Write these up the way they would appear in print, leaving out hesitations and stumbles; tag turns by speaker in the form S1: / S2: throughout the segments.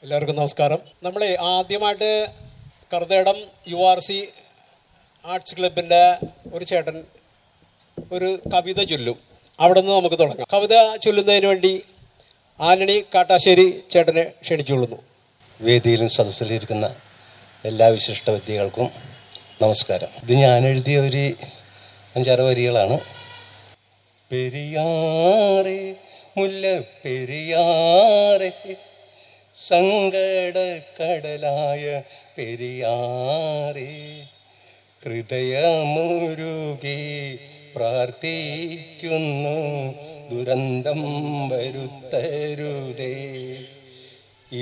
S1: എല്ലാവർക്കും നമസ്കാരം. നമ്മൾ ആദ്യമായിട്ട് കറുതേടം URC ആർട്സ് ക്ലബിൻ്റെ ഒരു ചേട്ടൻ ഒരു കവിത ചൊല്ലും. അവിടെ നിന്ന് നമുക്ക് തുടങ്ങാം. കവിത ചൊല്ലുന്നതിന് വേണ്ടി ആന്റണി കാട്ടാശ്ശേരി ചേട്ടനെ ക്ഷണിച്ചുകൊള്ളുന്നു.
S2: വേദിയിലും സദസ്സിലിരിക്കുന്ന എല്ലാ വിശിഷ്ട വ്യക്തികൾക്കും നമസ്കാരം. ഇത് ഞാൻ എഴുതിയ ഒരു 5-6 വരികളാണ്. പെരിയാറെ മുല്ലപ്പെരിയാറെ സങ്കടക്കടലായ പെരിയാറെ ഹൃദയമുരുകി പ്രാർത്ഥിക്കുന്നു ദുരന്തം വരുത്തരുതേ,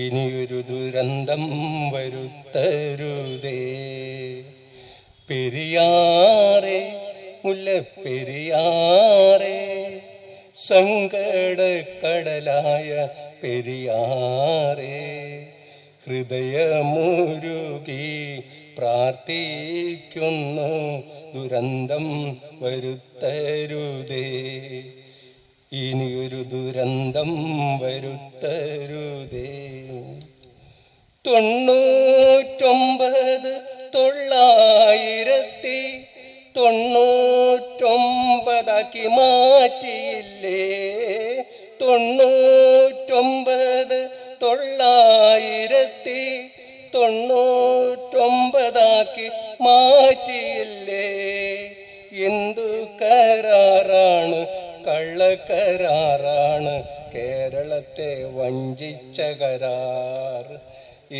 S2: ഇനിയൊരു ദുരന്തം വരുത്തരുതേ. പെരിയാറെ മുല്ലപ്പെരിയാറെ സങ്കടക്കടലായ പെരിയാറെ ഹൃദയമുരുകി പ്രാർത്ഥിക്കുന്നു ദുരന്തം വരുത്തരുതേ, ഇനിയൊരു ദുരന്തം വരുത്തരുതേ. 99,999 മാറ്റിയില്ലേ? 99,999 മാറ്റിയില്ലേ? എന്തു കരാറാണ്, കള്ളക്കരാറാണ് കേരളത്തെ വഞ്ചിച്ച കരാർ.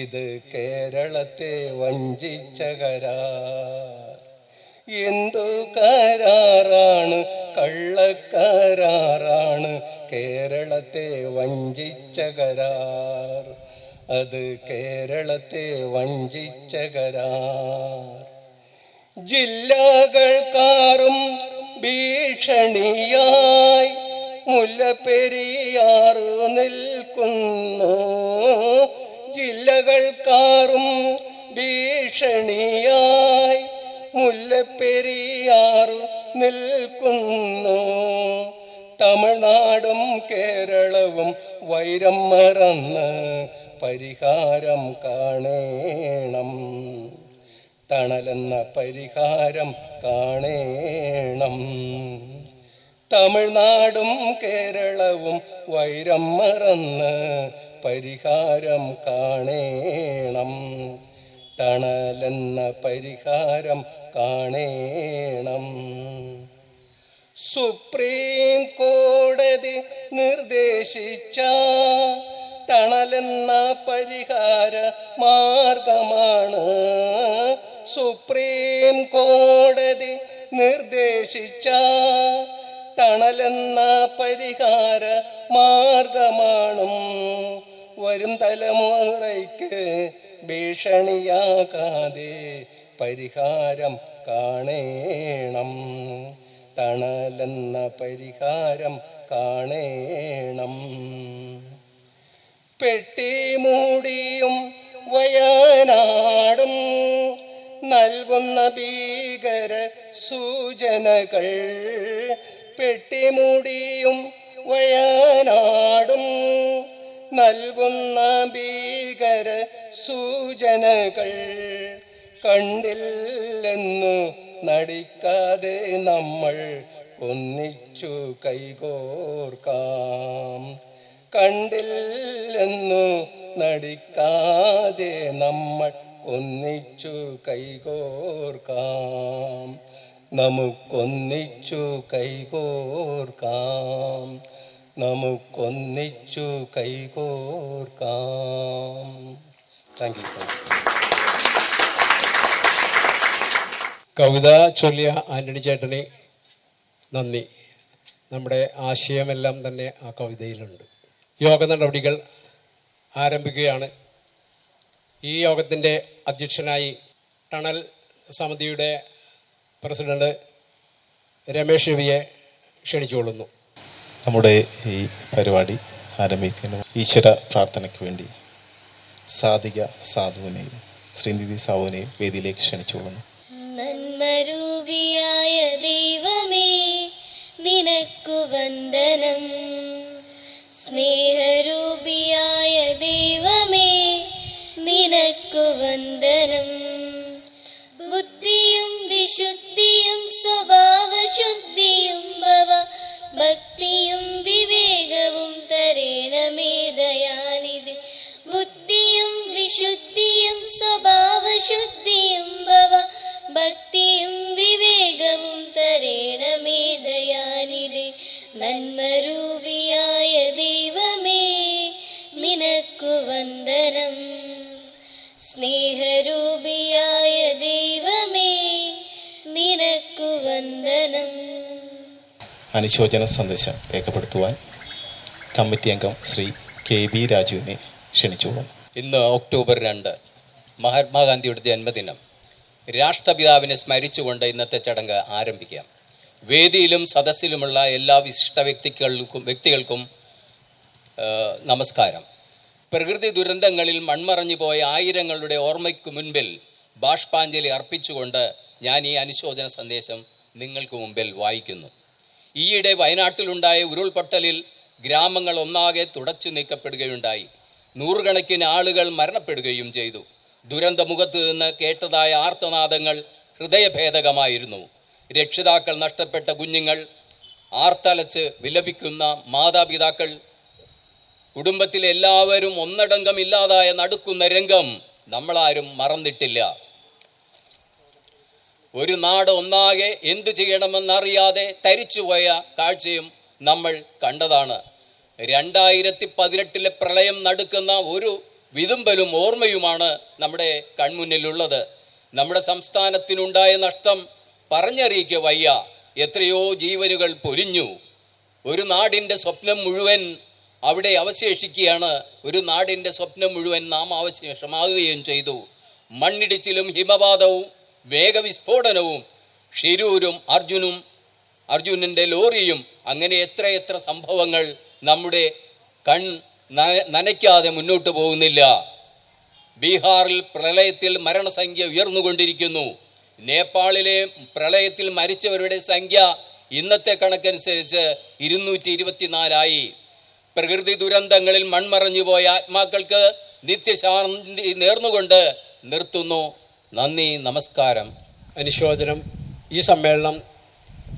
S2: ഇത് കേരളത്തെ വഞ്ചിച്ച കരാർ. എന്തു കരാറാണ്, കള്ളക്കരാറാണ് കേരളത്തെ വഞ്ചിച്ച കരാർ. അത് കേരളത്തെ വഞ്ചിച്ച കരാർ. ജില്ലകൾക്കാറും ഭീഷണിയായി മുല്ലപ്പെരിയാറ് നിൽക്കുന്നു. ജില്ലകൾക്കാറും ഭീഷണിയായി മുല്ലപ്പെരിയാറ് നിൽക്കുന്നു. തമിഴ്നാടും കേരളവും വൈരം മറന്ന് പരിഹാരം കാണേണം. തണലെന്ന പരിഹാരം കാണേണം. തമിഴ്നാടും കേരളവും വൈരം മറന്ന് പരിഹാരം കാണേണം. തണലെന്ന പരിഹാരം കാണേണം. സുപ്രീം കോടതി നിർദ്ദേശിച്ച തണലെന്ന പരിഹാര മാർഗമാണ്. സുപ്രീം കോടതി നിർദ്ദേശിച്ച തണലെന്ന പരിഹാര മാർഗമാണ്. വരും തലമുറയ്ക്ക് ഭീഷണിയാകാതെ പരിഹാരം കാണേണം. തണലെന്ന പരിഹാരം കാണേണം. പെട്ടിമൂടിയും വയനാടും നൽകുന്ന ഭീകര സൂചനകൾ. പെട്ടിമൂടിയും വയനാടും നൽകുന്ന ഭീകര സൂചനകൾ കണ്ടില്ലെന്നു നടിക്കാതെ നമ്മൾ ഒന്നിച്ചു കൈകോർക്കാം. കണ്ടില്ലെന്നു നടിക്കാതെ നമ്മൾ ഒന്നിച്ചു കൈകോർക്കാം. നമുക്കൊന്നിച്ചു കൈകോർക്കാം. നമുക്കൊന്നിച്ചു കൈകോർക്കാം. Thank you.
S1: കവിത ചൊല്ലിയ ആൻ്റണി ചേട്ടന് നന്ദി. നമ്മുടെ ആശയമെല്ലാം തന്നെ ആ കവിതയിലുണ്ട്. യോഗ നടപടികൾ ആരംഭിക്കുകയാണ്. ഈ യോഗത്തിൻ്റെ അധ്യക്ഷനായി ടണൽ സമിതിയുടെ പ്രസിഡന്റ് രമേശ് രവിയെ ക്ഷണിച്ചുകൊള്ളുന്നു.
S3: നമ്മുടെ ഈ പരിപാടി ആരംഭിക്കുന്ന ഈശ്വര പ്രാർത്ഥനയ്ക്ക് വേണ്ടി സാധിക സാധുവിനെയും ശ്രീനിധി സാവുവിനെയും വേദിയിലേക്ക് ക്ഷണിച്ചുകൊള്ളുന്നു.
S4: നന്മരൂപിയായ ദൈവമേ നിനക്കു വന്ദനം. സ്നേഹരൂപിയായ ദൈവമേ നിനക്കു വന്ദനം. ബുദ്ധിയും വിശുദ്ധിയും സ്വഭാവശുദ്ധിയും ഭവ ഭക്തിയും വിവേകവും തരേണമേ ദയാനിധി. ബുദ്ധിയും വിശുദ്ധിയും സ്വഭാവശുദ്ധിയും ഭവ ഭക്തിയും വിവേകവും തരേണമേ ദയാനിധി. നന്മരൂപിയായ ദൈവമേ നിനക്കു വന്ദനം. സ്നേഹരൂപിയായ ദൈവമേ നിനക്കു വന്ദനം.
S3: അനുശോചന സന്ദേശം രേഖപ്പെടുത്തുവാൻ കമ്മിറ്റി അംഗം ശ്രീ KB രാജുവിനെ ക്ഷണിച്ചുകൊള്ളുന്നു.
S5: ഇന്ന് ഒക്ടോബർ 2 മഹാത്മാഗാന്ധിയുടെ ജന്മദിനം. രാഷ്ട്രപിതാവിനെ സ്മരിച്ചുകൊണ്ട് ഇന്നത്തെ ചടങ്ങ് ആരംഭിക്കാം. വേദിയിലും സദസ്സിലുമുള്ള എല്ലാ വിശിഷ്ട വ്യക്തികൾക്കും നമസ്കാരം. പ്രകൃതി ദുരന്തങ്ങളിൽ മൺമറഞ്ഞു പോയ ആയിരങ്ങളുടെ ഓർമ്മയ്ക്ക് മുൻപിൽ ബാഷ്പാഞ്ജലി അർപ്പിച്ചുകൊണ്ട് ഞാൻ ഈ അനുശോചന സന്ദേശം നിങ്ങൾക്ക് മുമ്പിൽ വായിക്കുന്നു. ഈയിടെ വയനാട്ടിലുണ്ടായ ഉരുൾപൊട്ടലിൽ ഗ്രാമങ്ങൾ ഒന്നാകെ തുടച്ചു നീക്കപ്പെടുകയുണ്ടായി. നൂറുകണക്കിന് ആളുകൾ മരണപ്പെടുകയും ചെയ്തു. ദുരന്തമുഖത്ത് നിന്ന് കേട്ടതായ ആർത്തനാദങ്ങൾ ഹൃദയഭേദകമായിരുന്നു. രക്ഷിതാക്കൾ നഷ്ടപ്പെട്ട കുഞ്ഞുങ്ങൾ, ആർത്തലച്ച് വിലപിക്കുന്ന മാതാപിതാക്കൾ, കുടുംബത്തിലെ എല്ലാവരും ഒന്നടങ്കം ഇല്ലാതായ നടുക്കുന്ന രംഗം നമ്മളാരും മറന്നിട്ടില്ല. ഒരു നാട് ഒന്നാകെ എന്തു ചെയ്യണമെന്നറിയാതെ തരിച്ചുപോയ കാഴ്ചയും നമ്മൾ കണ്ടതാണ്. 2018 പ്രളയം നടുക്കുന്ന ഒരു വിതുമ്പലും ഓർമ്മയുമാണ് നമ്മുടെ കൺമുന്നിലുള്ളത്. നമ്മുടെ സംസ്ഥാനത്തിനുണ്ടായ നഷ്ടം പറഞ്ഞറിയിക്കുക വയ്യ. എത്രയോ ജീവനുകൾ പൊലിഞ്ഞു. ഒരു നാടിൻ്റെ സ്വപ്നം മുഴുവൻ അവിടെ അവശേഷിക്കുകയാണ്. ഒരു നാടിൻ്റെ സ്വപ്നം മുഴുവൻ നാം അവശേഷമാകുകയും ചെയ്തു. മണ്ണിടിച്ചിലും ഹിമപാതവും മേഘവിസ്ഫോടനവും ഷിരൂരും അർജുനൻ്റെ ലോറിയും അങ്ങനെ എത്രയെത്ര സംഭവങ്ങൾ നമ്മുടെ നനയ്ക്കാതെ മുന്നോട്ട് പോകുന്നില്ല. ബീഹാറിൽ പ്രളയത്തിൽ മരണസംഖ്യ ഉയർന്നുകൊണ്ടിരിക്കുന്നു. നേപ്പാളിലെ പ്രളയത്തിൽ മരിച്ചവരുടെ സംഖ്യ ഇന്നത്തെ കണക്കനുസരിച്ച് 224 പ്രകൃതി ദുരന്തങ്ങളിൽ മൺമറഞ്ഞുപോയ ആത്മാക്കൾക്ക് നിത്യശാന്തി നേർന്നുകൊണ്ട് നിർത്തുന്നു. നന്ദി, നമസ്കാരം.
S1: അനുശോചനം. ഈ സമ്മേളനം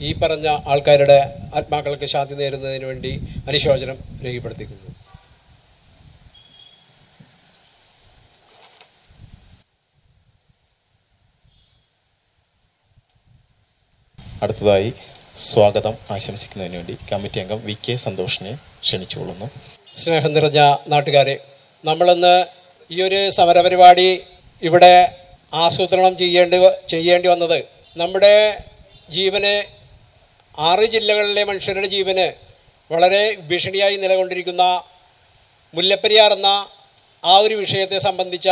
S1: ഈ പറഞ്ഞ ആൾക്കാരുടെ ആത്മാക്കൾക്ക് ശാന്തി നേരുന്നതിന് വേണ്ടി അനുശോചനം രേഖപ്പെടുത്തിക്കുന്നു.
S3: അടുത്തതായി സ്വാഗതം ആശംസിക്കുന്നതിന് വേണ്ടി കമ്മിറ്റി അംഗം വി.കെ. സന്തോഷിനെ ക്ഷണിച്ചുകൊള്ളുന്നു.
S1: സ്നേഹം നിറഞ്ഞ നാട്ടുകാരെ, നമ്മളിന്ന് ഈ ഒരു സമരപരിപാടി ഇവിടെ ആസൂത്രണം ചെയ്യേണ്ടി വന്നത് നമ്മുടെ ജീവന് 6 ജില്ലകളിലെ മനുഷ്യരുടെ ജീവന് വളരെ ഭീഷണിയായി നിലകൊണ്ടിരിക്കുന്ന മുല്ലപ്പെരിയാർ എന്ന ആ ഒരു വിഷയത്തെ സംബന്ധിച്ച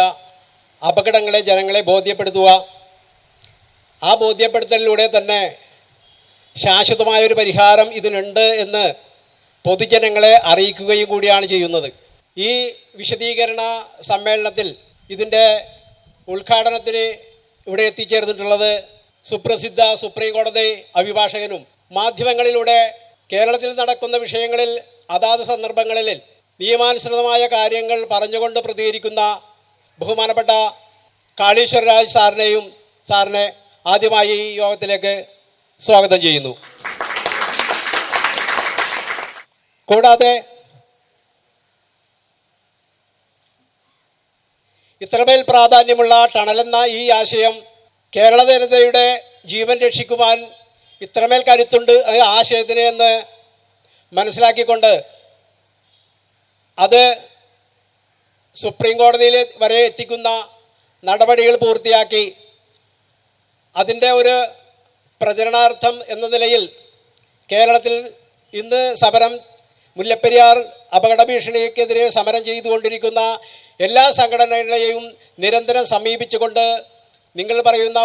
S1: അപകടങ്ങളെ ജനങ്ങളെ ബോധ്യപ്പെടുത്തുക. ആ ബോധ്യപ്പെടുത്തലിലൂടെ തന്നെ ശാശ്വതമായൊരു പരിഹാരം ഇതിനുണ്ട് എന്ന് പൊതുജനങ്ങളെ അറിയിക്കുകയും കൂടിയാണ് ചെയ്യുന്നത്. ഈ വിശദീകരണ സമ്മേളനത്തിൽ ഇതിൻ്റെ ഉദ്ഘാടനത്തിന് ഇവിടെ എത്തിച്ചേർന്നിട്ടുള്ളത് സുപ്രസിദ്ധ സുപ്രീം കോടതി അഭിഭാഷകനും മാധ്യമങ്ങളിലൂടെ കേരളത്തിൽ നടക്കുന്ന വിഷയങ്ങളിൽ അതാത് സന്ദർഭങ്ങളിൽ നിയമാനുസൃതമായ കാര്യങ്ങൾ പറഞ്ഞുകൊണ്ട് പ്രതികരിക്കുന്ന ബഹുമാനപ്പെട്ട കാളീശ്വര രാജ് സാറിനെ ആദ്യമായി ഈ യോഗത്തിലേക്ക് സ്വാഗതം ചെയ്യുന്നു. കൂടാതെ ഇത്രമേൽ പ്രാധാന്യമുള്ള ടണലെന്ന ഈ ആശയം കേരള ജനതയുടെ ജീവൻ രക്ഷിക്കുവാൻ ഇത്രമേൽ കരുത്തുണ്ട് ആശയത്തിന് എന്ന് മനസ്സിലാക്കിക്കൊണ്ട് അത് സുപ്രീം കോടതിയിൽ വരെ എത്തിക്കുന്ന നടപടികൾ പൂർത്തിയാക്കി അതിൻ്റെ ഒരു പ്രചരണാർത്ഥം എന്ന നിലയിൽ കേരളത്തിൽ ഇന്ന് സമരം മുല്ലപ്പെരിയാർ അപകട ഭീഷണിക്കെതിരെ സമരം ചെയ്തുകൊണ്ടിരിക്കുന്ന എല്ലാ സംഘടനകളെയും നിരന്തരം സമീപിച്ചുകൊണ്ട് നിങ്ങൾ പറയുന്ന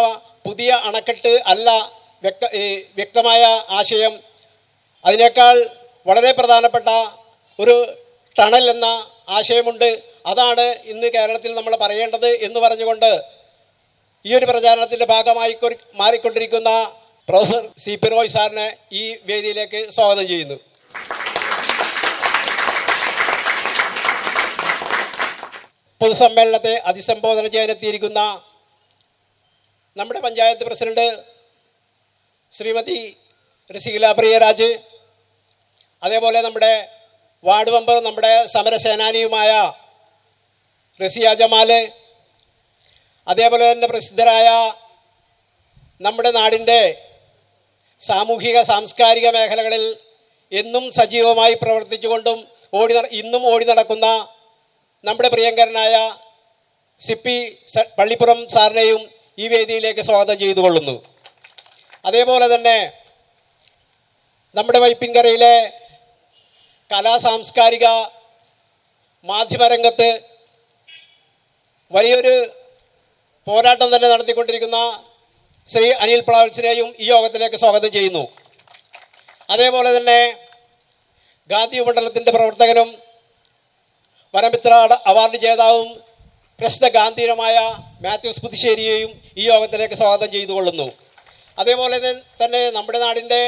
S1: പുതിയ അണക്കെട്ട് അല്ല വ്യക്തമായ ആശയം, അതിനേക്കാൾ വളരെ പ്രധാനപ്പെട്ട ഒരു ടണൽ എന്ന ആശയമുണ്ട്, അതാണ് ഇന്ന് കേരളത്തിൽ നമ്മൾ പറയേണ്ടത് എന്ന് പറഞ്ഞുകൊണ്ട് ഈ ഒരു പ്രചാരണത്തിൻ്റെ ഭാഗമായി മാറിക്കൊണ്ടിരിക്കുന്ന പ്രൊഫസർ C.P. റോയ് സാറിനെ ഈ വേദിയിലേക്ക് സ്വാഗതം ചെയ്യുന്നു. പൊതുസമ്മേളനത്തെ അഭിസംബോധന ചെയ്യാനെത്തിയിരിക്കുന്ന നമ്മുടെ പഞ്ചായത്ത് പ്രസിഡന്റ് ശ്രീമതി ഋഷികല പ്രിയരാജ്, അതേപോലെ നമ്മുടെ വാർഡ് മെമ്പർ നമ്മുടെ സമരസേനാനിയുമായ റസിയ ജമാൽ, അതേപോലെ തന്നെ പ്രസിദ്ധരായ നമ്മുടെ നാടിൻ്റെ സാമൂഹിക സാംസ്കാരിക മേഖലകളിൽ എന്നും സജീവമായി പ്രവർത്തിച്ചുകൊണ്ടും ഇന്നും ഓടി നടക്കുന്ന നമ്മുടെ പ്രിയങ്കരനായ CP പള്ളിപ്പുറം സാറിനെയും ഈ വേദിയിലേക്ക് സ്വാഗതം ചെയ്തുകൊള്ളുന്നു. അതേപോലെ തന്നെ നമ്മുടെ വൈപ്പിൻകരയിലെ കലാ സാംസ്കാരിക മാധ്യമരംഗത്ത് വലിയൊരു പോരാട്ടം തന്നെ നടത്തിക്കൊണ്ടിരിക്കുന്ന ശ്രീ അനിൽ പ്ലാവൽസിനെയും ഈ യോഗത്തിലേക്ക് സ്വാഗതം ചെയ്യുന്നു. അതേപോലെ തന്നെ ഗാന്ധി മണ്ഡലത്തിൻ്റെ പ്രവർത്തകനും വനമിത്ര അവാർഡ് ജേതാവും പ്രസിദ്ധ ഗാന്ധിയനുമായ മാത്യൂസ് പുതുശ്ശേരിയെയും ഈ യോഗത്തിലേക്ക് സ്വാഗതം ചെയ്തുകൊള്ളുന്നു. അതേപോലെ തന്നെ നമ്മുടെ നാടിൻ്റെ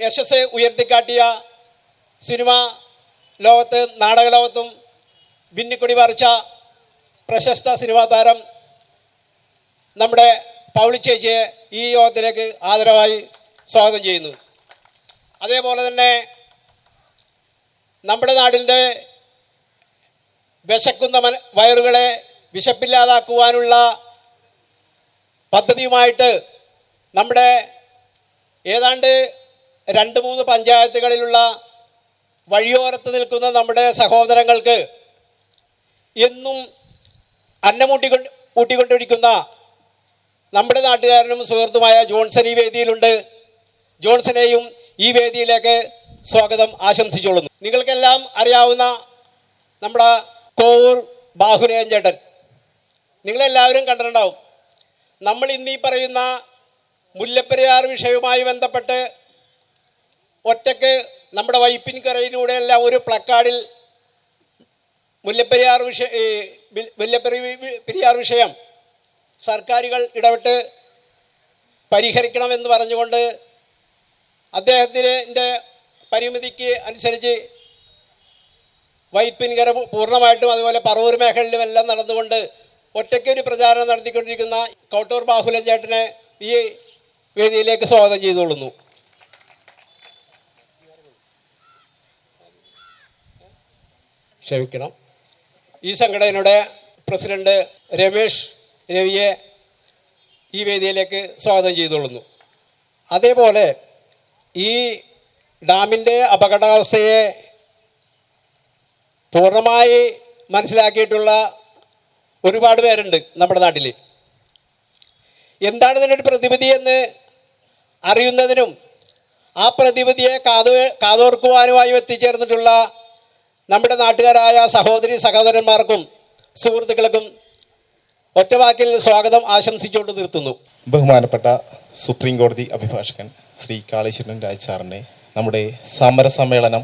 S1: യശസ് ഉയർത്തിക്കാട്ടിയ സിനിമ ലോകത്ത് നാടക ലോകത്തും ഭിന്നിക്കൊടി പറിച്ച പ്രശസ്ത സിനിമാ താരം നമ്മുടെ പൗളി ചേച്ചിയെ ഈ യോഗത്തിലേക്ക് ആദരവായി സ്വാഗതം ചെയ്യുന്നു. അതേപോലെ തന്നെ നമ്മുടെ നാടിൻ്റെ വിശക്കുന്ന വയറുകളെ വിശപ്പില്ലാതാക്കുവാനുള്ള പദ്ധതിയുമായിട്ട് നമ്മുടെ ഏതാണ്ട് 2-3 പഞ്ചായത്തുകളിലുള്ള വഴിയോരത്ത് നിൽക്കുന്ന നമ്മുടെ സഹോദരങ്ങൾക്ക് എന്നും ഊട്ടിക്കൊണ്ടിരിക്കുന്ന നമ്മുടെ നാട്ടുകാരനും സുഹൃത്തുമായ ജോൺസൺ ഈ വേദിയിലുണ്ട്. ജോൺസനെയും ഈ വേദിയിലേക്ക് സ്വാഗതം ആശംസിച്ചുകൊള്ളുന്നു. നിങ്ങൾക്കെല്ലാം അറിയാവുന്ന നമ്മുടെ കോവൂർ ബാഹുലേയൻ ചേട്ടൻ നിങ്ങളെല്ലാവരും കണ്ടിട്ടുണ്ടാവും. നമ്മൾ ഇന്നീ പറയുന്ന മുല്ലപ്പെരിയാർ വിഷയവുമായി ബന്ധപ്പെട്ട് ഒറ്റയ്ക്ക് നമ്മുടെ വൈപ്പിൻകരയിലൂടെയെല്ലാം ഒരു പ്ലക്കാർഡിൽ മുല്ലപ്പെരിയാർ വിഷയം സർക്കാരുകൾ ഇടപെട്ട് പരിഹരിക്കണമെന്ന് പറഞ്ഞുകൊണ്ട് അദ്ദേഹത്തിൻ്റെ പരിമിതിക്ക് അനുസരിച്ച് വൈപ്പിൻകര പൂർണ്ണമായിട്ടും അതുപോലെ പറവൂർ മേഖലയിലുമെല്ലാം നടന്നുകൊണ്ട് ഒറ്റയ്ക്കൊരു പ്രചാരണം നടത്തിക്കൊണ്ടിരിക്കുന്ന കോട്ടൂർ ബാഹുലൻ ചേട്ടനെ ഈ വേദിയിലേക്ക് സ്വാഗതം ചെയ്തുകൊള്ളുന്നു. ക്ഷമിക്കണം. ഈ സംഘടനയുടെ പ്രസിഡന്റ് രമേഷ് രവിയെ ഈ വേദിയിലേക്ക് സ്വാഗതം ചെയ്തുകൊള്ളുന്നു. അതേപോലെ ഈ ഡാമിൻ്റെ അപകടാവസ്ഥയെ പൂർണ്ണമായി മനസ്സിലാക്കിയിട്ടുള്ള ഒരുപാട് പേരുണ്ട് നമ്മുടെ നാട്ടിൽ. എന്താണ് ഇതിനൊരു പ്രതിവിധി എന്ന് അറിയുന്നതിനും ആ പ്രതിവിധിയെ കാതോർക്കുവാനുമായി എത്തിച്ചേർന്നിട്ടുള്ള നമ്മുടെ നാട്ടുകാരായ സഹോദരന്മാർക്കും സുഹൃത്തുക്കൾക്കും ഒറ്റവാക്കിൽ സ്വാഗതം ആശംസിച്ചുകൊണ്ട് നിർത്തുന്നു.
S3: ബഹുമാനപ്പെട്ട സുപ്രീം കോടതി അഭിഭാഷകൻ ശ്രീ കാളീശ്വരൻ രാജ് സാറിനെ നമ്മുടെ സമരസമ്മേളനം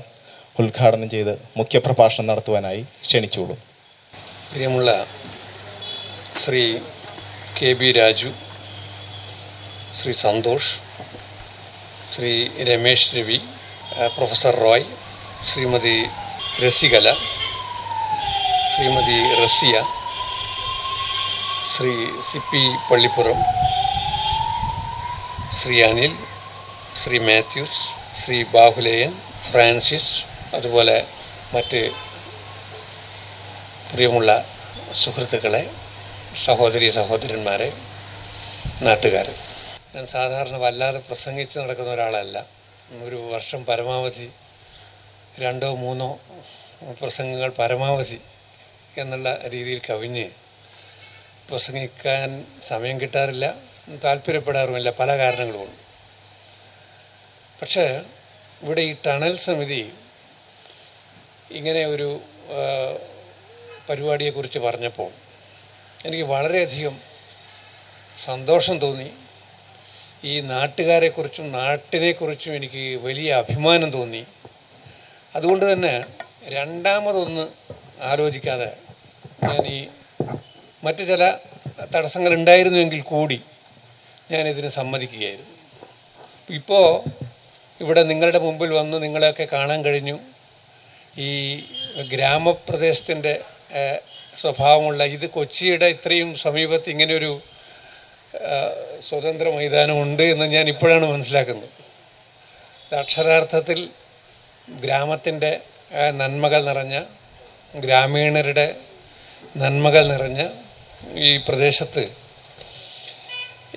S3: ഉദ്ഘാടനം ചെയ്ത് മുഖ്യപ്രഭാഷണം നടത്തുവാനായി ക്ഷണിച്ചോളൂ.
S2: പ്രിയമുള്ള Shri KB Raju, Shri Santhosh, Shri Ramesh Ravi, professor Roy, Shrimati Rasikala, Shrimati Rasiya, Shri CP Pallippuram, Shri Anil, Shri Mathews, Shri Bahuleyan, Francis, അതുപോലെ മറ്റ് പ്രിയമുള്ള സുഹൃത്തുക്കളെ, സഹോദരന്മാരെ, നാട്ടുകാർ. ഞാൻ സാധാരണ വല്ലാതെ പ്രസംഗിച്ച് നടക്കുന്ന ഒരാളല്ല. ഒരു വർഷം പരമാവധി 2-3 പ്രസംഗങ്ങൾ പരമാവധി എന്നുള്ള രീതിയിൽ കവിഞ്ഞ് പ്രസംഗിക്കാൻ സമയം കിട്ടാറില്ല, താല്പര്യപ്പെടാറുമില്ല, പല കാരണങ്ങളുമുണ്ട്. പക്ഷേ ഇവിടെ ഈ ടണൽ സമിതി ഇങ്ങനെ ഒരു പരിപാടിയെക്കുറിച്ച് പറഞ്ഞപ്പോൾ എനിക്ക് വളരെയധികം സന്തോഷം തോന്നി. ഈ നാട്ടുകാരെക്കുറിച്ചും നാട്ടിനെക്കുറിച്ചും എനിക്ക് വലിയ അഭിമാനം തോന്നി. അതുകൊണ്ട് തന്നെ രണ്ടാമതൊന്ന് ആലോചിക്കാതെ ഞാൻ ഈ മറ്റു ചില തടസ്സങ്ങളുണ്ടായിരുന്നുവെങ്കിൽ കൂടി ഞാനിതിന് സമ്മതിക്കുകയായിരുന്നു. ഇപ്പോൾ ഇവിടെ നിങ്ങളുടെ മുമ്പിൽ വന്ന് നിങ്ങളെയൊക്കെ കാണാൻ കഴിഞ്ഞു. ഈ ഗ്രാമപ്രദേശത്തിൻ്റെ സ്വഭാവമുള്ള ഇത് കൊച്ചിയുടെ ഇത്രയും സമീപത്ത് ഇങ്ങനെയൊരു സ്വതന്ത്ര മൈതാനമുണ്ട് എന്ന് ഞാൻ ഇപ്പോഴാണ് മനസ്സിലാക്കുന്നത്. അക്ഷരാർത്ഥത്തിൽ ഗ്രാമത്തിൻ്റെ നന്മകൾ നിറഞ്ഞ, ഗ്രാമീണരുടെ നന്മകൾ നിറഞ്ഞ ഈ പ്രദേശത്ത്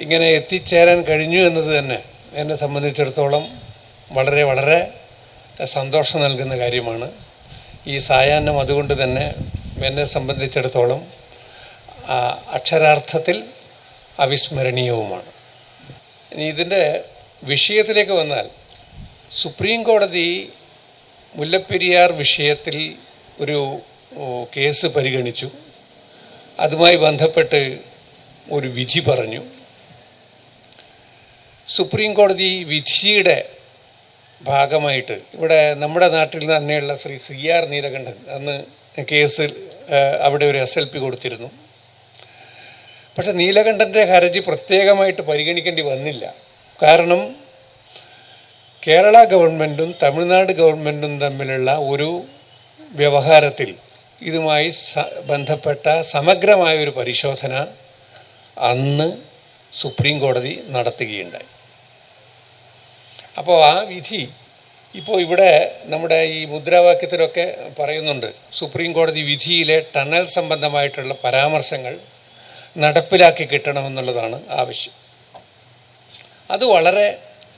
S2: ഇങ്ങനെ എത്തിച്ചേരാൻ കഴിഞ്ഞു എന്നത് തന്നെ എന്നെ സംബന്ധിച്ചിടത്തോളം വളരെ വളരെ സന്തോഷം നൽകുന്ന കാര്യമാണ്. ഈ സായാഹ്നം അതുകൊണ്ട് തന്നെ എന്നെ സംബന്ധിച്ചിടത്തോളം അക്ഷരാർത്ഥത്തിൽ അവിസ്മരണീയവുമാണ്. ഇനി ഇതിൻ്റെ വിഷയത്തിലേക്ക് വന്നാൽ, സുപ്രീം കോടതി മുല്ലപ്പെരിയാർ വിഷയത്തിൽ ഒരു കേസ് പരിഗണിച്ചു. അതുമായി ബന്ധപ്പെട്ട് ഒരു വിധി പറഞ്ഞു. സുപ്രീം കോടതി വിധിയുടെ ഭാഗമായിട്ട് ഇവിടെ നമ്മുടെ നാട്ടിൽ തന്നെയുള്ള ശ്രീ CR നീലകണ്ഠൻ അന്ന് കേസിൽ അവിടെ ഒരു SLP കൊടുത്തിരുന്നു. പക്ഷെ നീലകണ്ഠൻ്റെ ഹർജി പ്രത്യേകമായിട്ട് പരിഗണിക്കേണ്ടി വന്നില്ല. കാരണം കേരള ഗവൺമെൻറ്റും തമിഴ്നാട് ഗവൺമെൻറ്റും തമ്മിലുള്ള ഒരു വ്യവഹാരത്തിൽ ഇതുമായി ബന്ധപ്പെട്ട സമഗ്രമായ ഒരു പരിശോധന അന്ന് സുപ്രീം കോടതി നടത്തുകയുണ്ടായി. അപ്പോൾ ആ വിധി ഇപ്പോൾ ഇവിടെ നമ്മുടെ ഈ മുദ്രാവാക്യത്തിലൊക്കെ പറയുന്നുണ്ട്, സുപ്രീം കോടതി വിധിയിലെ ടണൽ സംബന്ധമായിട്ടുള്ള പരാമർശങ്ങൾ നടപ്പിലാക്കി കിട്ടണമെന്നുള്ളതാണ് ആവശ്യം. അത് വളരെ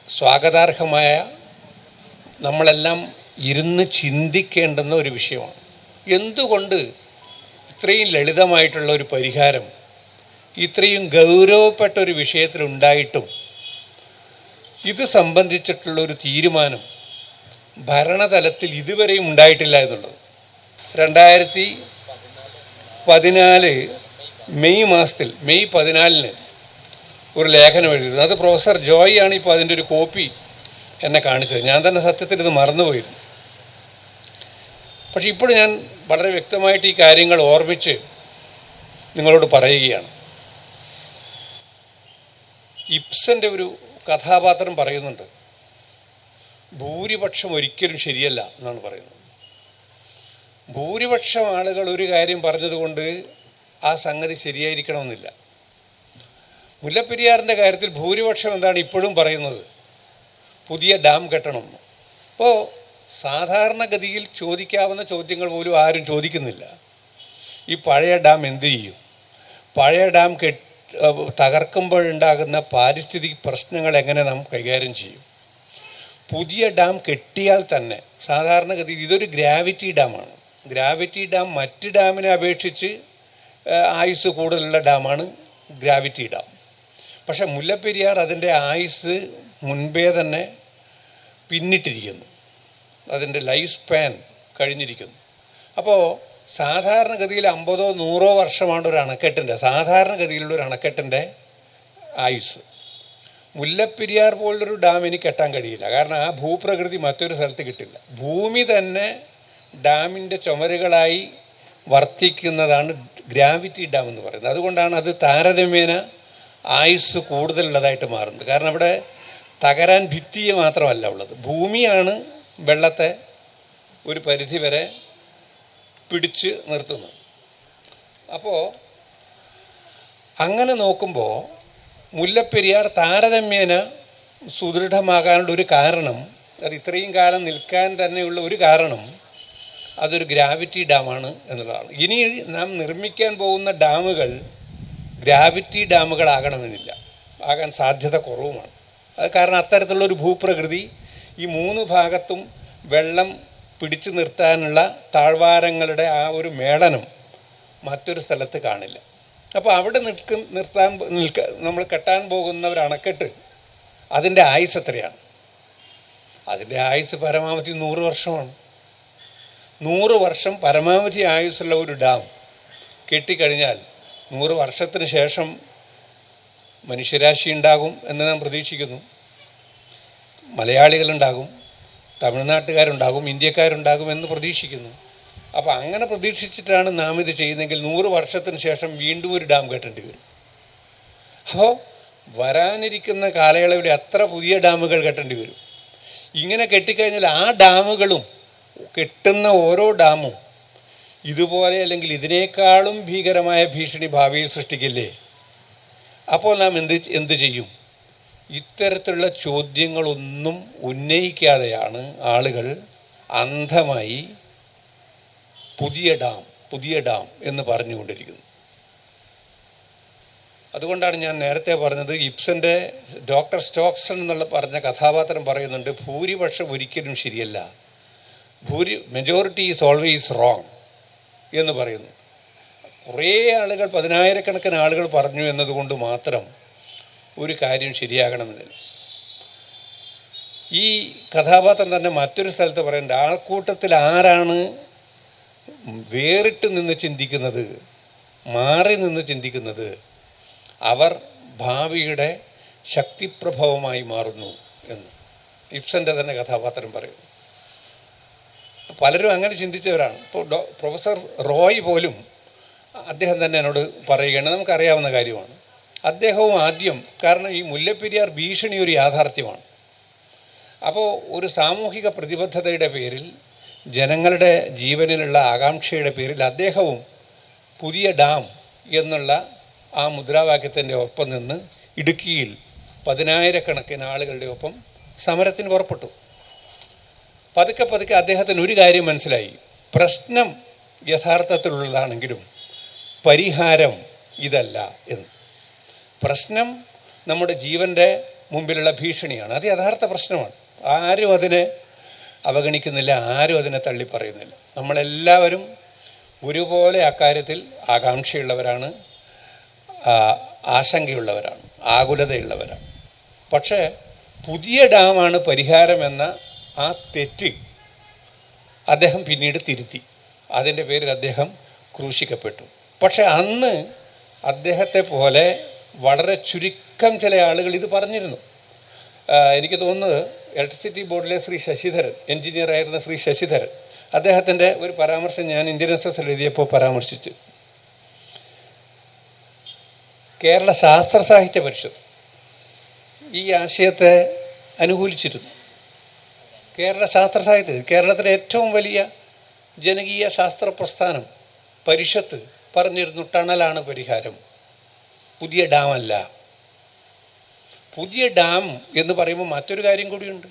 S2: സ്വാഗതാർഹമായ, നമ്മളെല്ലാം ഇരുന്ന് ചിന്തിക്കേണ്ടുന്ന ഒരു വിഷയമാണ്. എന്തുകൊണ്ട് ഇത്രയും ലളിതമായിട്ടുള്ള ഒരു പരിഹാരം ഇത്രയും ഗൗരവപ്പെട്ട ഒരു വിഷയത്തിലുണ്ടായിട്ടും ഇത് സംബന്ധിച്ചിട്ടുള്ളൊരു തീരുമാനം ഭരണതലത്തിൽ ഇതുവരെയും ഉണ്ടായിട്ടില്ല എന്നുള്ളത്. 2014 മെയ് മാസത്തിൽ മെയ് 14 ഒരു ലേഖനം എഴുതിയിരുന്നു. അത് പ്രൊഫസർ ജോയ് ആണ് ഇപ്പോൾ അതിൻ്റെ ഒരു കോപ്പി എന്നെ കാണിച്ചത്. ഞാൻ തന്നെ സത്യത്തിൽ ഇത് മറന്നുപോയിരുന്നു. പക്ഷെ ഇപ്പോൾ ഞാൻ വളരെ വ്യക്തമായിട്ട് ഈ കാര്യങ്ങൾ ഓർമ്മിച്ച് നിങ്ങളോട് പറയുകയാണ്. ഇബ്സൻ്റെ ഒരു കഥാപാത്രം പറയുന്നുണ്ട്, ഭൂരിപക്ഷം ഒരിക്കലും ശരിയല്ല എന്നാണ് പറയുന്നത്. ഭൂരിപക്ഷം ആളുകൾ ഒരു കാര്യം പറഞ്ഞതുകൊണ്ട് ആ സംഗതി ശരിയായിരിക്കണമെന്നില്ല. മുല്ലപ്പെരിയാറിൻ്റെ കാര്യത്തിൽ ഭൂരിപക്ഷം എന്താണ് ഇപ്പോഴും പറയുന്നത്? പുതിയ ഡാം കെട്ടണം. അപ്പോൾ സാധാരണഗതിയിൽ ചോദിക്കാവുന്ന ചോദ്യങ്ങൾ പോലും ആരും ചോദിക്കുന്നില്ല. ഈ പഴയ ഡാം എന്തു ചെയ്യും? പഴയ ഡാം തകർക്കുമ്പോഴുണ്ടാകുന്ന പാരിസ്ഥിതിക പ്രശ്നങ്ങൾ എങ്ങനെ നാം കൈകാര്യം ചെയ്യും? പുതിയ ഡാം കെട്ടിയാൽ തന്നെ സാധാരണഗതിയിൽ ഇതൊരു ഗ്രാവിറ്റി ഡാമാണ്. ഗ്രാവിറ്റി ഡാം മറ്റ് ഡാമിനെ അപേക്ഷിച്ച് ആയുസ് കൂടുതലുള്ള ഡാമാണ് ഗ്രാവിറ്റി ഡാം. പക്ഷേ മുല്ലപ്പെരിയാർ അതിൻ്റെ ആയുസ് മുൻപേ തന്നെ പിന്നിട്ടിരിക്കുന്നു, അതിൻ്റെ ലൈഫ് സ്പാൻ കഴിഞ്ഞിരിക്കുന്നു. അപ്പോൾ സാധാരണഗതിയിൽ 50-100 വർഷമാണ് ഒരു അണക്കെട്ടിൻ്റെ, സാധാരണഗതിയിലുള്ള ഒരു അണക്കെട്ടിൻ്റെ ആയുസ്. മുല്ലപ്പെരിയാർ പോലുള്ളൊരു ഡാം ഇനി കെട്ടാൻ കഴിയില്ല. കാരണം ആ ഭൂപ്രകൃതി മറ്റൊരു സ്ഥലത്ത് കിട്ടില്ല. ഭൂമി തന്നെ ഡാമിൻ്റെ ചുമരുകളായി വർത്തിക്കുന്നതാണ് ഗ്രാവിറ്റി ഡാം എന്ന് പറയുന്നത്. അതുകൊണ്ടാണ് അത് താരതമ്യേന ആയുസ് കൂടുതലുള്ളതായിട്ട് മാറുന്നത്. കാരണം ഇവിടെ തകരാൻ ഭിത്തിയെ മാത്രമല്ല ഉള്ളത്, ഭൂമിയാണ് വെള്ളത്തെ ഒരു പരിധി വരെ പിടിച്ച് നിർത്തുന്നത്. അപ്പോൾ അങ്ങനെ നോക്കുമ്പോൾ മുല്ലപ്പെരിയാർ താരതമ്യേന സുദൃഢമാകാനുള്ള ഒരു കാരണം, അത് ഇത്രയും കാലം നിൽക്കാൻ തന്നെയുള്ള ഒരു കാരണം, അതൊരു ഗ്രാവിറ്റി ഡാമാണ് എന്നുള്ളതാണ്. ഇനി നാം നിർമ്മിക്കാൻ പോകുന്ന ഡാമുകൾ ഗ്രാവിറ്റി ഡാമുകളാകണമെന്നില്ല, ആകാൻ സാധ്യത കുറവുമാണ്. അത് കാരണം അത്തരത്തിലുള്ളൊരു ഭൂപ്രകൃതി ഈ 3 ഭാഗത്തും വെള്ളം പിടിച്ചു നിർത്താനുള്ള താഴ്വാരങ്ങളുടെ ആ ഒരു മേളനം മറ്റൊരു സ്ഥലത്ത് കാണില്ല. അപ്പോൾ അവിടെ നമ്മൾ കെട്ടാൻ പോകുന്ന ഒരു അണക്കെട്ട്, അതിൻ്റെ ആയുസ് എത്രയാണ്? അതിൻ്റെ ആയുസ് പരമാവധി 100 വർഷമാണ്. 100 വർഷം പരമാവധി ആയുസ്സുള്ള ഒരു ഡാം കെട്ടിക്കഴിഞ്ഞാൽ 100 വർഷത്തിന് ശേഷം മനുഷ്യരാശി ഉണ്ടാകും എന്ന് നാം പ്രതീക്ഷിക്കുന്നു. മലയാളികളുണ്ടാകും, തമിഴ്നാട്ടുകാരുണ്ടാകും, ഇന്ത്യക്കാരുണ്ടാകും എന്ന് പ്രതീക്ഷിക്കുന്നു. അപ്പോൾ അങ്ങനെ പ്രതീക്ഷിച്ചിട്ടാണ് നാം ഇത് ചെയ്യുന്നതെങ്കിൽ 100 വർഷത്തിന് ശേഷം വീണ്ടും ഒരു ഡാം കെട്ടേണ്ടി വരും. അപ്പോൾ വരാനിരിക്കുന്ന കാലയളവിൽ എത്ര പുതിയ ഡാമുകൾ കെട്ടേണ്ടി വരും? ഇങ്ങനെ കെട്ടിക്കഴിഞ്ഞാൽ ആ ഡാമുകളും, കെട്ടുന്ന ഓരോ ഡാമും ഇതുപോലെ അല്ലെങ്കിൽ ഇതിനേക്കാളും ഭീകരമായ ഭീഷണി ഭാവിയിൽ സൃഷ്ടിക്കില്ലേ? അപ്പോൾ നാം എന്ത് ചെയ്യും? ഇത്തരത്തിലുള്ള ചോദ്യങ്ങളൊന്നും ഉന്നയിക്കാതെയാണ് ആളുകൾ അന്ധമായി പുതിയ ഡാം എന്ന് പറഞ്ഞുകൊണ്ടിരിക്കുന്നത്. അതുകൊണ്ടാണ് ഞാൻ നേരത്തെ പറഞ്ഞത്, ഇബ്സൻ്റെ ഡോക്ടർ സ്റ്റോക്സൺ എന്നുള്ള പറഞ്ഞ കഥാപാത്രം പറയുന്നുണ്ട്, ഭൂരിപക്ഷം ഒരിക്കലും ശരിയല്ല, മെജോറിറ്റി ഈസ് ഓൾവേസ് റോങ് എന്ന് പറയുന്നു. കുറേ ആളുകൾ, 10,000-കണക്കിന് ആളുകൾ പറഞ്ഞു എന്നതുകൊണ്ട് മാത്രം ഒരു കാര്യം ശരിയാകണമെന്നില്ല. ഈ കഥാപാത്രം തന്നെ മറ്റൊരു സ്ഥലത്ത് പറയുന്നുണ്ട്, ആൾക്കൂട്ടത്തിൽ ആരാണ് വേറിട്ട് നിന്ന് ചിന്തിക്കുന്നത്, മാറി നിന്ന് ചിന്തിക്കുന്നത്, അവർ ഭാവിയുടെ ശക്തിപ്രഭവമായി മാറുന്നു എന്ന് ഇബ്സൻ്റെ തന്നെ കഥാപാത്രം പറയുന്നു. പലരും അങ്ങനെ ചിന്തിച്ചവരാണ്. ഇപ്പോൾ പ്രൊഫസർ റോയ് പോലും അദ്ദേഹം തന്നെ എന്നോട് പറയുകയാണ്, നമുക്കറിയാവുന്ന കാര്യമാണ്. അദ്ദേഹവും ആദ്യം, കാരണം ഈ മുല്ലപ്പെരിയാർ ഭീഷണി ഒരു യാഥാർത്ഥ്യമാണ്, അപ്പോൾ ഒരു സാമൂഹിക പ്രതിബദ്ധതയുടെ പേരിൽ, ജനങ്ങളുടെ ജീവനിലുള്ള ആകാംക്ഷയുടെ പേരിൽ അദ്ദേഹവും പുതിയ ഡാം എന്നുള്ള ആ മുദ്രാവാക്യത്തിൻ്റെ ഒപ്പം നിന്ന് ഇടുക്കിയിൽ 10,000-കണക്കിന് ആളുകളുടെ ഒപ്പം സമരത്തിന് പുറപ്പെട്ടു. പതുക്കെ പതുക്കെ അദ്ദേഹത്തിന് ഒരു കാര്യം മനസ്സിലായി. പ്രശ്നം യഥാർത്ഥത്തിലുള്ളതാണെങ്കിലും പരിഹാരം ഇതല്ല എന്ന്. പ്രശ്നം നമ്മുടെ ജീവൻ്റെ മുമ്പിലുള്ള ഭീഷണിയാണ്. അത് യഥാർത്ഥ പ്രശ്നമാണ്. ആരും അതിനെ അവഗണിക്കുന്നില്ല, ആരും അതിനെ തള്ളിപ്പറയുന്നില്ല. നമ്മളെല്ലാവരും ഒരുപോലെ അക്കാര്യത്തിൽ ആകാംക്ഷയുള്ളവരാണ്, ആശങ്കയുള്ളവരാണ്, ആകുലതയുള്ളവരാണ്. പക്ഷേ പുതിയ ഡാമാണ് പരിഹാരമെന്ന ആ തെറ്റ് അദ്ദേഹം പിന്നീട് തിരുത്തി. അതിൻ്റെ പേരിൽ അദ്ദേഹം ക്രൂശിക്കപ്പെട്ടു. പക്ഷെ അന്ന് അദ്ദേഹത്തെ പോലെ വളരെ ചുരുക്കം ചില ആളുകൾ ഇത് പറഞ്ഞിരുന്നു. എനിക്ക് തോന്നുന്നത് ഇലക്ട്രിസിറ്റി ബോർഡിലെ ശ്രീ ശശിധരൻ, എൻജിനീയറായിരുന്ന ശ്രീ ശശിധരൻ, അദ്ദേഹത്തിൻ്റെ ഒരു പരാമർശം ഞാൻ ഇന്ത്യൻ എക്സ്പ്രസ്സിൽ എഴുതിയപ്പോൾ പരാമർശിച്ചു. കേരള ശാസ്ത്ര സാഹിത്യ പരിഷത്ത് ഈ ആശയത്തെ അനുകൂലിച്ചിരുന്നു. കേരള ശാസ്ത്ര സാഹിത്യം, കേരളത്തിലെ ഏറ്റവും വലിയ ജനകീയ ശാസ്ത്ര പ്രസ്ഥാനം പരിഷത്ത് പറഞ്ഞിരുന്നു, ടണലാണ് പരിഹാരം, പുതിയ ഡാമല്ല. പുതിയ ഡാം എന്ന് പറയുമ്പോൾ മറ്റൊരു കാര്യം കൂടിയുണ്ട്.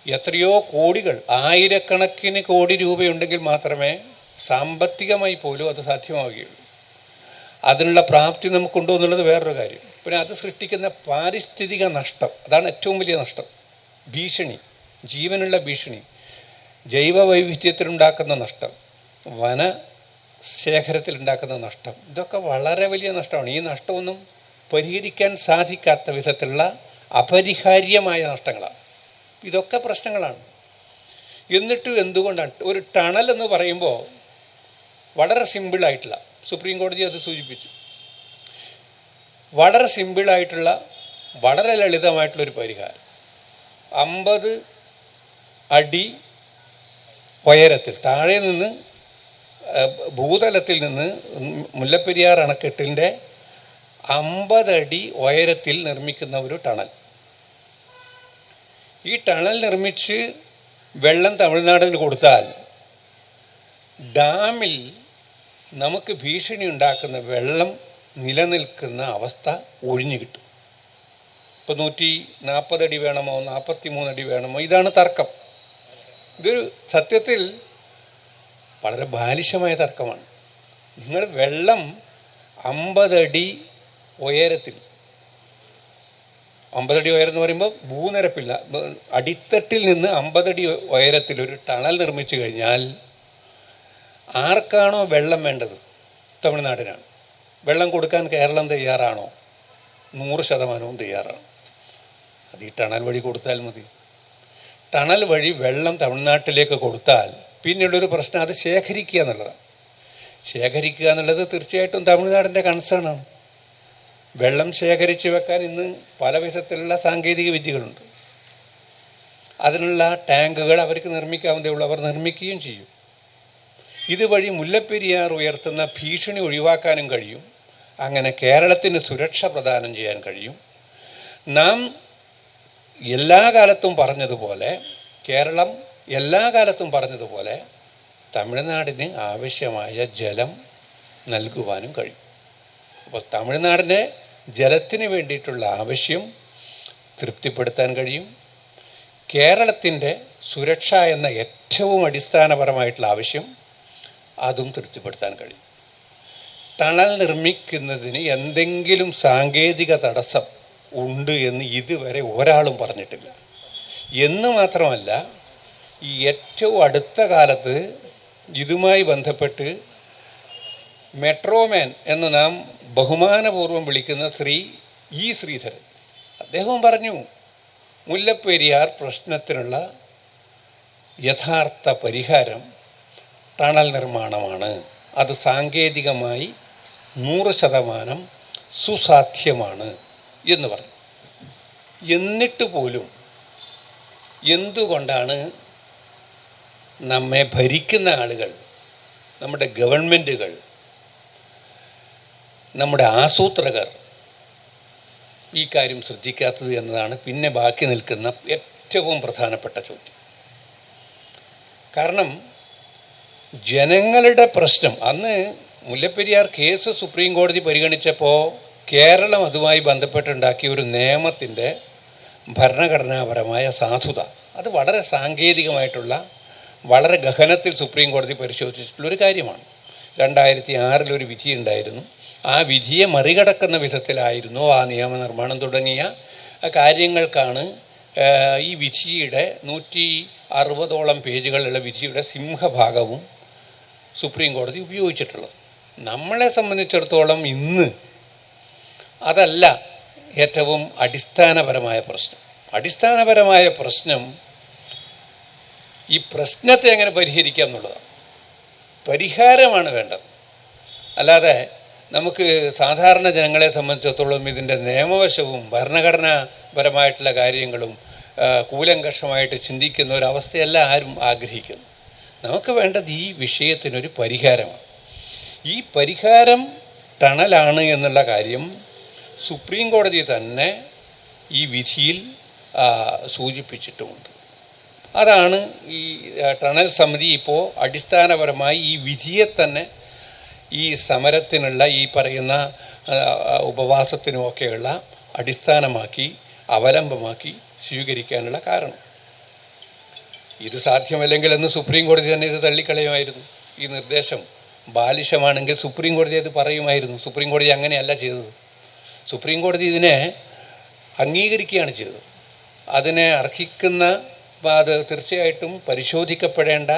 S2: എത്രയോ കോടികൾ, 1000-കണക്കിന് കോടി രൂപയുണ്ടെങ്കിൽ മാത്രമേ സാമ്പത്തികമായി പോലും അത് സാധ്യമാവുകയുള്ളൂ. അതിനുള്ള പ്രാപ്തി നമുക്കുണ്ടോ എന്നുള്ളത് വേറൊരു കാര്യം. പിന്നെ അത് സൃഷ്ടിക്കുന്ന പാരിസ്ഥിതിക നഷ്ടം, അതാണ് ഏറ്റവും വലിയ നഷ്ടം. ഭീഷണി, ജീവനുള്ള ഭീഷണി, ജൈവ വൈവിധ്യത്തിലുണ്ടാക്കുന്ന നഷ്ടം, വനശേഖരത്തിലുണ്ടാക്കുന്ന നഷ്ടം, ഇതൊക്കെ വളരെ വലിയ നഷ്ടമാണ്. ഈ നഷ്ടമൊന്നും പരിഹരിക്കാൻ സാധിക്കാത്ത വിധത്തിലുള്ള അപരിഹാര്യമായ നഷ്ടങ്ങളാണ്. ഇതൊക്കെ പ്രശ്നങ്ങളാണ്. എന്നിട്ടും എന്തുകൊണ്ടാണ് ഒരു ടണൽ എന്ന് പറയുമ്പോൾ വളരെ സിമ്പിളായിട്ടുള്ള, സുപ്രീം കോടതി അത് സൂചിപ്പിച്ചു, വളരെ സിമ്പിളായിട്ടുള്ള, വളരെ ലളിതമായിട്ടുള്ളൊരു പരിഹാരം, 50 അടി ഉയരത്തിൽ, താഴെ നിന്ന് ഭൂതലത്തിൽ നിന്ന് മുല്ലപ്പെരിയാർ അണക്കെട്ടിൻ്റെ 50 അടി ഉയരത്തിൽ നിർമ്മിക്കുന്ന ഒരു ടണൽ. ഈ ടണൽ നിർമ്മിച്ച് വെള്ളം തമിഴ്നാടിന് കൊടുത്താൽ ഡാമിൽ നമുക്ക് ഭീഷണി ഉണ്ടാക്കുന്ന വെള്ളം നിലനിൽക്കുന്ന അവസ്ഥ ഒഴിഞ്ഞു കിട്ടും. ഇപ്പോൾ 140 അടി വേണമോ 43 അടി വേണമോ, ഇതാണ് തർക്കം. ഇതൊരു സത്യത്തിൽ വളരെ ബാലിശമായ തർക്കമാണ്. നിങ്ങൾ വെള്ളം 50 അടി ഉയരത്തിൽ, 50 അടി ഉയരം എന്ന് പറയുമ്പോൾ ഭൂനിരപ്പില്ല, അടിത്തട്ടിൽ നിന്ന് 50 അടി ഉയരത്തിൽ ഒരു ടണൽ നിർമ്മിച്ചു കഴിഞ്ഞാൽ ആർക്കാണോ വെള്ളം വേണ്ടത്, തമിഴ്നാടിനാണ്. വെള്ളം കൊടുക്കാൻ കേരളം തയ്യാറാണോ? 100% തയ്യാറാണ്. അത് ഈ ടണൽ വഴി കൊടുത്താൽ മതി. ടണൽ വഴി വെള്ളം തമിഴ്നാട്ടിലേക്ക് കൊടുത്താൽ പിന്നീടൊരു പ്രശ്നം അത് ശേഖരിക്കുക എന്നുള്ളതാണ്. ശേഖരിക്കുക എന്നുള്ളത് തീർച്ചയായിട്ടും തമിഴ്നാടിൻ്റെ കൺസേണാണ്. വെള്ളം ശേഖരിച്ച് വെക്കാൻ ഇന്ന് പല വിധത്തിലുള്ള സാങ്കേതിക വിദ്യകളുണ്ട്. അതിനുള്ള ടാങ്കുകൾ അവർക്ക് നിർമ്മിക്കാവുന്നതേ ഉള്ളൂ, അവർ നിർമ്മിക്കുകയും ചെയ്യും. ഇതുവഴി മുല്ലപ്പെരിയാർ ഉയർത്തുന്ന ഭീഷണി ഒഴിവാക്കാനും കഴിയും. അങ്ങനെ കേരളത്തിന് സുരക്ഷ പ്രദാനം ചെയ്യാൻ കഴിയും. നാം എല്ലാ കാലത്തും പറഞ്ഞതുപോലെ, കേരളം എല്ലാ കാലത്തും പറഞ്ഞതുപോലെ തമിഴ്നാടിന് ആവശ്യമായ ജലം നൽകുവാനും കഴിയും. അപ്പോൾ തമിഴ്നാടിൻ്റെ ജലത്തിന് വേണ്ടിയിട്ടുള്ള ആവശ്യം തൃപ്തിപ്പെടുത്താൻ കഴിയും. കേരളത്തിൻ്റെ സുരക്ഷ എന്ന ഏറ്റവും അടിസ്ഥാനപരമായിട്ടുള്ള ആവശ്യം അതും തൃപ്തിപ്പെടുത്താൻ കഴിയും. ടണൽ നിർമ്മിക്കുന്നതിന് എന്തെങ്കിലും സാങ്കേതിക തടസ്സം ഉണ്ട് എന്ന് ഇതുവരെ ഒരാളും പറഞ്ഞിട്ടില്ല. എന്ന് മാത്രമല്ല, ഈ ഏറ്റവും അടുത്ത കാലത്ത് ഇതുമായി ബന്ധപ്പെട്ട് മെട്രോമാൻ എന്ന് നാം ബഹുമാനപൂർവ്വം വിളിക്കുന്ന ശ്രീ ഇ ശ്രീധരൻ, അദ്ദേഹം പറഞ്ഞു, മുല്ലപ്പെരിയാർ പ്രശ്നത്തിനുള്ള യഥാർത്ഥ പരിഹാരം ടണൽ നിർമ്മാണമാണ്. അത് സാങ്കേതികമായി 100% സുസാധ്യമാണ് എന്ന് പറഞ്ഞു. എന്നിട്ട് പോലും എന്തുകൊണ്ടാണ് നമ്മെ ഭരിക്കുന്ന ആളുകൾ, നമ്മുടെ ഗവൺമെൻറ്റുകൾ, നമ്മുടെ ആസൂത്രകർ ഈ കാര്യം ശ്രദ്ധിക്കാത്തത് എന്നതാണ് പിന്നെ ബാക്കി നിൽക്കുന്ന ഏറ്റവും പ്രധാനപ്പെട്ട ചോദ്യം. കാരണം ജനങ്ങളുടെ പ്രശ്നം, അന്ന് മുല്ലപ്പെരിയാർ കേസ് സുപ്രീം കോടതി പരിഗണിച്ചപ്പോൾ കേരളം അതുമായി ബന്ധപ്പെട്ടുണ്ടാക്കിയ ഒരു നിയമത്തിൻ്റെ ഭരണഘടനാപരമായ സാധുത, അത് വളരെ സാങ്കേതികമായിട്ടുള്ള വളരെ ഗഹനത്തിൽ സുപ്രീം കോടതി പരിശോധിച്ചിട്ടുള്ളൊരു കാര്യമാണ്. 2006 ഒരു വിധി ഉണ്ടായിരുന്നു. ആ വിധിയെ മറികടക്കുന്ന വിധത്തിലായിരുന്നു ആ നിയമനിർമ്മാണം തുടങ്ങിയ കാര്യങ്ങൾക്കാണ് ഈ വിധിയുടെ 160ഓളം പേജുകളുള്ള വിധിയുടെ സിംഹഭാഗവും സുപ്രീം കോടതി ഉപയോഗിച്ചിട്ടുള്ളത്. നമ്മളെ സംബന്ധിച്ചിടത്തോളം ഇന്ന് അതല്ല ഏറ്റവും അടിസ്ഥാനപരമായ പ്രശ്നം. അടിസ്ഥാനപരമായ പ്രശ്നം ഈ പ്രശ്നത്തെ എങ്ങനെ പരിഹരിക്കാം എന്നുള്ളതാണ്. പരിഹാരമാണ് വേണ്ടത്. അല്ലാതെ നമുക്ക് സാധാരണ ജനങ്ങളെ സംബന്ധിച്ചിടത്തോളം ഇതിൻ്റെ നിയമവശവും ഭരണഘടനാപരമായിട്ടുള്ള കാര്യങ്ങളും കൂലങ്കഷമായിട്ട് ചിന്തിക്കുന്ന ഒരവസ്ഥയല്ല ആരും ആഗ്രഹിക്കുന്നു. നമുക്ക് വേണ്ടത് ഈ വിഷയത്തിനൊരു പരിഹാരമാണ്. ഈ പരിഹാരം ടണലാണ് എന്നുള്ള കാര്യം സുപ്രീം കോടതി തന്നെ ഈ വിധിയിൽ സൂചിപ്പിച്ചിട്ടുമുണ്ട്. അതാണ് ഈ ടണൽ സമിതി ഇപ്പോൾ അടിസ്ഥാനപരമായി ഈ വിധിയെ തന്നെ ഈ സമരത്തിനുള്ള ഈ പറയുന്ന ഉപവാസത്തിനുമൊക്കെയുള്ള അടിസ്ഥാനമാക്കി അവലംബമാക്കി സ്വീകരിക്കാനുള്ള കാരണം. ഇത് സാധ്യമല്ലെങ്കിൽ എന്ന് സുപ്രീം കോടതി തന്നെ ഇത് തള്ളിക്കളയുമായിരുന്നു. ഈ നിർദ്ദേശം ബാലിശമാണെങ്കിൽ സുപ്രീം കോടതി അത് പറയുമായിരുന്നു. സുപ്രീം കോടതി അങ്ങനെയല്ല ചെയ്തത്. സുപ്രീം കോടതി ഇതിനെ അംഗീകരിക്കുകയാണ് ചെയ്തത്. അതിനെ അർഹിക്കുന്ന, അത് തീർച്ചയായിട്ടും പരിശോധിക്കപ്പെടേണ്ട,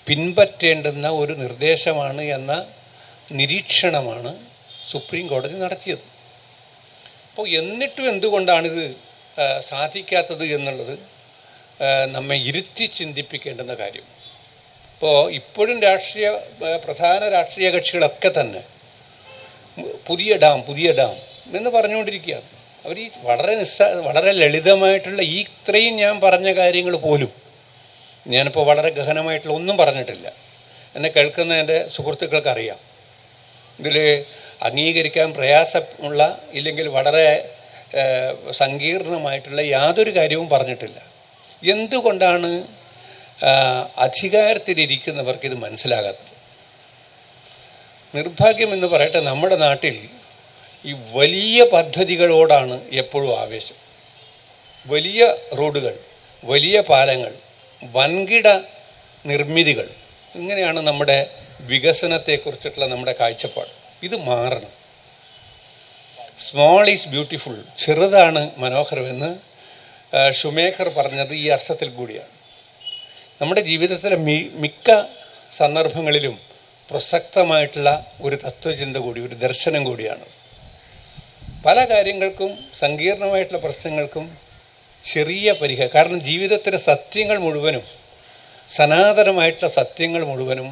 S2: പിൻപറ്റേണ്ടുന്ന ഒരു നിർദ്ദേശമാണ് എന്ന നിരീക്ഷണമാണ് സുപ്രീം കോടതി നടത്തിയത്. അപ്പോൾ എന്നിട്ടും എന്തുകൊണ്ടാണിത് സാധിക്കാത്തത് എന്നുള്ളത് നമ്മെ ഇരുത്തി ചിന്തിപ്പിക്കേണ്ടുന്ന കാര്യം. ഇപ്പോൾ ഇപ്പോഴും പ്രധാന രാഷ്ട്രീയ കക്ഷികളൊക്കെ തന്നെ പുതിയ ഡാം എന്ന് പറഞ്ഞുകൊണ്ടിരിക്കുകയാണ്. അവർ ഈ വളരെ ലളിതമായിട്ടുള്ള ഈ ഇത്രയും ഞാൻ പറഞ്ഞ കാര്യങ്ങൾ പോലും ഞാനിപ്പോൾ വളരെ ഗഹനമായിട്ടുള്ള ഒന്നും പറഞ്ഞിട്ടില്ല. എന്നെ കേൾക്കുന്ന എൻ്റെ സുഹൃത്തുക്കൾക്കറിയാം. ഇതിൽ അംഗീകരിക്കാൻ പ്രയാസമുള്ള, ഇല്ലെങ്കിൽ വളരെ സങ്കീർണമായിട്ടുള്ള യാതൊരു കാര്യവും പറഞ്ഞിട്ടില്ല. എന്തുകൊണ്ടാണ് അധികാരത്തിലിരിക്കുന്നവർക്കിത് മനസ്സിലാകാത്തത്? നിർഭാഗ്യമെന്ന് പറയട്ടെ, നമ്മുടെ നാട്ടിൽ ഈ വലിയ പദ്ധതികളോടാണ് എപ്പോഴും ആവേശം. വലിയ റോഡുകൾ, വലിയ പാലങ്ങൾ, വൻകിട നിർമ്മിതികൾ, ഇങ്ങനെയാണ് നമ്മുടെ വികസനത്തെക്കുറിച്ചിട്ടുള്ള നമ്മുടെ കാഴ്ചപ്പാട്. ഇത് മാറണം. സ്മോൾ ഈസ് ബ്യൂട്ടിഫുൾ, ചെറുതാണ് മനോഹരമെന്ന് ഷുമേക്കർ പറഞ്ഞത് ഈ അർത്ഥത്തിൽ കൂടിയാണ്. നമ്മുടെ ജീവിതത്തിലെ മിക്ക സന്ദർഭങ്ങളിലും പ്രസക്തമായിട്ടുള്ള ഒരു തത്വചിന്ത കൂടി, ഒരു ദർശനം കൂടിയാണ്. പല കാര്യങ്ങൾക്കും, സങ്കീർണമായിട്ടുള്ള പ്രശ്നങ്ങൾക്കും ചെറിയ പരിഹാരം. കാരണം ജീവിതത്തിലെ സത്യങ്ങൾ മുഴുവനും, സനാതനമായിട്ടുള്ള സത്യങ്ങൾ മുഴുവനും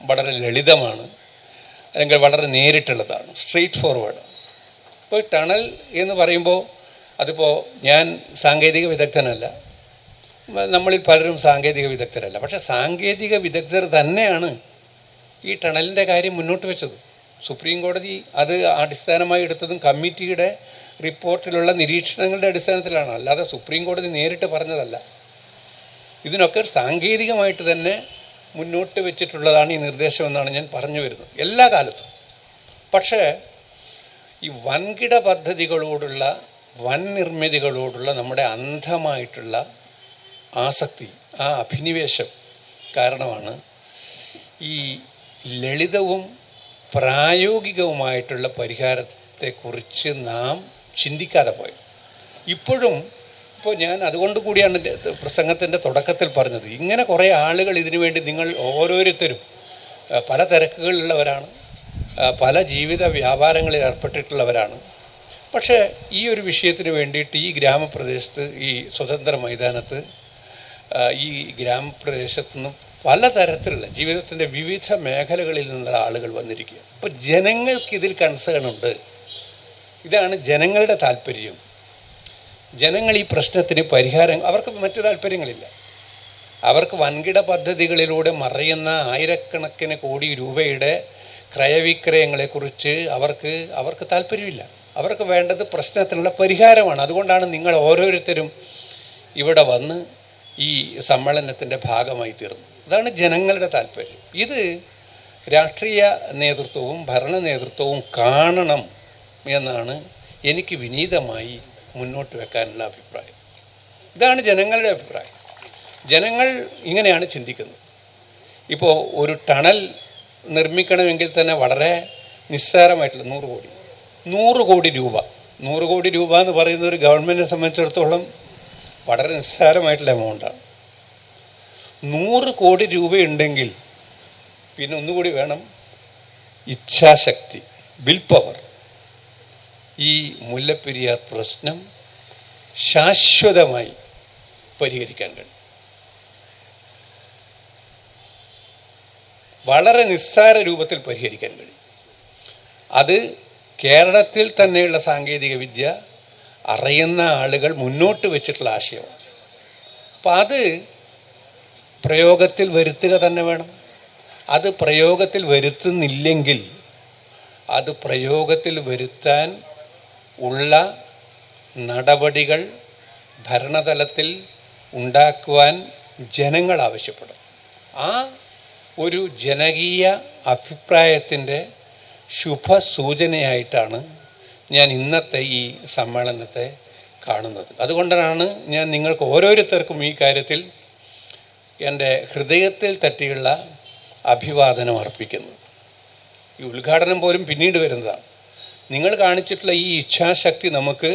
S2: വളരെ ലളിതമാണ്, അല്ലെങ്കിൽ വളരെ നേരിട്ടുള്ളതാണ്, സ്ട്രെയിറ്റ് ഫോർവേഡ്. ഇപ്പോൾ ടണൽ എന്ന് പറയുമ്പോൾ അതിപ്പോൾ ഞാൻ സാങ്കേതിക വിദഗ്ധനല്ല, നമ്മളിൽ പലരും സാങ്കേതിക വിദഗ്ധരല്ല. പക്ഷേ സാങ്കേതിക വിദഗ്ധർ തന്നെയാണ് ഈ ടണലിൻ്റെ കാര്യം മുന്നോട്ട് വെച്ചത്. സുപ്രീം കോടതി അത് അടിസ്ഥാനമായി എടുത്തതും കമ്മിറ്റിയുടെ റിപ്പോർട്ടിലുള്ള നിരീക്ഷണങ്ങളുടെ അടിസ്ഥാനത്തിലാണ്, അല്ലാതെ സുപ്രീം കോടതി നേരിട്ട് പറഞ്ഞതല്ല. ഇതിനൊക്കെ സാങ്കേതികമായിട്ട് തന്നെ മുന്നോട്ട് വെച്ചിട്ടുള്ളതാണ് ഈ നിർദ്ദേശം എന്നാണ് ഞാൻ പറഞ്ഞു വരുന്നത് എല്ലാ കാലത്തും. പക്ഷേ ഈ വൻകിട പദ്ധതികളോടുള്ള, വൻ നിർമ്മിതികളോടുള്ള നമ്മുടെ അന്ധമായിട്ടുള്ള ആസക്തി, ആ അഭിനിവേശം കാരണമാണ് ഈ ലളിതവും പ്രായോഗികവുമായിട്ടുള്ള പരിഹാരത്തെക്കുറിച്ച് നാം ചിന്തിക്കാതെ പോയത്. ഇപ്പോൾ ഞാൻ അതുകൊണ്ട് കൂടിയാണ് പ്രസംഗത്തിൻ്റെ തുടക്കത്തിൽ പറഞ്ഞത്, ഇങ്ങനെ കുറേ ആളുകൾ ഇതിനു വേണ്ടി, നിങ്ങൾ ഓരോരുത്തരും പല തിരക്കുകളിലുള്ളവരാണ്, പല ജീവിത വ്യാപാരങ്ങളിൽ ഏർപ്പെട്ടിട്ടുള്ളവരാണ്. പക്ഷേ ഈ ഒരു വിഷയത്തിന് വേണ്ടിയിട്ട് ഈ ഗ്രാമപ്രദേശത്ത്, ഈ സ്വതന്ത്ര മൈതാനത്ത്, ഈ ഗ്രാമപ്രദേശത്തു നിന്ന് പലതരത്തിലുള്ള ജീവിതത്തിൻ്റെ വിവിധ മേഖലകളിൽ നിന്നുള്ള ആളുകൾ വന്നിരിക്കുക. അപ്പോൾ ജനങ്ങൾക്കിതിൽ കൺസേൺ ഉണ്ട്. ഇതാണ് ജനങ്ങളുടെ താല്പര്യം. ജനങ്ങൾ ഈ പ്രശ്നത്തിന് പരിഹാരം, അവർക്ക് മറ്റു താല്പര്യങ്ങളില്ല. അവർക്ക് വൻകിട പദ്ധതികളിലൂടെ മറയുന്ന ആയിരക്കണക്കിന് കോടി രൂപയുടെ ക്രയവിക്രയങ്ങളെക്കുറിച്ച് അവർക്ക് താല്പര്യമില്ല. അവർക്ക് വേണ്ടത് പ്രശ്നത്തിനുള്ള പരിഹാരമാണ്. അതുകൊണ്ടാണ് നിങ്ങൾ ഓരോരുത്തരും ഇവിടെ വന്ന് ഈ സമ്മേളനത്തിൻ്റെ ഭാഗമായി തീർന്നു. അതാണ് ജനങ്ങളുടെ താല്പര്യം. ഇത് രാഷ്ട്രീയ നേതൃത്വവും ഭരണ നേതൃത്വവും കാണണം എന്നാണ് എനിക്ക് വിനീതമായി മുന്നോട്ട് വെക്കാനുള്ള അഭിപ്രായം. ഇതാണ് ജനങ്ങളുടെ അഭിപ്രായം. ജനങ്ങൾ ഇങ്ങനെയാണ് ചിന്തിക്കുന്നത്. ഇപ്പോൾ ഒരു ടണൽ നിർമ്മിക്കണമെങ്കിൽ തന്നെ വളരെ നിസ്സാരമായിട്ടുള്ള 100 കോടി രൂപ എന്ന് പറയുന്ന ഒരു ഗവൺമെൻറ്റിനെ സംബന്ധിച്ചിടത്തോളം വളരെ നിസ്സാരമായിട്ടുള്ള എമൗണ്ടാണ്. 100 കോടി രൂപയുണ്ടെങ്കിൽ പിന്നെ ഒന്നുകൂടി വേണം, ഇച്ഛാശക്തി, വിൽ പവർ. ഈ മുല്ലപ്പെരിയാർ പ്രശ്നം ശാശ്വതമായി പരിഹരിക്കാൻ കഴിയും. വളരെ നിസ്സാര രൂപത്തിൽ പരിഹരിക്കാൻ കഴിയും. അത് കേരളത്തിൽ തന്നെയുള്ള സാങ്കേതിക വിദ്യ അറിയുന്ന ആളുകൾ മുന്നോട്ട് വെച്ചിട്ടുള്ള ആശയമാണ്. അപ്പം അത് പ്രയോഗത്തിൽ വരുത്തുക തന്നെ വേണം. അത് പ്രയോഗത്തിൽ വരുത്തുന്നില്ലെങ്കിൽ അത് പ്രയോഗത്തിൽ വരുത്താൻ ഉള്ള നടപടികൾ ഭരണതലത്തിൽ ഉണ്ടാക്കുവാൻ ജനങ്ങൾ ആവശ്യപ്പെടും. ആ ഒരു ജനകീയ അഭിപ്രായത്തിൻ്റെ ശുഭസൂചനയായിട്ടാണ് ഞാൻ ഇന്നത്തെ ഈ സമ്മേളനത്തെ കാണുന്നത്. അതുകൊണ്ടാണ് ഞാൻ നിങ്ങൾക്ക് ഓരോരുത്തർക്കും ഈ കാര്യത്തിൽ എൻ്റെ ഹൃദയത്തിൽ തട്ടിയുള്ള അഭിവാദനം അർപ്പിക്കുന്നത്. ഈ ഉദ്ഘാടനം പോലും പിന്നീട് വരുന്നതാണ്. നിങ്ങൾ കാണിച്ചിട്ടുള്ള ഈ ഇച്ഛാശക്തി നമുക്ക്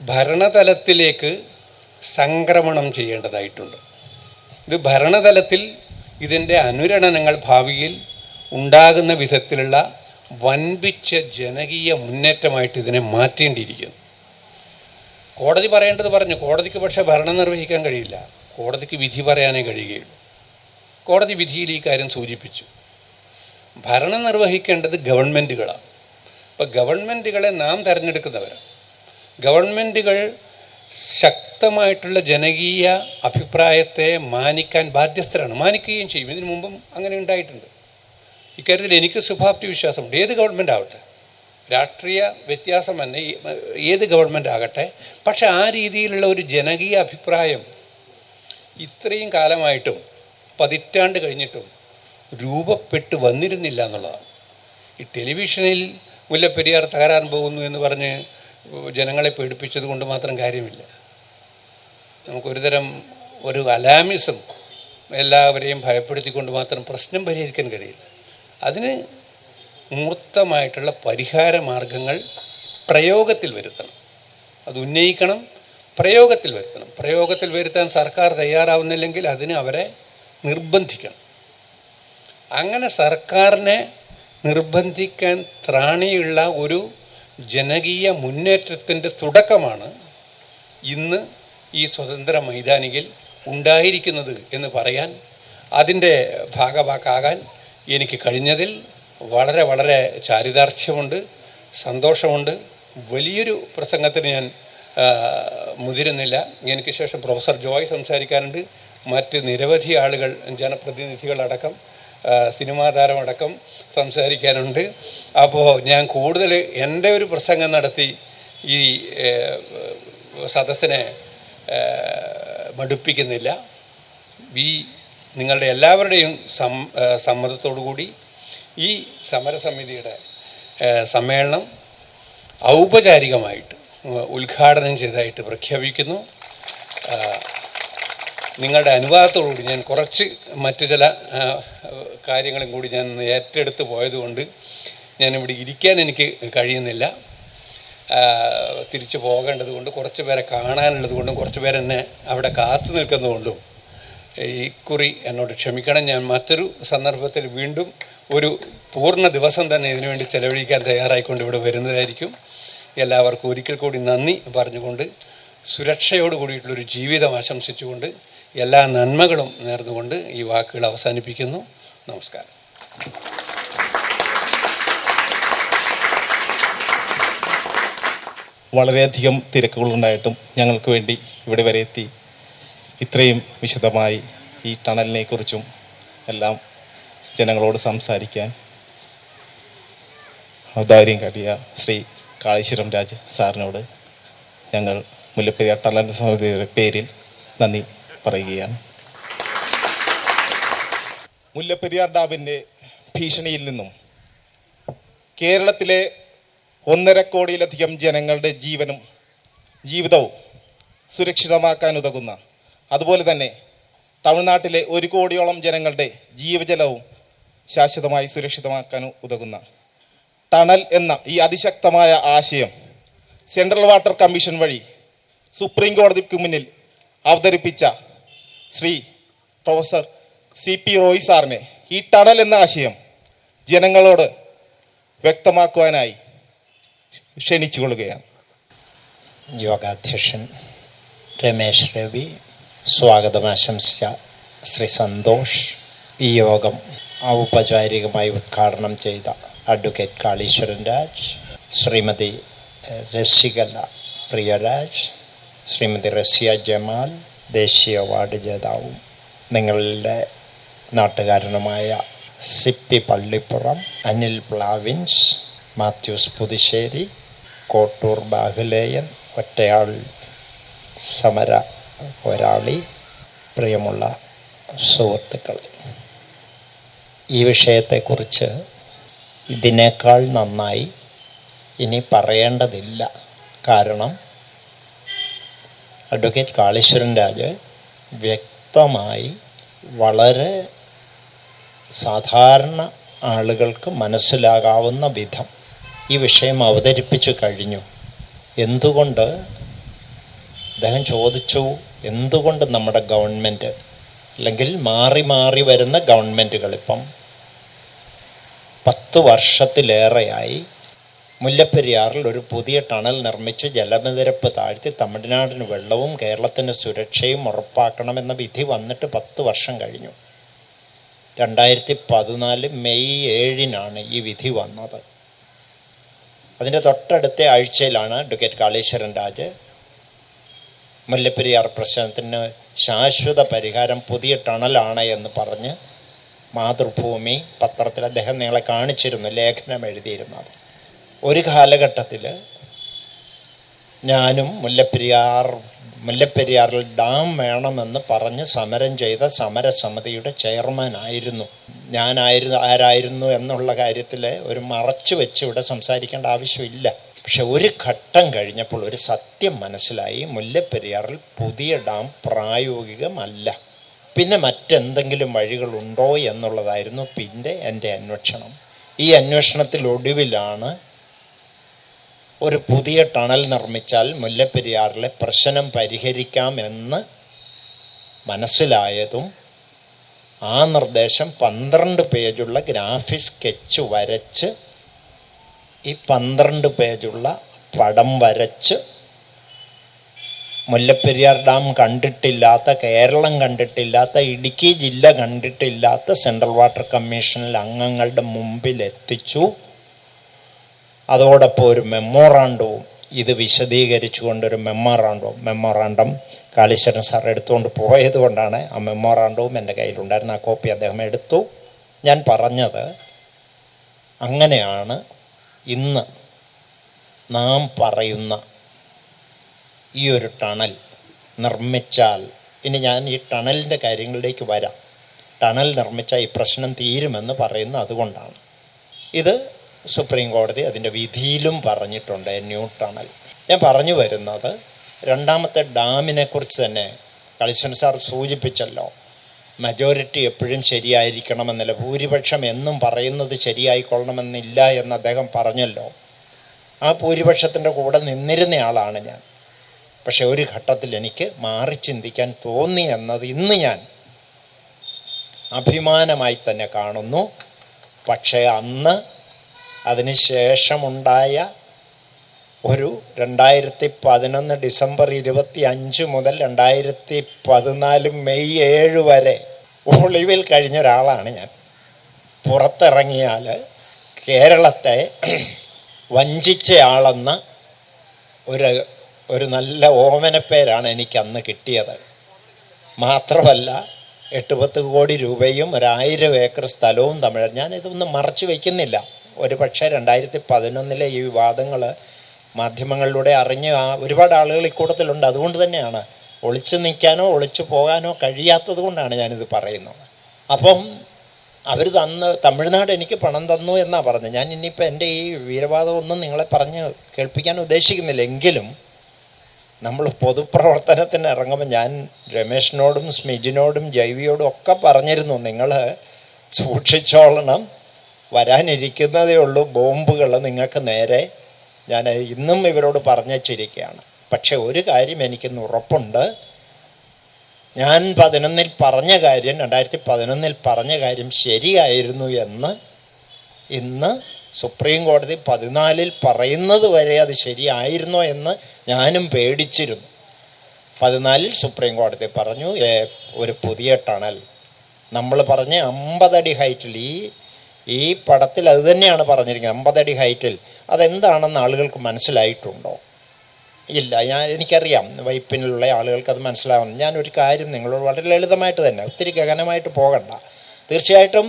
S2: ഭരണതലത്തിലേക്ക് സംക്രമണം ചെയ്യേണ്ടതായിട്ടുണ്ട്. ഇത് ഭരണതലത്തിൽ ഇതിൻ്റെ അനുരണനങ്ങൾ ഭാവിയിൽ ഉണ്ടാകുന്ന വിധത്തിലുള്ള വൻപിച്ച ജനകീയ മുന്നേറ്റമായിട്ട് ഇതിനെ മാറ്റേണ്ടിയിരിക്കുന്നു. കോടതി പറയേണ്ടത് പറഞ്ഞു. കോടതിക്ക് പക്ഷേ ഭരണം നിർവഹിക്കാൻ കഴിയില്ല. കോടതിക്ക് വിധി പറയാനേ കഴിയുകയുള്ളൂ. കോടതി വിധിയിൽ ഈ കാര്യം സൂചിപ്പിച്ചു. ഭരണം നിർവഹിക്കേണ്ടത് ഗവൺമെൻറ്റുകളാണ്. അപ്പോൾ ഗവൺമെൻറ്റുകളെ നാം തിരഞ്ഞെടുക്കുന്നവരാണ്. ഗവൺമെൻറ്റുകൾ ശക്തമായിട്ടുള്ള ജനകീയ അഭിപ്രായത്തെ മാനിക്കാൻ ബാധ്യസ്ഥരാണ്. മാനിക്കുകയും ചെയ്യും. ഇതിനു മുമ്പും അങ്ങനെ ഉണ്ടായിട്ടുണ്ട്. ഇക്കാര്യത്തിൽ എനിക്ക് ശുഭാപ്തി വിശ്വാസമുണ്ട്. ഏത് ഗവൺമെൻറ് ആവട്ടെ, രാഷ്ട്രീയ വ്യത്യാസം തന്നെ ഏത് ഗവൺമെൻറ് ആകട്ടെ, പക്ഷെ ആ രീതിയിലുള്ള ഒരു ജനകീയ അഭിപ്രായം ഇത്രയും കാലമായിട്ടും പതിറ്റാണ്ട് കഴിഞ്ഞിട്ടും രൂപപ്പെട്ട് വന്നിരുന്നില്ല എന്നുള്ളതാണ്. ഈ ടെലിവിഷനിൽ മുല്ലപ്പെരിയാർ തകരാൻ പോകുന്നു എന്ന് പറഞ്ഞ് ജനങ്ങളെ പേടിപ്പിച്ചത് കൊണ്ട് മാത്രം കാര്യമില്ല. നമുക്കൊരുതരം ഒരു അലാമിസം എല്ലാവരെയും ഭയപ്പെടുത്തിക്കൊണ്ട് മാത്രം പ്രശ്നം പരിഹരിക്കാൻ കഴിയില്ല. അതിന് മൂർത്തമായിട്ടുള്ള പരിഹാര മാർഗങ്ങൾ പ്രയോഗത്തിൽ വരുത്തണം. അത് ഉന്നയിക്കണം, പ്രയോഗത്തിൽ വരുത്തണം. പ്രയോഗത്തിൽ വരുത്താൻ സർക്കാർ തയ്യാറാവുന്നില്ലെങ്കിൽ അതിന് അവരെ നിർബന്ധിക്കണം. അങ്ങനെ സർക്കാരിനെ നിർബന്ധിക്കാൻ ത്രാണിയുള്ള ഒരു ജനകീയ മുന്നേറ്റത്തിൻ്റെ തുടക്കമാണ് ഇന്ന് ഈ സ്വതന്ത്ര മൈതാനിയിൽ ഉണ്ടായിരിക്കുന്നത് എന്ന് പറയാൻ, അതിൻ്റെ ഭാഗവാക്കാകാൻ എനിക്ക് കഴിഞ്ഞതിൽ വളരെ വളരെ ചാരിതാർത്ഥ്യമുണ്ട്, സന്തോഷമുണ്ട്. വലിയൊരു പ്രസംഗത്തിന് ഞാൻ മുതിരുന്നില്ല. എനിക്ക് ശേഷം പ്രൊഫസർ ജോയ് സംസാരിക്കാനുണ്ട്. മറ്റ് നിരവധി ആളുകൾ, ജനപ്രതിനിധികളടക്കം സിനിമാ താരമടക്കം സംസാരിക്കാനുണ്ട്. അപ്പോൾ ഞാൻ കൂടുതൽ എൻ്റെ ഒരു പ്രസംഗം നടത്തി ഈ സദസ്സിനെ മടുപ്പിക്കുന്നില്ല. നിങ്ങളുടെ എല്ലാവരുടെയും സമ്മതത്തോടു കൂടി ഈ സമരസമിതിയുടെ സമ്മേളനം ഔപചാരികമായിട്ട് ഉദ്ഘാടനം ചെയ്തതായിട്ട് പ്രഖ്യാപിക്കുന്നു. നിങ്ങളുടെ അനുവാദത്തോടുകൂടി ഞാൻ കുറച്ച് മറ്റു ചില കാര്യങ്ങളും കൂടി ഞാൻ ഏറ്റെടുത്ത് പോയതുകൊണ്ട് ഞാനിവിടെ ഇരിക്കാൻ എനിക്ക് കഴിയുന്നില്ല. തിരിച്ചു പോകേണ്ടത് കൊണ്ട്, കുറച്ച് പേരെ കാണാനുള്ളത് കൊണ്ടും, കുറച്ച് പേരെന്നെ അവിടെ കാത്തു നിൽക്കുന്നതുകൊണ്ടും ഇക്കുറി എന്നോട് ക്ഷമിക്കണം. ഞാൻ മറ്റൊരു സന്ദർഭത്തിൽ വീണ്ടും ഒരു പൂർണ്ണ ദിവസം തന്നെ ഇതിനുവേണ്ടി ചെലവഴിക്കാൻ തയ്യാറായിക്കൊണ്ട് ഇവിടെ വരുന്നതായിരിക്കും. എല്ലാവർക്കും ഒരിക്കൽ കൂടി നന്ദി പറഞ്ഞുകൊണ്ട്, സുരക്ഷയോട് കൂടിയിട്ടുള്ളൊരു ജീവിതം ആശംസിച്ചുകൊണ്ട്, എല്ലാ നന്മകളും നേർന്നുകൊണ്ട് ഈ വാക്കുകൾ അവസാനിപ്പിക്കുന്നു. നമസ്കാരം.
S3: വളരെയധികം തിരക്കുകളുണ്ടായിട്ടും ഞങ്ങൾക്ക് വേണ്ടി ഇവിടെ വരെ എത്തി ഇത്രയും വിശദമായി ഈ ടണലിനെക്കുറിച്ചും എല്ലാം ജനങ്ങളോട് സംസാരിക്കാൻ ഔദാര്യം കാട്ടിയ ശ്രീ കാളീശ്വരം രാജ് സാറിനോട് ഞങ്ങൾ മുല്ലപ്പെരിയാർ ടണൽ സമിതിയുടെ പേരിൽ നന്ദി പറയുകയാണ്. മുല്ലപ്പെരിയാർ ഡാമിൻ്റെ ഭീഷണിയിൽ നിന്നും കേരളത്തിലെ 1.5 കോടിയിലധികം ജനങ്ങളുടെ ജീവനും ജീവിതവും സുരക്ഷിതമാക്കാൻ ഉതകുന്ന, അതുപോലെ തന്നെ തമിഴ്നാട്ടിലെ 1 കോടിയോളം ജനങ്ങളുടെ ജീവജലവും ശാശ്വതമായി സുരക്ഷിതമാക്കാൻ ഉതകുന്ന ടണൽ എന്ന ഈ അതിശക്തമായ ആശയം സെൻട്രൽ വാട്ടർ കമ്മീഷൻ വഴി സുപ്രീം കോടതിക്ക് മുന്നിൽ അവതരിപ്പിച്ച ശ്രീ പ്രൊഫസർ CP റോയ് സാറിനെ ഈ ടണൽ എന്ന ആശയം ജനങ്ങളോട് വ്യക്തമാക്കുവാനായി ക്ഷണിച്ചുകൊള്ളുകയാണ്.
S6: യോഗാധ്യക്ഷൻ രമേശ് രവി സ്വാഗതം ആശംസിച്ച ശ്രീ സന്തോഷ്, ഈ യോഗം ഔപചാരികമായി ഉദ്ഘാടനം ചെയ്ത അഡ്വക്കേറ്റ് കാളീശ്വരൻ രാജ്, ശ്രീമതി രസികല പ്രിയരാജ്, ശ്രീമതി റസിയ ജമാൽ, ദേശീയ അവാർഡ് ജേതാവും നിങ്ങളുടെ നാട്ടുകാരനുമായ CP പള്ളിപ്പുറം, അനിൽ പ്ലാവിൻസ്, മാത്യൂസ് പുതുശ്ശേരി, കോട്ടൂർ ബാഹുലേയൻ, ഒറ്റയാൾ സമര പോരാളി, പ്രിയമുള്ള സുഹൃത്തുക്കൾ, ഈ വിഷയത്തെക്കുറിച്ച് ഇതിനേക്കാൾ നന്നായി ഇനി പറയേണ്ടതില്ല. കാരണം അഡ്വക്കേറ്റ് കാളീശ്വരൻ രാജ് വ്യക്തമായി വളരെ സാധാരണ ആളുകൾക്ക് മനസ്സിലാകാവുന്ന വിധം ഈ വിഷയം അവതരിപ്പിച്ചു കഴിഞ്ഞു. എന്തുകൊണ്ട് അദ്ദേഹം ചോദിച്ചു, എന്തുകൊണ്ട് നമ്മുടെ ഗവൺമെൻറ് അല്ലെങ്കിൽ മാറി മാറി വരുന്ന ഗവൺമെൻറ്റുകൾ ഇപ്പം 10 വർഷത്തിലേറെയായി മുല്ലപ്പെരിയാറിൽ ഒരു പുതിയ ടണൽ നിർമ്മിച്ച് ജലനിരപ്പ് താഴ്ത്തി തമിഴ്നാടിന് വെള്ളവും കേരളത്തിന് സുരക്ഷയും ഉറപ്പാക്കണമെന്ന വിധി വന്നിട്ട് 10 വർഷം കഴിഞ്ഞു. 2014 മെയ് 7 ഈ വിധി വന്നത്. അതിൻ്റെ തൊട്ടടുത്ത ആഴ്ചയിലാണ് അഡ്വക്കേറ്റ് കാളീശ്വരൻ രാജ് മുല്ലപ്പെരിയാർ പ്രശ്നത്തിന് ശാശ്വത പരിഹാരം പുതിയ ടണലാണ് എന്ന് പറഞ്ഞ് മാതൃഭൂമി പത്രത്തിൽ അദ്ദേഹം നിങ്ങളെ കാണിച്ചിരുന്നു, ലേഖനം എഴുതിയിരുന്നത്. ഒരു കാലഘട്ടത്തിൽ ഞാനും മുല്ലപ്പെരിയാറിൽ ഡാം വേണമെന്ന് പറഞ്ഞ് സമരം ചെയ്ത സമരസമിതിയുടെ ചെയർമാനായിരുന്നു. ആരായിരുന്നു എന്നുള്ള കാര്യത്തിൽ ഒരു മറച്ചു വെച്ച് ഇവിടെ സംസാരിക്കേണ്ട ആവശ്യമില്ല. പക്ഷെ ഒരു ഘട്ടം കഴിഞ്ഞപ്പോൾ ഒരു സത്യം മനസ്സിലായി, മുല്ലപ്പെരിയാറിൽ പുതിയ ഡാം പ്രായോഗികമല്ല. പിന്നെ മറ്റെന്തെങ്കിലും വഴികളുണ്ടോ എന്നുള്ളതായിരുന്നു പിന്നെ എൻ്റെ അന്വേഷണം. ഈ അന്വേഷണത്തിലൊടുവിലാണ് ഒരു പുതിയ ടണൽ നിർമ്മിച്ചാൽ മുല്ലപ്പെരിയാറിലെ പ്രശ്നം പരിഹരിക്കാമെന്ന് മനസ്സിലായതും ആ നിർദ്ദേശം 12 പേജുള്ള ഗ്രാഫിക് സ്കെച്ച് വരച്ച്, ഈ 12 പേജുള്ള പടം വരച്ച് മുല്ലപ്പെരിയാർ ഡാം കണ്ടിട്ടില്ലാത്ത, കേരളം കണ്ടിട്ടില്ലാത്ത, ഇടുക്കി ജില്ല കണ്ടിട്ടില്ലാത്ത സെൻട്രൽ വാട്ടർ കമ്മീഷനിൽ അംഗങ്ങളുടെ മുമ്പിൽ എത്തിച്ചു. അതോടൊപ്പം ഒരു മെമ്മോറാണ്ടവും ഇത് വിശദീകരിച്ചുകൊണ്ടൊരു മെമ്മോറാണ്ടം കാളീശ്വരൻ സാർ എടുത്തുകൊണ്ട് പോയത് കൊണ്ടാണ് ആ മെമ്മോറാണ്ടവും എൻ്റെ കയ്യിലുണ്ടായിരുന്ന ആ കോപ്പി അദ്ദേഹം എടുത്തു. ഞാൻ പറഞ്ഞത്, അങ്ങനെയാണ് ഇന്ന് നാം പറയുന്ന ഈ ഒരു ടണൽ നിർമ്മിച്ചാൽ, ഇനി ഞാൻ ഈ ടണലിൻ്റെ കാര്യങ്ങളിലേക്ക് വരാം, ടണൽ നിർമ്മിച്ചാൽ ഈ പ്രശ്നം തീരുമെന്ന് പറയുന്നത് അതുകൊണ്ടാണ്. ഇത് സുപ്രീം കോടതി അതിൻ്റെ വിധിയിലും പറഞ്ഞിട്ടുണ്ട്, ന്യൂ ടണൽ. ഞാൻ പറഞ്ഞു വരുന്നത്, രണ്ടാമത്തെ ഡാമിനെ കുറിച്ച് തന്നെ കാളീശ്വരൻ സാർ സൂചിപ്പിച്ചല്ലോ. മജോറിറ്റി എപ്പോഴും ശരിയായിരിക്കണമെന്നില്ല, ഭൂരിപക്ഷം എന്നും പറയുന്നത് ശരിയായിക്കൊള്ളണമെന്നില്ല എന്ന് അദ്ദേഹം പറഞ്ഞല്ലോ. ആ ഭൂരിപക്ഷത്തിൻ്റെ കൂടെ നിന്നിരുന്നയാളാണ് ഞാൻ. പക്ഷെ ഒരു ഘട്ടത്തിൽ എനിക്ക് മാറി ചിന്തിക്കാൻ തോന്നി എന്നത് ഇന്ന് ഞാൻ അഭിമാനമായി തന്നെ കാണുന്നു. പക്ഷേ അന്ന് അതിന് ശേഷമുണ്ടായ ഒരു 2011 ഡിസംബർ 25 മുതൽ 2014 മെയ് 7 വരെ ഒളിവിൽ കഴിഞ്ഞ ഒരാളാണ് ഞാൻ. പുറത്തിറങ്ങിയാൽ കേരളത്തെ വഞ്ചിച്ചയാളെന്ന ഒരു നല്ല ഓമനപ്പേരാണ് എനിക്ക് അന്ന് കിട്ടിയത്. മാത്രമല്ല 8-10 കോടി രൂപയും 1000 ഏക്കർ സ്ഥലവും തമിഴ്. ഞാനിതൊന്നും മറച്ചു വയ്ക്കുന്നില്ല. ഒരു പക്ഷേ 2011 ഈ വിവാദങ്ങൾ മാധ്യമങ്ങളിലൂടെ അറിഞ്ഞ് ഒരുപാട് ആളുകൾ ഇക്കൂട്ടത്തിലുണ്ട്. അതുകൊണ്ട് തന്നെയാണ് ഒളിച്ചു നിൽക്കാനോ ഒളിച്ചു പോകാനോ കഴിയാത്തത് കൊണ്ടാണ് ഞാനിത് പറയുന്നത്. അപ്പം അവർ തമിഴ്നാട് എനിക്ക് പണം തന്നു എന്നാണ് പറഞ്ഞത്. ഞാൻ ഇനിയിപ്പോൾ എൻ്റെ ഈ വീരവാദമൊന്നും നിങ്ങളെ പറഞ്ഞ് കേൾപ്പിക്കാൻ ഉദ്ദേശിക്കുന്നില്ല. എങ്കിലും നമ്മൾ പൊതുപ്രവർത്തനത്തിന് ഇറങ്ങുമ്പോൾ ഞാൻ രമേശിനോടും സ്മിജിനോടും ജൈവിയോടും ഒക്കെ പറഞ്ഞിരുന്നു, നിങ്ങൾ സൂക്ഷിച്ചോളണം, വരാനിരിക്കുന്നതേ ഉള്ളൂ ബോംബുകൾ നിങ്ങൾക്ക് നേരെ. ഞാൻ ഇന്നും ഇവരോട് പറഞ്ഞിരിക്കുകയാണ്. പക്ഷെ ഒരു കാര്യം എനിക്കിന്ന് ഉറപ്പുണ്ട്, ഞാൻ 2011 പറഞ്ഞ കാര്യം ശരിയായിരുന്നു എന്ന് ഇന്ന് സുപ്രീം കോടതി 2014 പറയുന്നത് വരെ അത് ശരിയായിരുന്നോ എന്ന് ഞാനും പേടിച്ചിരുന്നു. 2014 സുപ്രീം കോടതി പറഞ്ഞു ഒരു പുതിയ ടണൽ, നമ്മൾ പറഞ്ഞ 50 അടി ഹൈറ്റിൽ, ഈ പടത്തിൽ അത് തന്നെയാണ് പറഞ്ഞിരിക്കുന്നത്, 50 അടി ഹൈറ്റിൽ. അതെന്താണെന്ന് ആളുകൾക്ക് മനസ്സിലായിട്ടുണ്ടോ? ഇല്ല. എനിക്കറിയാം വൈപ്പിനുള്ള ആളുകൾക്ക് അത് മനസ്സിലാവണം. ഞാനൊരു കാര്യം നിങ്ങളോട് വളരെ ലളിതമായിട്ട് തന്നെ, ഒത്തിരി ഗഹനമായിട്ട് പോകണ്ട. തീർച്ചയായിട്ടും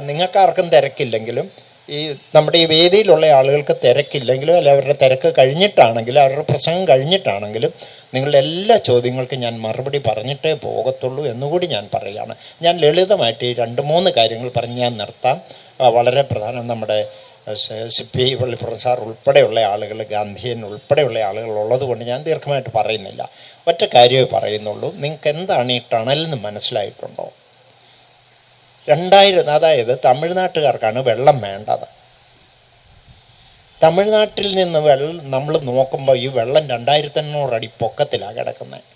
S6: നിങ്ങൾക്കാർക്കും തിരക്കില്ലെങ്കിലും, ഈ നമ്മുടെ ഈ വേദിയിലുള്ള ആളുകൾക്ക് തിരക്കില്ലെങ്കിലും, അല്ല അവരുടെ തിരക്ക് കഴിഞ്ഞിട്ടാണെങ്കിലും, അവരുടെ പ്രസംഗം കഴിഞ്ഞിട്ടാണെങ്കിലും നിങ്ങളുടെ എല്ലാ ചോദ്യങ്ങൾക്കും ഞാൻ മറുപടി പറഞ്ഞിട്ടേ പോകത്തുള്ളൂ എന്നുകൂടി ഞാൻ പറയുകയാണ്. ഞാൻ ലളിതമായിട്ട് ഈ 2-3 കാര്യങ്ങൾ പറഞ്ഞ് ഞാൻ നിർത്താം. വളരെ പ്രധാനം, നമ്മുടെ CPI പള്ളിപ്പുറം സാർ ഉൾപ്പെടെയുള്ള ആളുകൾ, ഗാന്ധിയൻ ഉൾപ്പെടെയുള്ള ആളുകൾ ഉള്ളത് കൊണ്ട് ഞാൻ ദീർഘമായിട്ട് പറയുന്നില്ല. ഒറ്റ കാര്യമേ പറയുന്നുള്ളൂ. നിങ്ങൾക്ക് എന്താണ് ഈ ടണലെന്ന് മനസ്സിലായിട്ടുണ്ടോ? 2000, അതായത് തമിഴ്നാട്ടുകാർക്കാണ് വെള്ളം വേണ്ടത്. തമിഴ്നാട്ടിൽ നിന്ന് നമ്മൾ നോക്കുമ്പോൾ ഈ വെള്ളം 2500 അടി പൊക്കത്തിലാണ് കിടക്കുന്നത്.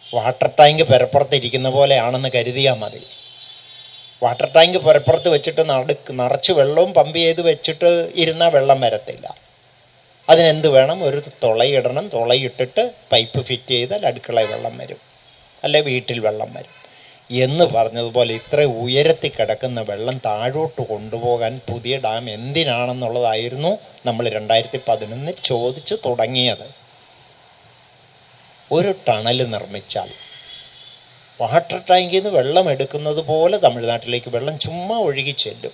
S6: വാട്ടർ ടാങ്ക് പുരപ്പുറത്തിരിക്കുന്ന പോലെയാണെന്ന് കരുതിയാൽ മതി. വാട്ടർ ടാങ്ക് പുരപ്പുറത്ത് വെച്ചിട്ട് നിറച്ച് വെള്ളവും പമ്പ് ചെയ്ത് വെച്ചിട്ട് ഇരുന്നാൽ വെള്ളം വരത്തില്ല. അതിനെന്ത് വേണം? ഒരു തുളയിടണം. തുളയിട്ടിട്ട് പൈപ്പ് ഫിറ്റ് ചെയ്താൽ അടുക്കളയിൽ വെള്ളം വരും, അല്ലെ വീട്ടിൽ വെള്ളം വരും. എന്ന് പറഞ്ഞതുപോലെ ഇത്ര ഉയരത്തിൽ കിടക്കുന്ന വെള്ളം താഴോട്ട് കൊണ്ടുപോകാൻ പുതിയ ഡാം എന്തിനാണെന്നുള്ളതായിരുന്നു നമ്മൾ 2011 ചോദിച്ചു തുടങ്ങിയത്. ഒരു ടണൽ നിർമ്മിച്ചാൽ വാട്ടർ ടാങ്കിൽ നിന്ന് വെള്ളം എടുക്കുന്നത് പോലെ തമിഴ്നാട്ടിലേക്ക് വെള്ളം ചുമ്മാ ഒഴുകി ചെല്ലും.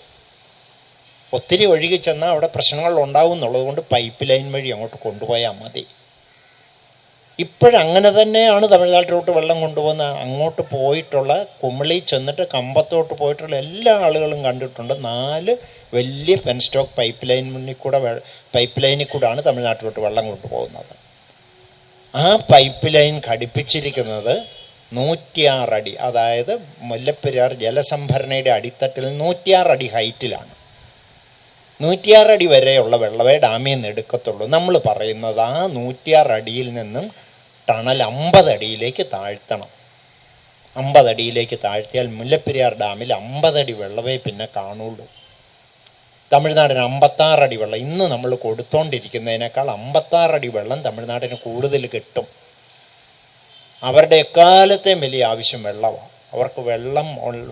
S6: ഒത്തിരി ഒഴുകി ചെന്നാൽ അവിടെ പ്രശ്നങ്ങൾ ഉണ്ടാവും എന്നുള്ളത് കൊണ്ട് പൈപ്പ് ലൈൻ വഴി അങ്ങോട്ട് കൊണ്ടുപോയാൽ മതി. ഇപ്പോഴങ്ങനെ തന്നെയാണ് തമിഴ്നാട്ടിലോട്ട് വെള്ളം കൊണ്ടുപോകുന്ന. അങ്ങോട്ട് പോയിട്ടുള്ള കുമിളി ചെന്നിട്ട് കമ്പത്തോട്ട് പോയിട്ടുള്ള എല്ലാ ആളുകളും കണ്ടിട്ടുണ്ട്. 4 വലിയ പെൻസ്റ്റോക്ക് പൈപ്പ് ലൈനിൽ കൂടെയാണ് തമിഴ്നാട്ടിലോട്ട് വെള്ളം കൊണ്ടുപോകുന്നത്. ആ പൈപ്പ് ലൈൻ ഘടിപ്പിച്ചിരിക്കുന്നത് 106 അടി, അതായത് മുല്ലപ്പെരിയാർ ജലസംഭരണിയുടെ അടിത്തട്ടിൽ 106 അടി ഹൈറ്റിലാണ്. 106 അടി വരെയുള്ള വെള്ളമേ ഡാമിൽ നിന്ന് എടുക്കത്തുള്ളൂ. നമ്മൾ പറയുന്നത് ആ 106 അടിയിൽ നിന്നും ടണൽ 50 അടിയിലേക്ക് താഴ്ത്തണം. 50 അടിയിലേക്ക് താഴ്ത്തിയാൽ മുല്ലപ്പെരിയാർ ഡാമിൽ 50 അടി വെള്ളമേ പിന്നെ കാണുള്ളൂ. തമിഴ്നാടിന് 56 അടി വെള്ളം, ഇന്ന് നമ്മൾ കൊടുത്തോണ്ടിരിക്കുന്നതിനേക്കാൾ 56 അടി വെള്ളം തമിഴ്നാടിന് കൂടുതൽ കിട്ടും. അവരുടെ എക്കാലത്തെയും വലിയ ആവശ്യം വെള്ളമാണ്. അവർക്ക്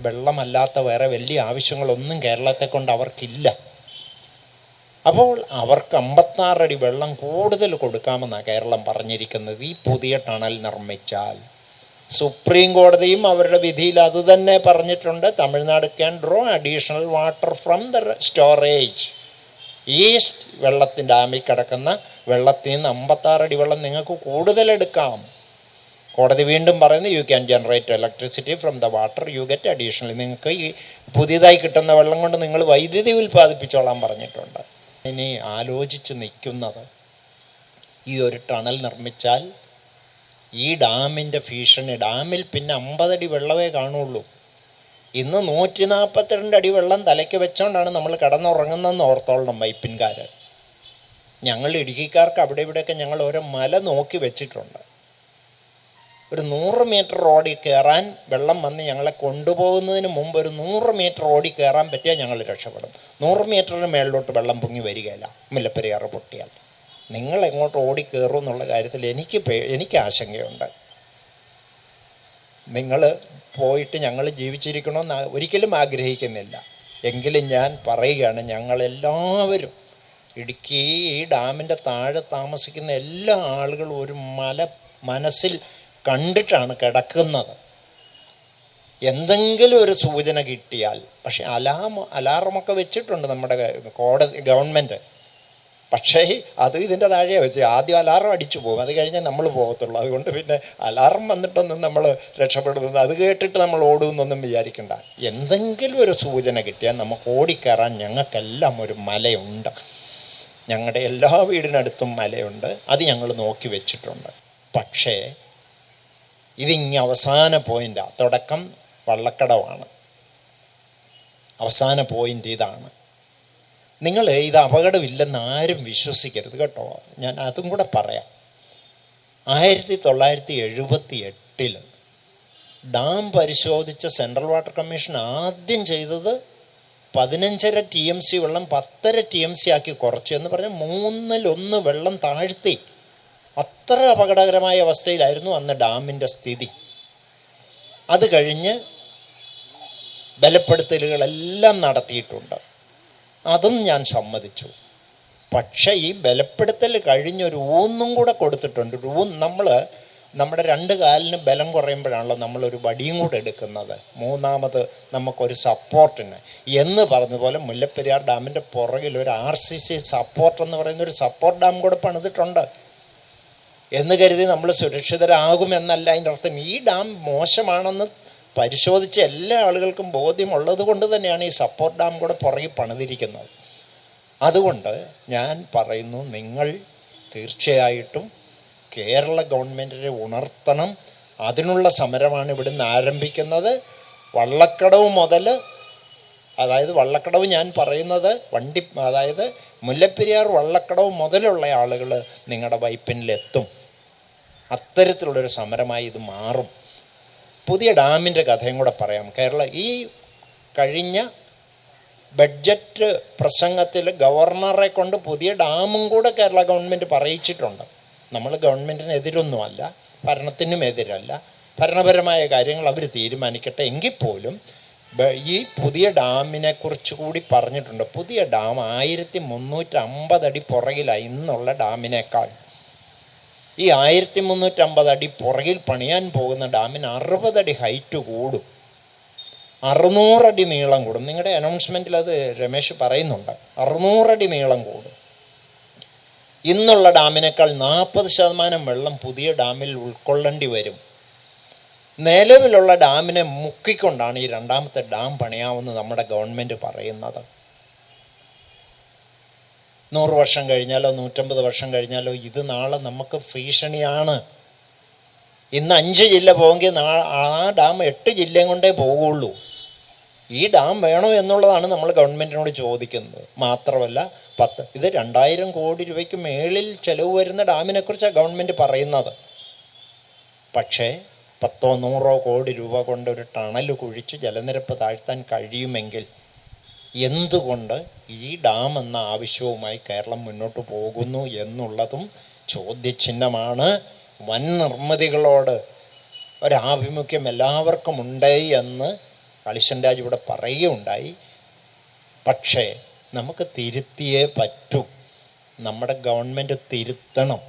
S6: വെള്ളമല്ലാത്ത വേറെ വലിയ ആവശ്യങ്ങളൊന്നും കേരളത്തെ കൊണ്ട് അവർക്കില്ല. അപ്പോൾ അവർക്ക് 56 അടി വെള്ളം കൂടുതൽ കൊടുക്കാമെന്നാണ് കേരളം പറഞ്ഞിരിക്കുന്നത്. ഈ പുതിയ ടണൽ നിർമ്മിച്ചാൽ സുപ്രീം കോടതിയും അവരുടെ വിധിയിൽ അതുതന്നെ പറഞ്ഞിട്ടുണ്ട്. Tamil Nadu can draw additional water from the storage. ഈ ഡാമിൽ കിടക്കുന്ന വെള്ളത്തിൽ നിന്ന് 56 അടി വെള്ളം നിങ്ങൾക്ക് കൂടുതലെടുക്കാം. കോടതി വീണ്ടും പറയുന്നത് you can generate electricity from the water, you get additional. നിങ്ങൾക്ക് ഈ പുതിയതായി കിട്ടുന്ന വെള്ളം കൊണ്ട് നിങ്ങൾ വൈദ്യുതി ഉൽപ്പാദിപ്പിച്ചോളാൻ പറഞ്ഞിട്ടുണ്ട്. ഇനി ആലോചിച്ച് നിൽക്കുന്നത്, ഈ ഒരു ടണൽ നിർമ്മിച്ചാൽ ഈ ഡാമിൻ്റെ ഭീഷണി, ഡാമിൽ പിന്നെ 50 അടി വെള്ളമേ കാണുള്ളൂ. ഇന്ന് 142 അടി വെള്ളം തലയ്ക്ക് വെച്ചോണ്ടാണ് നമ്മൾ കിടന്നുറങ്ങുന്നതെന്ന് ഓർത്തോളണം വൈപ്പിൻകാർ. ഞങ്ങൾ ഇടുക്കിക്കാർക്ക് അവിടെ ഇവിടെയൊക്കെ ഞങ്ങൾ ഓരോ മല നോക്കി വെച്ചിട്ടുണ്ട്. ഒരു 100 മീറ്റർ റോഡിൽ കയറാൻ വെള്ളം വന്ന് ഞങ്ങളെ കൊണ്ടുപോകുന്നതിന് മുമ്പ് ഒരു 100 മീറ്റർ റോഡിൽ കയറാൻ പറ്റിയാൽ ഞങ്ങൾ രക്ഷപ്പെടും. 100 മീറ്ററിന് മേളിലോട്ട് വെള്ളം പൊങ്ങി വരികയില്ല മുല്ലപ്പെരിയാർ പൊട്ടിയാൽ. നിങ്ങൾ എങ്ങോട്ട് ഓടി കയറും എന്നുള്ള കാര്യത്തിൽ എനിക്ക് ആശങ്കയുണ്ട്. നിങ്ങൾ പോയിട്ട് ഞങ്ങൾ ജീവിച്ചിരിക്കണമെന്ന് ഒരിക്കലും ആഗ്രഹിക്കുന്നില്ല. എങ്കിലും ഞാൻ പറയുകയാണ്, ഞങ്ങളെല്ലാവരും ഇടുക്കി ഈ ഡാമിൻ്റെ താഴെ താമസിക്കുന്ന എല്ലാ ആളുകളും ഒരു മനസ്സിൽ കണ്ടിട്ടാണ് കിടക്കുന്നത്. എന്തെങ്കിലും ഒരു സൂചന കിട്ടിയാൽ, പക്ഷെ അലാറമൊക്കെ വെച്ചിട്ടുണ്ട് നമ്മുടെ ഗവൺമെൻറ്. പക്ഷേ അത് ഇതിൻ്റെ താഴെ വെച്ച് ആദ്യം അലാറം അടിച്ചു പോകും, അത് കഴിഞ്ഞാൽ നമ്മൾ പോകത്തുള്ളൂ. അതുകൊണ്ട് പിന്നെ അലാറം വന്നിട്ടൊന്നും നമ്മൾ രക്ഷപ്പെടുന്നത് അത് കേട്ടിട്ട് നമ്മൾ ഓടുമെന്നൊന്നും വിചാരിക്കണ്ട. എന്തെങ്കിലും ഒരു സൂചന കിട്ടിയാൽ നമുക്ക് ഓടിക്കയറാൻ ഞങ്ങൾക്കെല്ലാം ഒരു മലയുണ്ട്. ഞങ്ങളുടെ എല്ലാ വീടിനടുത്തും മലയുണ്ട്, അത് ഞങ്ങൾ നോക്കി വെച്ചിട്ടുണ്ട്. പക്ഷേ ഇതിങ്ങ് അവസാന പോയിൻ്റാണ്. തുടക്കം വള്ളക്കടവാണ്, അവസാന പോയിൻ്റ് ഇതാണ്. നിങ്ങൾ ഇത് അപകടമില്ലെന്ന് ആരും വിശ്വസിക്കരുത് കേട്ടോ. ഞാൻ അതും കൂടെ പറയാം. 1978 ഡാം പരിശോധിച്ച സെൻട്രൽ വാട്ടർ കമ്മീഷൻ ആദ്യം ചെയ്തത് 15.5 TMC വെള്ളം 10.5 TMC ആക്കി കുറച്ചു എന്ന് പറഞ്ഞാൽ 1/3 വെള്ളം താഴ്ത്തി. അത്ര അപകടകരമായ അവസ്ഥയിലായിരുന്നു അന്ന് ഡാമിൻ്റെ സ്ഥിതി. അത് കഴിഞ്ഞ് ബലപ്പെടുത്തലുകളെല്ലാം നടത്തിയിട്ടുണ്ട്, അതും ഞാൻ സമ്മതിച്ചു. പക്ഷേ ഈ ബലപ്പെടുത്തൽ കഴിഞ്ഞൊരു ഊന്നും കൂടെ കൊടുത്തിട്ടുണ്ട്. നമ്മൾ നമ്മുടെ 2 കാലിന് ബലം കുറയുമ്പോഴാണല്ലോ നമ്മളൊരു വടിയും കൂടെ എടുക്കുന്നത്. മൂന്നാമത് നമുക്കൊരു സപ്പോർട്ടിന് എന്ന് പറഞ്ഞ പോലെ മുല്ലപ്പെരിയാർ ഡാമിൻ്റെ പുറകിൽ ഒരു RCC സപ്പോർട്ട് എന്ന് പറയുന്നൊരു സപ്പോർട്ട് ഡാം കൂടെ പണിതിട്ടുണ്ട്. എന്ന് കരുതി നമ്മൾ സുരക്ഷിതരാകുമെന്നല്ല അതിൻ്റെ അർത്ഥം. ഈ ഡാം മോശമാണെന്ന് പരിശോധിച്ച് എല്ലാ ആളുകൾക്കും ബോധ്യമുള്ളത് കൊണ്ട് തന്നെയാണ് ഈ സപ്പോർട്ട് ഡാം കൂടെ പുറകിൽ പണിതിരിക്കുന്നത്. അതുകൊണ്ട് ഞാൻ പറയുന്നു, നിങ്ങൾ തീർച്ചയായിട്ടും കേരള ഗവൺമെൻറ്റിനെ ഉണർത്തണം. അതിനുള്ള സമരമാണ് ഇവിടുന്ന് ആരംഭിക്കുന്നത്. വള്ളക്കടവ് മുതൽ, അതായത് വള്ളക്കടവ് ഞാൻ പറയുന്നത് അതായത് മുല്ലപ്പെരിയാർ വള്ളക്കടവ് മുതലുള്ള ആളുകൾ നിങ്ങളുടെ വൈപ്പിനിലെത്തും. അത്തരത്തിലുള്ളൊരു സമരമായി ഇത് മാറും. പുതിയ ഡാമിൻ്റെ കഥയും കൂടെ പറയാം. ഈ കഴിഞ്ഞ ബഡ്ജറ്റ് പ്രസംഗത്തിൽ ഗവർണറെ കൊണ്ട് പുതിയ ഡാമും കൂടെ കേരള ഗവൺമെൻറ് പറയിച്ചിട്ടുണ്ട്. നമ്മൾ ഗവൺമെൻറ്റിനെതിരൊന്നുമല്ല, ഭരണത്തിനും എതിരല്ല, ഭരണപരമായ കാര്യങ്ങൾ അവർ തീരുമാനിക്കട്ടെ. എങ്കിൽ പോലും ഈ പുതിയ ഡാമിനെ കുറിച്ച് കൂടി പറഞ്ഞിട്ടുണ്ട്. പുതിയ ഡാം 1350 അടി പുറകിലാണ് ഇന്നുള്ള ഡാമിനേക്കാൾ. ഈ 1350 അടി പുറകിൽ പണിയാൻ പോകുന്ന ഡാമിന് 60 അടി ഹൈറ്റ് കൂടും, 600 അടി നീളം കൂടും. നിങ്ങളുടെ അനൗൺസ്മെൻറ്റിൽ അത് രമേശ് പറയുന്നുണ്ട്. 600 അടി നീളം കൂടും. ഇന്നുള്ള ഡാമിനേക്കാൾ 40% വെള്ളം പുതിയ ഡാമിൽ ഉൾക്കൊള്ളേണ്ടി വരും. നിലവിലുള്ള ഡാമിനെ മുക്കിക്കൊണ്ടാണ് ഈ രണ്ടാമത്തെ ഡാം പണിയാമെന്ന് നമ്മുടെ ഗവൺമെൻറ് പറയുന്നത്. 100 വർഷം കഴിഞ്ഞാലോ 150 വർഷം കഴിഞ്ഞാലോ ഇത് നാളെ നമുക്ക് ഭീഷണിയാണ്. ഇന്ന് 5 ജില്ല പോകെങ്കിൽ ആ ഡാം 8 ജില്ലയും കൊണ്ടേ പോകുള്ളൂ. ഈ ഡാം വേണോ എന്നുള്ളതാണ് നമ്മൾ ഗവൺമെൻറ്റിനോട് ചോദിക്കുന്നത്. മാത്രമല്ല ഇത് 2000 കോടി രൂപയ്ക്ക് മേളിൽ ചിലവ് വരുന്ന ഡാമിനെക്കുറിച്ചാണ് ഗവൺമെൻറ് പറയുന്നത്. പക്ഷേ 10-100 കോടി രൂപ കൊണ്ട് ഒരു ടണൽ കുഴിച്ച് ജലനിരപ്പ് താഴ്ത്താൻ കഴിയുമെങ്കിൽ എന്തുകൊണ്ട് ഈ ഡാം എന്ന ആവശ്യവുമായി കേരളം മുന്നോട്ട് പോകുന്നു എന്നുള്ളതും ചോദ്യചിഹ്നമാണ്. വൻ നിർമ്മിതികളോട് ഒരാഭിമുഖ്യം എല്ലാവർക്കും ഉണ്ട് എന്ന് കളിശൻ രാജ് ഇവിടെ പറയുകയുണ്ടായി. പക്ഷേ നമുക്ക് തിരുത്തിയേ പറ്റൂ. നമ്മുടെ ഗവൺമെൻറ് തിരുത്തണം.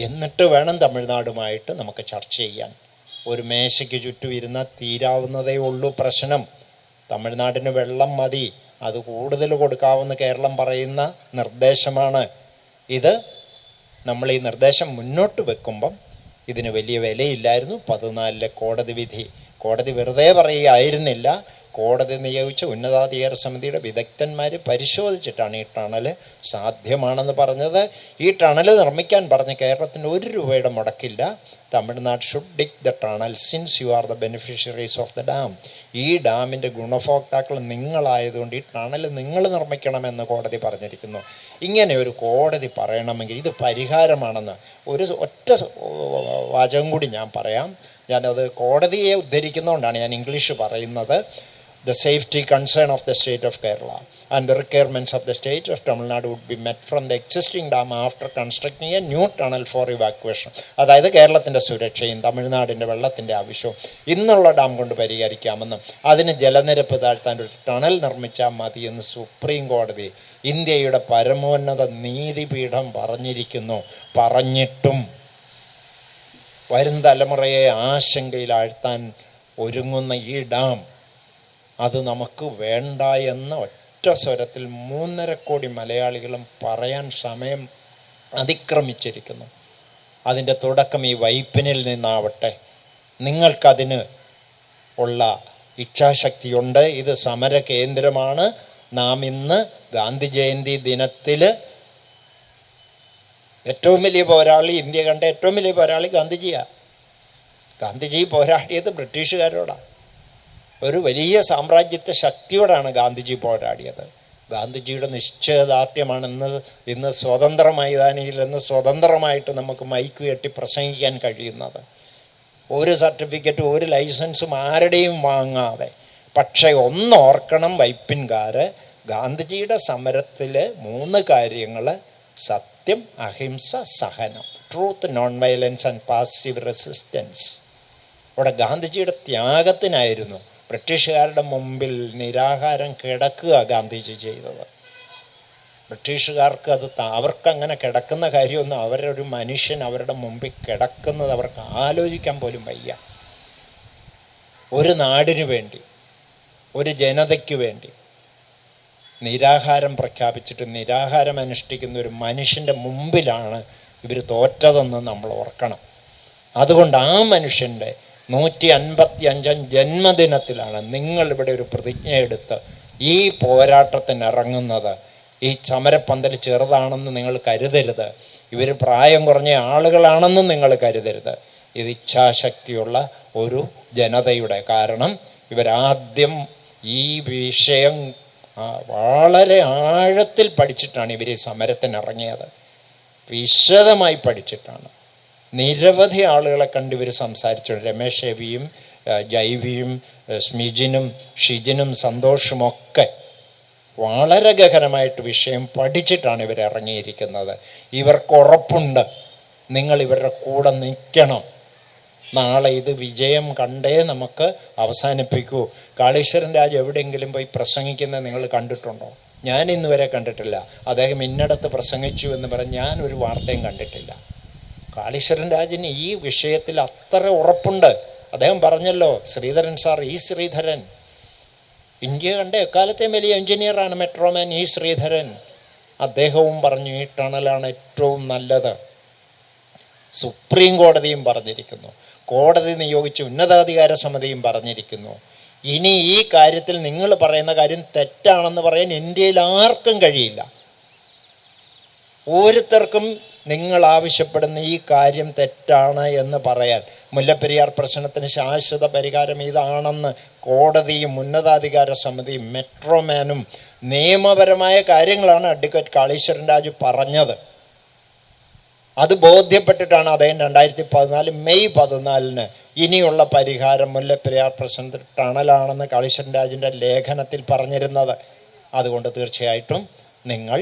S6: എന്നിട്ട് വേണം തമിഴ്നാടുമായിട്ട് നമുക്ക് ചർച്ച ചെയ്യാൻ. ഒരു മേശയ്ക്ക് ചുറ്റും ഇരുന്നാൽ തീരാവുന്നതേ ഉള്ളൂ പ്രശ്നം. തമിഴ്നാടിന് വെള്ളം മതി, അത് കൂടുതൽ കൊടുക്കാവുന്ന കേരളം പറയുന്ന നിർദ്ദേശമാണ് ഇത്. നമ്മൾ ഈ നിർദ്ദേശം മുന്നോട്ട് വെക്കുമ്പം ഇതിന് വലിയ വിലയില്ലായിരുന്നു. 14 കോടതി വിധി. കോടതി വെറുതെ പറയുകയായിരുന്നില്ല. കോടതി നിയോഗിച്ച ഉന്നതാധികാര സമിതിയുടെ വിദഗ്ധന്മാർ പരിശോധിച്ചിട്ടാണ് ഈ ടണൽ സാധ്യമാണെന്ന് പറഞ്ഞത്. ഈ ടണൽ നിർമ്മിക്കാൻ പറഞ്ഞ് കേരളത്തിന് 1 രൂപയുടെ മുടക്കില്ല. Tamil Nadu should dig the tunnel since you are the beneficiaries of the dam. ഈ ഡാമിൻ്റെ ഗുണഭോക്താക്കൾ നിങ്ങളായതുകൊണ്ട് ഈ ടണൽ നിങ്ങൾ നിർമ്മിക്കണമെന്ന് കോടതി പറഞ്ഞിരിക്കുന്നു. ഇങ്ങനെ ഒരു കോടതി പറയണമെങ്കിൽ ഇത് പരിഹാരമാണെന്ന് ഒറ്റ വാചകം കൂടി ഞാൻ പറയാം. ഞാനത് കോടതിയെ ഉദ്ധരിക്കുന്നതുകൊണ്ടാണ് ഞാൻ ഇംഗ്ലീഷ് പറയുന്നത്. The safety concern of the state of Kerala and the requirements of the state of Tamil Nadu would be met from the existing dam after constructing a new tunnel for evacuation. അതായത് കേരളത്തിൻ്റെ സുരക്ഷയും തമിഴ്നാടിൻ്റെ വെള്ളത്തിൻ്റെ ആവശ്യവും ഇന്നുള്ള dam കൊണ്ട് പരിഹരിക്കാമെന്നും അതിന് ജലനിരപ്പ് താഴ്ത്താൻ ഒരു ടണൽ നിർമ്മിച്ചാൽ മതിയെന്ന് സുപ്രീം കോടതി, ഇന്ത്യയുടെ പരമോന്നത നീതിപീഠം പറഞ്ഞിരിക്കുന്നു. പറഞ്ഞിട്ടും വരും തലമുറയെ ആശങ്കയിലാഴ്ത്താൻ ഒരുങ്ങുന്ന ഈ ഡാം അത് നമുക്ക് വേണ്ട എന്ന ഒറ്റ ഒറ്റ സ്വരത്തിൽ 3.5 കോടി മലയാളികളും പറയാൻ സമയം അതിക്രമിച്ചിരിക്കുന്നു. അതിൻ്റെ തുടക്കം ഈ വൈപ്പിനിൽ നിന്നാവട്ടെ. നിങ്ങൾക്കതിന് ഉള്ള ഇച്ഛാശക്തിയുണ്ട്. ഇത് സമര കേന്ദ്രമാണ്. നാം ഇന്ന് ഗാന്ധി ജയന്തി ദിനത്തിൽ ഏറ്റവും വലിയ പോരാളി, ഇന്ത്യ കണ്ട ഏറ്റവും വലിയ പോരാളി ഗാന്ധിജിയാണ്. ഗാന്ധിജി പോരാടിയത് ബ്രിട്ടീഷുകാരോടാണ്. ഒരു വലിയ സാമ്രാജ്യത്വ ശക്തിയോടാണ് ഗാന്ധിജി പോരാടിയത്. ഗാന്ധിജിയുടെ നിശ്ചയദാർഢ്യമാണ് ഇന്ന് സ്വതന്ത്ര മൈതാനിയിൽ നിന്ന് സ്വതന്ത്രമായിട്ട് നമുക്ക് മൈക്ക് കെട്ടി പ്രസംഗിക്കാൻ കഴിയുന്നത്. ഒരു സർട്ടിഫിക്കറ്റും ഒരു ലൈസൻസും ആരുടെയും വാങ്ങാതെ. പക്ഷേ ഓർക്കണം വൈപ്പിൻകാർ, ഗാന്ധിജിയുടെ സമരത്തിൽ 3 കാര്യങ്ങൾ: സത്യം, അഹിംസ, സഹനം. Truth, non violence and passive resistance. അവിടെ ഗാന്ധിജിയുടെ ത്യാഗത്തിനായിരുന്നു ബ്രിട്ടീഷുകാരുടെ മുമ്പിൽ നിരാഹാരം കിടക്കുക ഗാന്ധിജി ചെയ്തത്. ബ്രിട്ടീഷുകാർക്ക് അവർക്കങ്ങനെ കിടക്കുന്ന കാര്യമൊന്നും, അവരൊരു മനുഷ്യൻ അവരുടെ മുമ്പിൽ കിടക്കുന്നത് അവർക്ക് ആലോചിക്കാൻ പോലും വയ്യ. ഒരു നാടിനു വേണ്ടി, ഒരു ജനതയ്ക്ക് വേണ്ടി നിരാഹാരം പ്രഖ്യാപിച്ചിട്ട് നിരാഹാരം അനുഷ്ഠിക്കുന്ന ഒരു മനുഷ്യൻ്റെ മുമ്പിലാണ് ഇവർ തോറ്റതെന്ന് നമ്മൾ ഓർക്കണം. അതുകൊണ്ട് ആ മനുഷ്യൻ്റെ 155 ജന്മദിനത്തിലാണ് നിങ്ങളിവിടെ ഒരു പ്രതിജ്ഞയെടുത്ത് ഈ പോരാട്ടത്തിന് ഇറങ്ങുന്നത്. ഈ സമരപ്പന്തൽ ചെറുതാണെന്ന് നിങ്ങൾ കരുതരുത്. ഇവർ പ്രായം കുറഞ്ഞ ആളുകളാണെന്നും നിങ്ങൾ കരുതരുത്. ഇത് ഇച്ഛാശക്തിയുള്ള ഒരു ജനതയുടെ, കാരണം ഇവരാദ്യം ഈ വിഷയം വളരെ ആഴത്തിൽ പഠിച്ചിട്ടാണ് ഇവർ ഈ സമരത്തിനിറങ്ങിയത്. വിശദമായി പഠിച്ചിട്ടാണ്. നിരവധി ആളുകളെ കണ്ട് ഇവർ സംസാരിച്ചു. രമേശ് രവിയും ജൈവിയും സ്മിജിനും ഷിജിനും സന്തോഷുമൊക്കെ വളരെ ഗഹനമായിട്ട് വിഷയം പഠിച്ചിട്ടാണ് ഇവർ ഇറങ്ങിയിരിക്കുന്നത്. ഇവർക്ക് ഉറപ്പുണ്ട് നിങ്ങൾ ഇവരുടെ കൂടെ നിൽക്കണം. നാളെ ഇത് വിജയം കണ്ടേ നമുക്ക് അവസാനിപ്പിക്കൂ. കാളീശ്വരൻ രാജ് എവിടെയെങ്കിലും പോയി പ്രസംഗിക്കുന്നത് നിങ്ങൾ കണ്ടിട്ടുണ്ടോ? ഞാൻ ഇന്ന് വരെ കണ്ടിട്ടില്ല. അദ്ദേഹം ഇന്നടത്ത് പ്രസംഗിച്ചു എന്ന് പറഞ്ഞ് ഞാനൊരു വാർത്തയും കണ്ടിട്ടില്ല. കാളീശ്വരൻ രാജിന് ഈ വിഷയത്തിൽ അത്ര ഉറപ്പുണ്ട്. അദ്ദേഹം പറഞ്ഞല്ലോ, ശ്രീധരൻ സാർ, ഈ ശ്രീധരൻ ഇന്ത്യ കണ്ട എക്കാലത്തെയും വലിയ എഞ്ചിനീയറാണ്, മെട്രോമാൻ ഈ ശ്രീധരൻ. അദ്ദേഹവും പറഞ്ഞു ഈ ടണലാണ് ഏറ്റവും നല്ലത്. സുപ്രീം കോടതിയും പറഞ്ഞിരിക്കുന്നു, കോടതി നിയോഗിച്ച ഉന്നതാധികാര സമിതിയും പറഞ്ഞിരിക്കുന്നു. ഇനി ഈ കാര്യത്തിൽ നിങ്ങൾ പറയുന്ന കാര്യം തെറ്റാണെന്ന് പറയാൻ ഇന്ത്യയിൽ ആർക്കും കഴിയില്ല. ഓരോരുത്തർക്കും നിങ്ങൾ ആവശ്യപ്പെടുന്ന ഈ കാര്യം തെറ്റാണ് എന്ന് പറയാൻ. മുല്ലപ്പെരിയാർ പ്രശ്നത്തിന് ശാശ്വത പരിഹാരം ഇതാണെന്ന് കോടതിയും ഉന്നതാധികാര സമിതിയും മെട്രോമാനും നിയമപരമായ കാര്യങ്ങളാണ് അഡ്വക്കേറ്റ് കാളീശ്വരൻ രാജു പറഞ്ഞത്. അത് ബോധ്യപ്പെട്ടിട്ടാണ് അദ്ദേഹം 2014 മെയ് 14 ഇനിയുള്ള പരിഹാരം മുല്ലപ്പെരിയാർ പ്രശ്നത്തിൽ ടണലാണെന്ന് കാളീശ്വരൻ രാജുവിൻ്റെ ലേഖനത്തിൽ പറഞ്ഞിരുന്നത്. അതുകൊണ്ട് തീർച്ചയായിട്ടും നിങ്ങൾ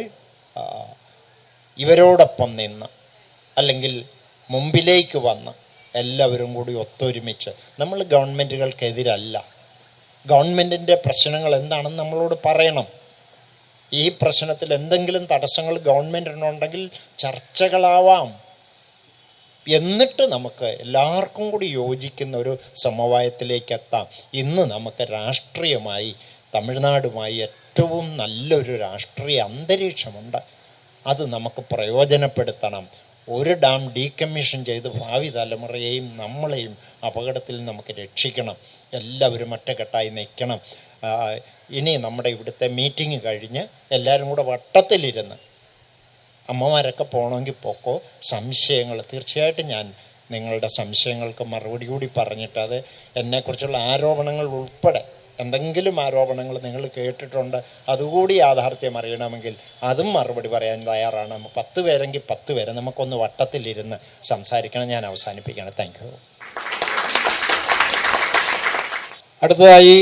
S6: ഇവരോടൊപ്പം നിന്ന്, അല്ലെങ്കിൽ മുമ്പിലേക്ക് വന്ന് എല്ലാവരും കൂടി ഒത്തൊരുമിച്ച്, നമ്മൾ ഗവൺമെൻറ്റുകൾക്കെതിരല്ല. ഗവൺമെൻറ്റിൻ്റെ പ്രശ്നങ്ങൾ എന്താണെന്ന് നമ്മളോട് പറയണം. ഈ പ്രശ്നത്തിൽ എന്തെങ്കിലും തടസ്സങ്ങൾ ഗവൺമെൻറ്റിനുണ്ടെങ്കിൽ ചർച്ചകളാവാം. എന്നിട്ട് നമുക്ക് എല്ലാവർക്കും കൂടി യോജിക്കുന്ന ഒരു സമവായത്തിലേക്ക് എത്താം. ഇന്ന് നമുക്ക് രാഷ്ട്രീയമായി തമിഴ്നാടുമായി ഏറ്റവും നല്ലൊരു രാഷ്ട്രീയ അന്തരീക്ഷമുണ്ട്. അത് നമുക്ക് പ്രയോജനപ്പെടുത്തണം. ഒരു ഡാം ഡീകമ്മീഷൻ ചെയ്ത് ഭാവി തലമുറയെയും നമ്മളെയും അപകടത്തിൽ നമുക്ക് രക്ഷിക്കണം. എല്ലാവരും ഒറ്റക്കെട്ടായി നിൽക്കണം. ഇനി നമ്മുടെ ഇവിടുത്തെ മീറ്റിംഗ് കഴിഞ്ഞ് എല്ലാവരും കൂടെ വട്ടത്തിലിരുന്ന്, അമ്മമാരൊക്കെ പോകണമെങ്കിൽ പോക്കോ, സംശയങ്ങൾ തീർച്ചയായിട്ടും ഞാൻ നിങ്ങളുടെ സംശയങ്ങൾക്ക് മറുപടി കൂടി പറഞ്ഞിട്ട്, അത് എന്നെക്കുറിച്ചുള്ള ആരോപണങ്ങൾ ഉൾപ്പെടെ എന്തെങ്കിലും ആരോപണങ്ങൾ നിങ്ങൾ കേട്ടിട്ടുണ്ട്, അതുകൂടി യാഥാർത്ഥ്യം അറിയണമെങ്കിൽ അതും മറുപടി പറയാൻ തയ്യാറാണ്. 10 പേരെങ്കിൽ 10 പേരെ നമുക്കൊന്ന് വട്ടത്തിലിരുന്ന് സംസാരിക്കണം. ഞാൻ അവസാനിപ്പിക്കണം. Thank you.
S1: അടുത്തതായി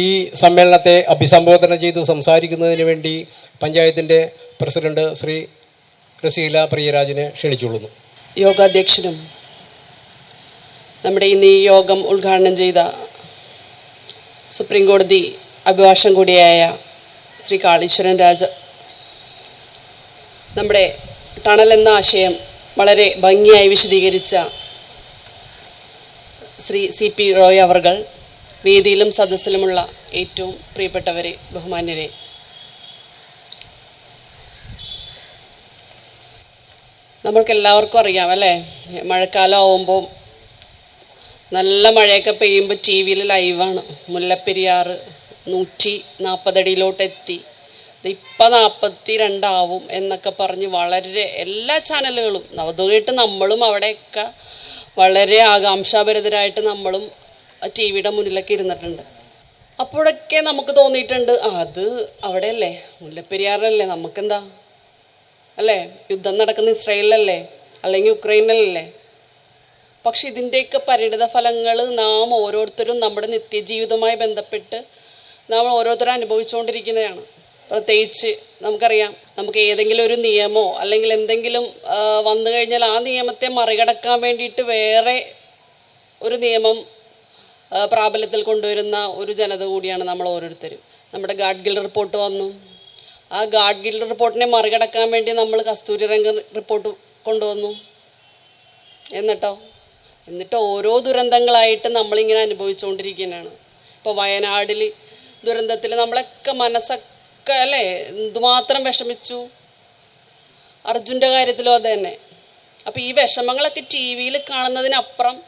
S1: ഈ സമ്മേളനത്തെ അഭിസംബോധന ചെയ്ത് സംസാരിക്കുന്നതിന് വേണ്ടി പഞ്ചായത്തിൻ്റെ പ്രസിഡന്റ് ശ്രീ റസീല പ്രിയരാജിനെ ക്ഷണിച്ചുകൊള്ളുന്നു.
S7: യോഗാധ്യക്ഷനും നമ്മുടെ ഇന്ന് ഈ യോഗം ഉദ്ഘാടനം ചെയ്ത സുപ്രീം കോടതി അഭിഭാഷകൻ കൂടിയായ ശ്രീ കാളീശ്വരൻ രാജ്, നമ്മുടെ ടണൽ എന്ന ആശയം വളരെ ഭംഗിയായി വിശദീകരിച്ച ശ്രീ CP റോയ് അവർകൾ, വേദിയിലും സദസ്സിലുമുള്ള ഏറ്റവും പ്രിയപ്പെട്ടവരെ, ബഹുമാന്യരെ, നമ്മൾക്ക് എല്ലാവർക്കും അറിയാം അല്ലേ, മഴക്കാലം ആവുമ്പോൾ നല്ല മഴയൊക്കെ പെയ്യുമ്പോൾ ടി വിയിൽ ലൈവാണ് മുല്ലപ്പെരിയാർ 140 അടിയിലോട്ടെത്തി, ഇപ്പം 42 ആവും എന്നൊക്കെ പറഞ്ഞ് വളരെ എല്ലാ ചാനലുകളും അതുമായിട്ട് നമ്മളും അവിടെയൊക്കെ വളരെ ആകാംക്ഷാഭരിതരായിട്ട് നമ്മളും ടി വിയുടെ മുന്നിലൊക്കെ ഇരുന്നിട്ടുണ്ട്. അപ്പോഴൊക്കെ നമുക്ക് തോന്നിയിട്ടുണ്ട് അത് അവിടെയല്ലേ, മുല്ലപ്പെരിയാറല്ലേ, നമുക്കെന്താ അല്ലേ, യുദ്ധം നടക്കുന്ന ഇസ്രായേലിലല്ലേ അല്ലെങ്കിൽ യുക്രൈനിലല്ലേ. പക്ഷെ ഇതിൻ്റെയൊക്കെ പരിണിത ഫലങ്ങൾ നാം ഓരോരുത്തരും നമ്മുടെ നിത്യജീവിതവുമായി ബന്ധപ്പെട്ട് നാം ഓരോരുത്തരും അനുഭവിച്ചുകൊണ്ടിരിക്കുന്നതാണ്. പ്രത്യേകിച്ച് നമുക്കറിയാം, നമുക്ക് ഏതെങ്കിലും ഒരു നിയമമോ അല്ലെങ്കിൽ എന്തെങ്കിലും വന്നു കഴിഞ്ഞാൽ ആ നിയമത്തെ മറികടക്കാൻ വേണ്ടിയിട്ട് വേറെ ഒരു നിയമം പ്രാബല്യത്തിൽ കൊണ്ടുവരുന്ന ഒരു ജനത കൂടിയാണ് നമ്മൾ ഓരോരുത്തരും. നമ്മുടെ ഗാഡ്ഗിൽ റിപ്പോർട്ട് വന്നു, ആ ഗാഡ്ഗിൽ റിപ്പോർട്ടിനെ മറികടക്കാൻ വേണ്ടി നമ്മൾ കസ്തൂരിരംഗൻ റിപ്പോർട്ട് കൊണ്ടുവന്നു. എന്നിട്ട് ഓരോ ദുരന്തങ്ങളായിട്ട് നമ്മളിങ്ങനെ അനുഭവിച്ചുകൊണ്ടിരിക്കുന്നതാണ്. ഇപ്പോൾ വയനാടിൽ ദുരന്തത്തിൽ നമ്മളൊക്കെ മനസ്സൊക്കെ അല്ലേ എന്തുമാത്രം വിഷമിച്ചു. അർജുൻ്റെ കാര്യത്തിലും അത് തന്നെ. അപ്പോൾ ഈ വിഷമങ്ങളൊക്കെ ടി വിയിൽ കാണുന്നതിനപ്പുറം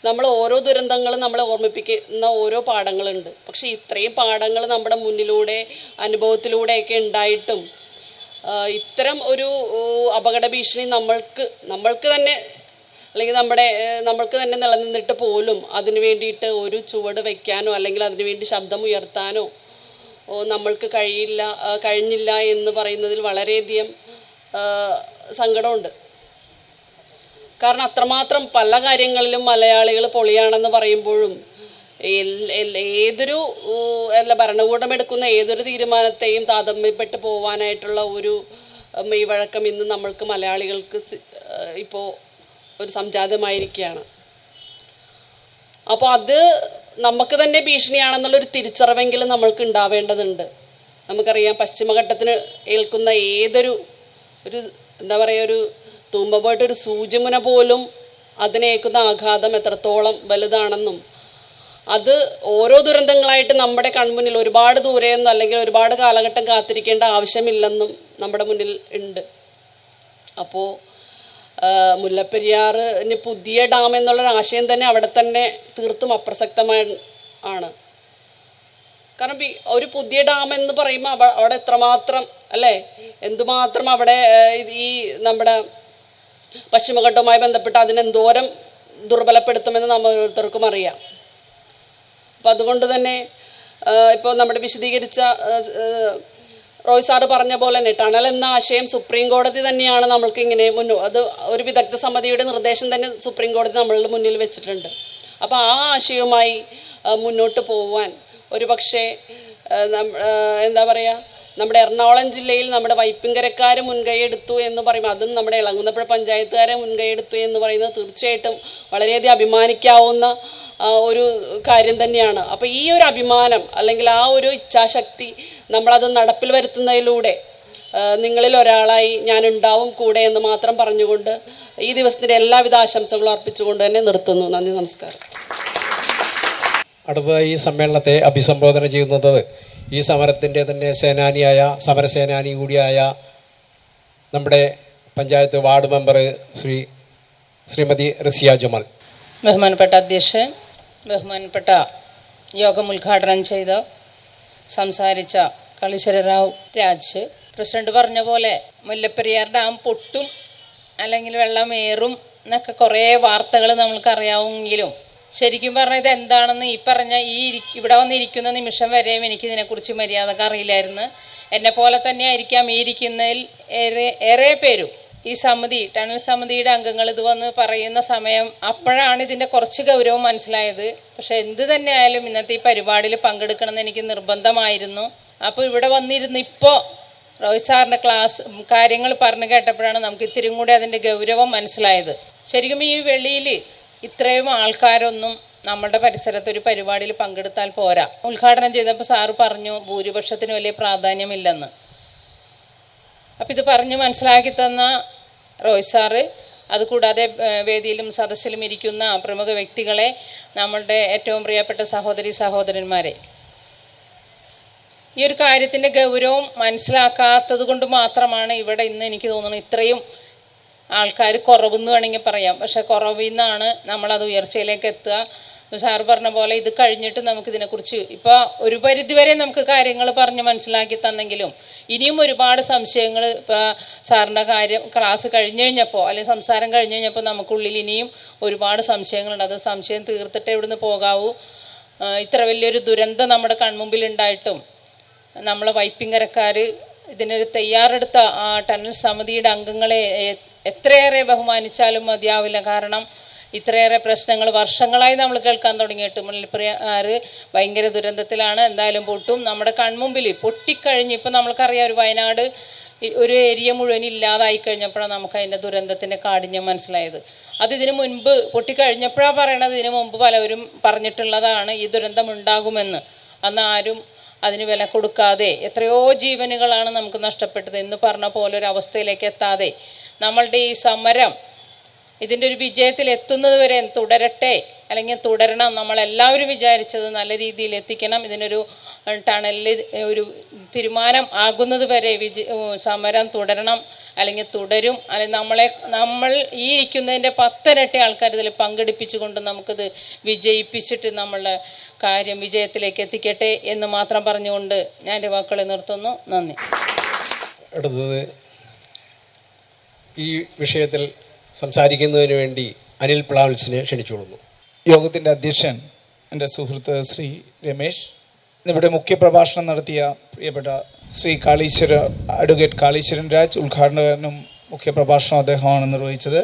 S7: നമ്മൾ ഓരോ ദുരന്തങ്ങളും നമ്മളെ ഓർമ്മിപ്പിക്കുന്ന ഓരോ പാഠങ്ങളുണ്ട്. പക്ഷേ ഇത്രയും പാഠങ്ങൾ നമ്മുടെ മുന്നിലൂടെ അനുഭവത്തിലൂടെയൊക്കെ ഉണ്ടായിട്ടും ഇത്തരം ഒരു അപകട ഭീഷണി നമ്മൾക്ക് തന്നെ അല്ലെങ്കിൽ നമ്മൾക്ക് തന്നെ നിലനിന്നിട്ട് പോലും അതിനു വേണ്ടിയിട്ട് ഒരു ചുവട് വയ്ക്കാനോ അല്ലെങ്കിൽ അതിനു വേണ്ടി ശബ്ദം ഉയർത്താനോ നമ്മൾക്ക് കഴിഞ്ഞില്ല എന്ന് പറയുന്നതിൽ വളരെയധികം സങ്കടമുണ്ട്. കാരണം അത്രമാത്രം പല കാര്യങ്ങളിലും മലയാളികൾ പൊളിയാണെന്ന് പറയുമ്പോഴും ഏതൊരു ഭരണകൂടം എടുക്കുന്ന ഏതൊരു തീരുമാനത്തെയും താരതമ്യപ്പെട്ട് പോവാനായിട്ടുള്ള ഒരു മെയ്വഴക്കം ഇന്ന് നമ്മൾക്ക് മലയാളികൾക്ക് ഇപ്പോൾ ഒരു സംജാതമായിരിക്കുകയാണ്. അപ്പോൾ അത് നമുക്ക് തന്നെ ഭീഷണിയാണെന്നുള്ളൊരു തിരിച്ചറിവെങ്കിലും നമ്മൾക്ക് ഉണ്ടാവേണ്ടതുണ്ട്. നമുക്കറിയാം, പശ്ചിമഘട്ടത്തിന് ഏൽക്കുന്ന ഏതൊരു എന്താ പറയുക, ഒരു തൂമ്പപോയിട്ടൊരു സൂചിമുന പോലും അതിനേക്കുന്ന ആഘാതം എത്രത്തോളം വലുതാണെന്നും അത് ഓരോ ദുരന്തങ്ങളായിട്ട് നമ്മുടെ കൺമുന്നിൽ ഒരുപാട് ദൂരെയൊന്നും അല്ലെങ്കിൽ ഒരുപാട് കാലഘട്ടം കാത്തിരിക്കേണ്ട ആവശ്യമില്ലെന്നും നമ്മുടെ മുന്നിൽ ഉണ്ട്. അപ്പോൾ മുല്ലപ്പെരിയാറിന് പുതിയ ഡാം എന്നുള്ളൊരു ആശയം തന്നെ അവിടെ തന്നെ തീർത്തും അപ്രസക്തമാണ്. കാരണം ഒരു പുതിയ ഡാം എന്ന് പറയുമ്പോൾ അവിടെ എത്രമാത്രം അല്ലേ, എന്തുമാത്രം അവിടെ ഈ നമ്മുടെ പശ്ചിമഘട്ടവുമായി ബന്ധപ്പെട്ട് അതിനെന്തോരം ദുർബലപ്പെടുത്തുമെന്ന് നമ്മൾ ഓരോരുത്തർക്കും അറിയാം. അപ്പം അതുകൊണ്ട് തന്നെ ഇപ്പോൾ നമ്മുടെ വിശദീകരിച്ച റോയ് സാറ് പറഞ്ഞ പോലെ തന്നെ ടണൽ എന്ന ആശയം സുപ്രീം കോടതി തന്നെയാണ് നമ്മൾക്ക് ഇങ്ങനെ അത് ഒരു വിദഗ്ധ സമിതിയുടെ നിർദ്ദേശം തന്നെ സുപ്രീം കോടതി നമ്മളുടെ മുന്നിൽ വെച്ചിട്ടുണ്ട്. അപ്പോൾ ആ ആശയവുമായി മുന്നോട്ട് പോവാൻ ഒരു പക്ഷേ എന്താ പറയുക, നമ്മുടെ എറണാകുളം ജില്ലയിൽ നമ്മുടെ വൈപ്പിങ്കരക്കാർ മുൻകൈ എടുത്തു എന്ന് പറയുമ്പോൾ, അതും നമ്മുടെ ഇളങ്ങുന്നപ്പുഴ പഞ്ചായത്തുകാരെ മുൻകൈ എടുത്തു എന്ന് പറയുന്നത് തീർച്ചയായിട്ടും വളരെയധികം അഭിമാനിക്കാവുന്ന ഒരു കാര്യം തന്നെയാണ്. അപ്പോൾ ഈ ഒരു അഭിമാനം അല്ലെങ്കിൽ ആ ഒരു ഇച്ഛാശക്തി നമ്മളത് നടപ്പിൽ വരുത്തുന്നതിലൂടെ നിങ്ങളിൽ ഒരാളായി ഞാനുണ്ടാവും കൂടെ എന്ന് മാത്രം പറഞ്ഞുകൊണ്ട് ഈ ദിവസത്തിൻ്റെ എല്ലാവിധ ആശംസകളും അർപ്പിച്ചുകൊണ്ട് തന്നെ നിർത്തുന്നു. നന്ദി, നമസ്കാരം.
S1: അടുത്തതായി ഈ സമ്മേളനത്തെ അഭിസംബോധന ചെയ്യുന്നത് ഈ സമരത്തിൻ്റെ തന്നെ സമരസേനാനി കൂടിയായ നമ്മുടെ പഞ്ചായത്ത് വാർഡ് മെമ്പർ ശ്രീമതി റസിയ ജമാൽ.
S8: ബഹുമാനപ്പെട്ട അധ്യക്ഷൻ, ബഹുമാനപ്പെട്ട യോഗം ഉദ്ഘാടനം ചെയ്ത് സംസാരിച്ച കളിശ്ശേരിറാവു രാജ് പ്രസിഡന്റ് പറഞ്ഞ പോലെ മുല്ലപ്പെരിയാർ ഡാം പൊട്ടും അല്ലെങ്കിൽ വെള്ളമേറും എന്നൊക്കെ കുറേ വാർത്തകൾ നമ്മൾക്കറിയാവുമെങ്കിലും ശരിക്കും പറഞ്ഞാൽ ഇത് എന്താണെന്ന് ഇവിടെ വന്നിരിക്കുന്ന നിമിഷം വരെയും എനിക്കിതിനെക്കുറിച്ച് മര്യാദക്ക് അറിയില്ലായിരുന്നു. എന്നെപ്പോലെ തന്നെ ആയിരിക്കാം ഈ ഇരിക്കുന്നതിൽ ഏറെ പേരും ഈ ടണൽ സമിതിയുടെ അംഗങ്ങൾ ഇത് വന്ന് പറയുന്ന സമയം അപ്പോഴാണ് ഇതിൻ്റെ കുറച്ച് ഗൗരവം മനസ്സിലായത്. പക്ഷെ എന്ത് തന്നെ ആയാലും ഇന്നത്തെ ഈ പരിപാടിയിൽ പങ്കെടുക്കണമെന്ന് എനിക്ക് നിർബന്ധമായിരുന്നു. അപ്പോൾ ഇവിടെ വന്നിരുന്ന് ഇപ്പോൾ റോയ് സാറിൻ്റെ കാര്യങ്ങൾ പറഞ്ഞു കേട്ടപ്പോഴാണ് നമുക്ക് ഇത്തിരി കൂടി അതിൻ്റെ ഗൗരവം മനസ്സിലായത്. ശരിക്കും ഈ വെളിയിൽ ഇത്രയും ആൾക്കാരൊന്നും നമ്മുടെ പരിസരത്ത് ഒരു പരിപാടിയിൽ പങ്കെടുത്താൽ പോരാ. ഉദ്ഘാടനം ചെയ്തപ്പോൾ സാറ് പറഞ്ഞു ഭൂരിപക്ഷത്തിന് വലിയ പ്രാധാന്യമില്ലെന്ന്. അപ്പം ഇത് പറഞ്ഞ് മനസ്സിലാക്കി തന്ന റോയ് സാറ്, അതുകൂടാതെ വേദിയിലും സദസ്സിലും ഇരിക്കുന്ന പ്രമുഖ വ്യക്തികളെ, നമ്മളുടെ ഏറ്റവും പ്രിയപ്പെട്ട സഹോദരന്മാരെ, ഈ ഒരു കാര്യത്തിൻ്റെ ഗൗരവം മനസ്സിലാക്കാത്തത് കൊണ്ട് മാത്രമാണ് ഇവിടെ ഇന്ന് എനിക്ക് തോന്നുന്നു ഇത്രയും ആൾക്കാർ കുറവെന്ന് വേണമെങ്കിൽ പറയാം. പക്ഷെ കുറവിൽ നിന്നാണ് നമ്മളത് ഉയർച്ചയിലേക്ക് എത്തുക. സാറ് പറഞ്ഞ പോലെ ഇത് കഴിഞ്ഞിട്ട് നമുക്കിതിനെക്കുറിച്ച് ഇപ്പോൾ ഒരു പരിധിവരെ നമുക്ക് കാര്യങ്ങൾ പറഞ്ഞ് മനസ്സിലാക്കി തന്നെങ്കിലും ഇനിയും ഒരുപാട് സംശയങ്ങൾ ഇപ്പോൾ സാറിൻ്റെ ക്ലാസ് കഴിഞ്ഞ് കഴിഞ്ഞപ്പോൾ അല്ലെങ്കിൽ സംസാരം കഴിഞ്ഞ് കഴിഞ്ഞപ്പോൾ നമുക്കുള്ളിൽ ഇനിയും ഒരുപാട് സംശയങ്ങളുണ്ട്. അത് സംശയം തീർത്തിട്ടേ ഇവിടുന്ന് പോകാവൂ. ഇത്ര വലിയൊരു ദുരന്തം നമ്മുടെ കൺമുമ്പിൽ ഉണ്ടായിട്ടും നമ്മളെ വൈപ്പിങ്കരക്കാർ ഇതിനൊരു തയ്യാറെടുത്ത ആ ടണൽ സമിതിയുടെ അംഗങ്ങളെ എത്രയേറെ ബഹുമാനിച്ചാലും മതിയാവില്ല. കാരണം ഇത്രയേറെ പ്രശ്നങ്ങൾ വർഷങ്ങളായി നമ്മൾ കേൾക്കാൻ തുടങ്ങിയിട്ട് മുല്ലപ്പെരിയാർ ഭയങ്കര ദുരന്തത്തിലാണ്. എന്തായാലും പൊട്ടും. നമ്മുടെ കൺമുമ്പിൽ പൊട്ടിക്കഴിഞ്ഞ് ഇപ്പം നമ്മൾക്കറിയാം ഒരു വയനാട് ഒരു ഏരിയ മുഴുവൻ ഇല്ലാതായി കഴിഞ്ഞപ്പോഴാണ് നമുക്ക് അതിൻ്റെ ദുരന്തത്തിൻ്റെ കാഠിന്യം മനസ്സിലായത്. അത് ഇതിനു മുൻപ് പൊട്ടിക്കഴിഞ്ഞപ്പോഴാണ് പറയണത്. ഇതിനു മുമ്പ് പലവരും പറഞ്ഞിട്ടുള്ളതാണ് ഈ ദുരന്തം ഉണ്ടാകുമെന്ന്. അന്ന് ആരും അതിന് വില കൊടുക്കാതെ എത്രയോ ജീവനുകളാണ് നമുക്ക് നഷ്ടപ്പെട്ടത്. എന്ന് പറഞ്ഞ പോലെ ഒരു അവസ്ഥയിലേക്ക് എത്താതെ നമ്മളുടെ ഈ സമരം ഇതിൻ്റെ ഒരു വിജയത്തിൽ എത്തുന്നത് വരെ തുടരട്ടെ, അല്ലെങ്കിൽ തുടരണം. നമ്മളെല്ലാവരും വിചാരിച്ചത് നല്ല രീതിയിൽ എത്തിക്കണം. ഇതിനൊരു ടണലിൽ ഒരു തീരുമാനം ആകുന്നത് വരെ സമരം തുടരണം, അല്ലെങ്കിൽ തുടരും. അല്ലെങ്കിൽ നമ്മൾ ഈ ഇരിക്കുന്നതിൻ്റെ 10 ഇരട്ടി ആൾക്കാർ ഇതിൽ പങ്കെടുപ്പിച്ചുകൊണ്ട് നമുക്കിത് വിജയിപ്പിച്ചിട്ട് നമ്മളുടെ കാര്യം വിജയത്തിലേക്ക് എത്തിക്കട്ടെ എന്ന് മാത്രം പറഞ്ഞുകൊണ്ട് ഞാൻ എൻ്റെ വാക്കുകളെ നിർത്തുന്നു. നന്ദി.
S1: അടുത്തത് ഈ വിഷയത്തിൽ സംസാരിക്കുന്നതിന് വേണ്ടി അനിൽ പ്ലാവൽസിനെ ക്ഷണിച്ചുകൊള്ളുന്നു.
S9: യോഗത്തിൻ്റെ അധ്യക്ഷൻ എൻ്റെ സുഹൃത്ത് ശ്രീ രമേശ്, ഇവിടെ മുഖ്യപ്രഭാഷണം നടത്തിയ പ്രിയപ്പെട്ട ശ്രീ അഡ്വക്കേറ്റ് കാളീശ്വരൻ രാജ്, ഉദ്ഘാടകനും മുഖ്യപ്രഭാഷണം അദ്ദേഹമാണ് നിർവഹിച്ചത്.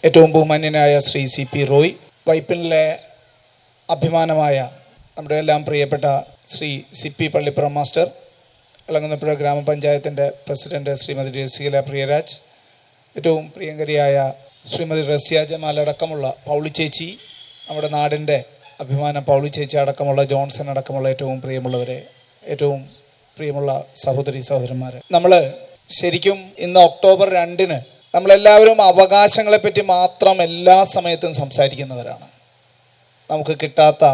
S9: ഏറ്റവും ബഹുമാന്യനായ ശ്രീ CP റോയ്, വൈപ്പിനിലെ അഭിമാനമായ നമ്മുടെ എല്ലാം പ്രിയപ്പെട്ട ശ്രീ CP പള്ളിപ്പുറം മാസ്റ്റർ, ഇളങ്ങുന്നപ്പുഴ ഗ്രാമപഞ്ചായത്തിൻ്റെ പ്രസിഡന്റ് ശ്രീമതി രസികല പ്രിയരാജ്, ഏറ്റവും പ്രിയങ്കരിയായ ശ്രീമതി റസ്യ ജമാൽ അടക്കമുള്ള പൗളി ചേച്ചി, നമ്മുടെ നാടിൻ്റെ അഭിമാനം പൗളി ചേച്ചി അടക്കമുള്ള ജോൺസൺ അടക്കമുള്ള ഏറ്റവും പ്രിയമുള്ളവരെ, ഏറ്റവും പ്രിയമുള്ള സഹോദരി സഹോദരന്മാരെ, നമ്മൾ ശരിക്കും ഇന്ന് ഒക്ടോബർ 2-ന് നമ്മളെല്ലാവരും അവകാശങ്ങളെപ്പറ്റി മാത്രം എല്ലാ സമയത്തും സംസാരിക്കുന്നവരാണ്, നമുക്ക് കിട്ടാത്ത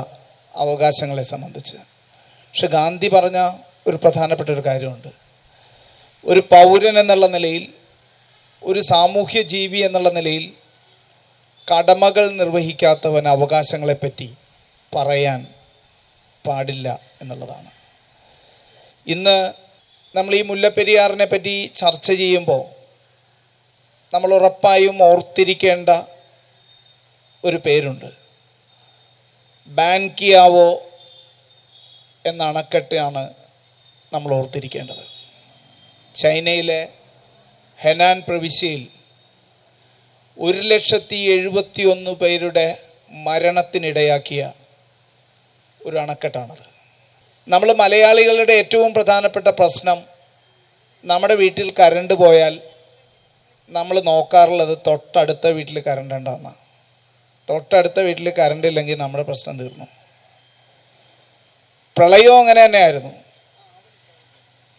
S9: അവകാശങ്ങളെ സംബന്ധിച്ച്. പക്ഷെ ഗാന്ധി പറഞ്ഞ ഒരു പ്രധാനപ്പെട്ട ഒരു കാര്യമുണ്ട്. ഒരു പൗരൻ എന്നുള്ള നിലയിൽ, ഒരു സാമൂഹ്യ ജീവി എന്നുള്ള നിലയിൽ കടമകൾ നിർവഹിക്കാത്തവൻ അവകാശങ്ങളെപ്പറ്റി പറയാൻ പാടില്ല എന്നുള്ളതാണ്. ഇന്ന് നമ്മൾ ഈ മുല്ലപ്പെരിയാറിനെ പറ്റി ചർച്ച ചെയ്യുമ്പോൾ നമ്മൾ ഉറപ്പായും ഓർത്തിരിക്കേണ്ട ഒരു പേരുണ്ട്. ബാൻകിയാവോ എന്ന അണക്കെട്ടാണ് നമ്മൾ ഓർത്തിരിക്കേണ്ടത്. ചൈനയിലെ ഹെനാൻ പ്രവിശ്യയിൽ 1,71,000 പേരുടെ മരണത്തിനിടയാക്കിയ ഒരു അണക്കെട്ടാണത്. നമ്മൾ മലയാളികളുടെ ഏറ്റവും പ്രധാനപ്പെട്ട പ്രശ്നം, നമ്മുടെ വീട്ടിൽ കറണ്ട് പോയാൽ നമ്മൾ നോക്കാറുള്ളത് തൊട്ടടുത്ത വീട്ടിൽ കറണ്ട് ഉണ്ടെന്നാണ്. തൊട്ടടുത്ത വീട്ടിൽ കറണ്ട് ഇല്ലെങ്കിൽ നമ്മുടെ പ്രശ്നം തീർന്നു. പ്രളയവും അങ്ങനെ തന്നെയായിരുന്നു.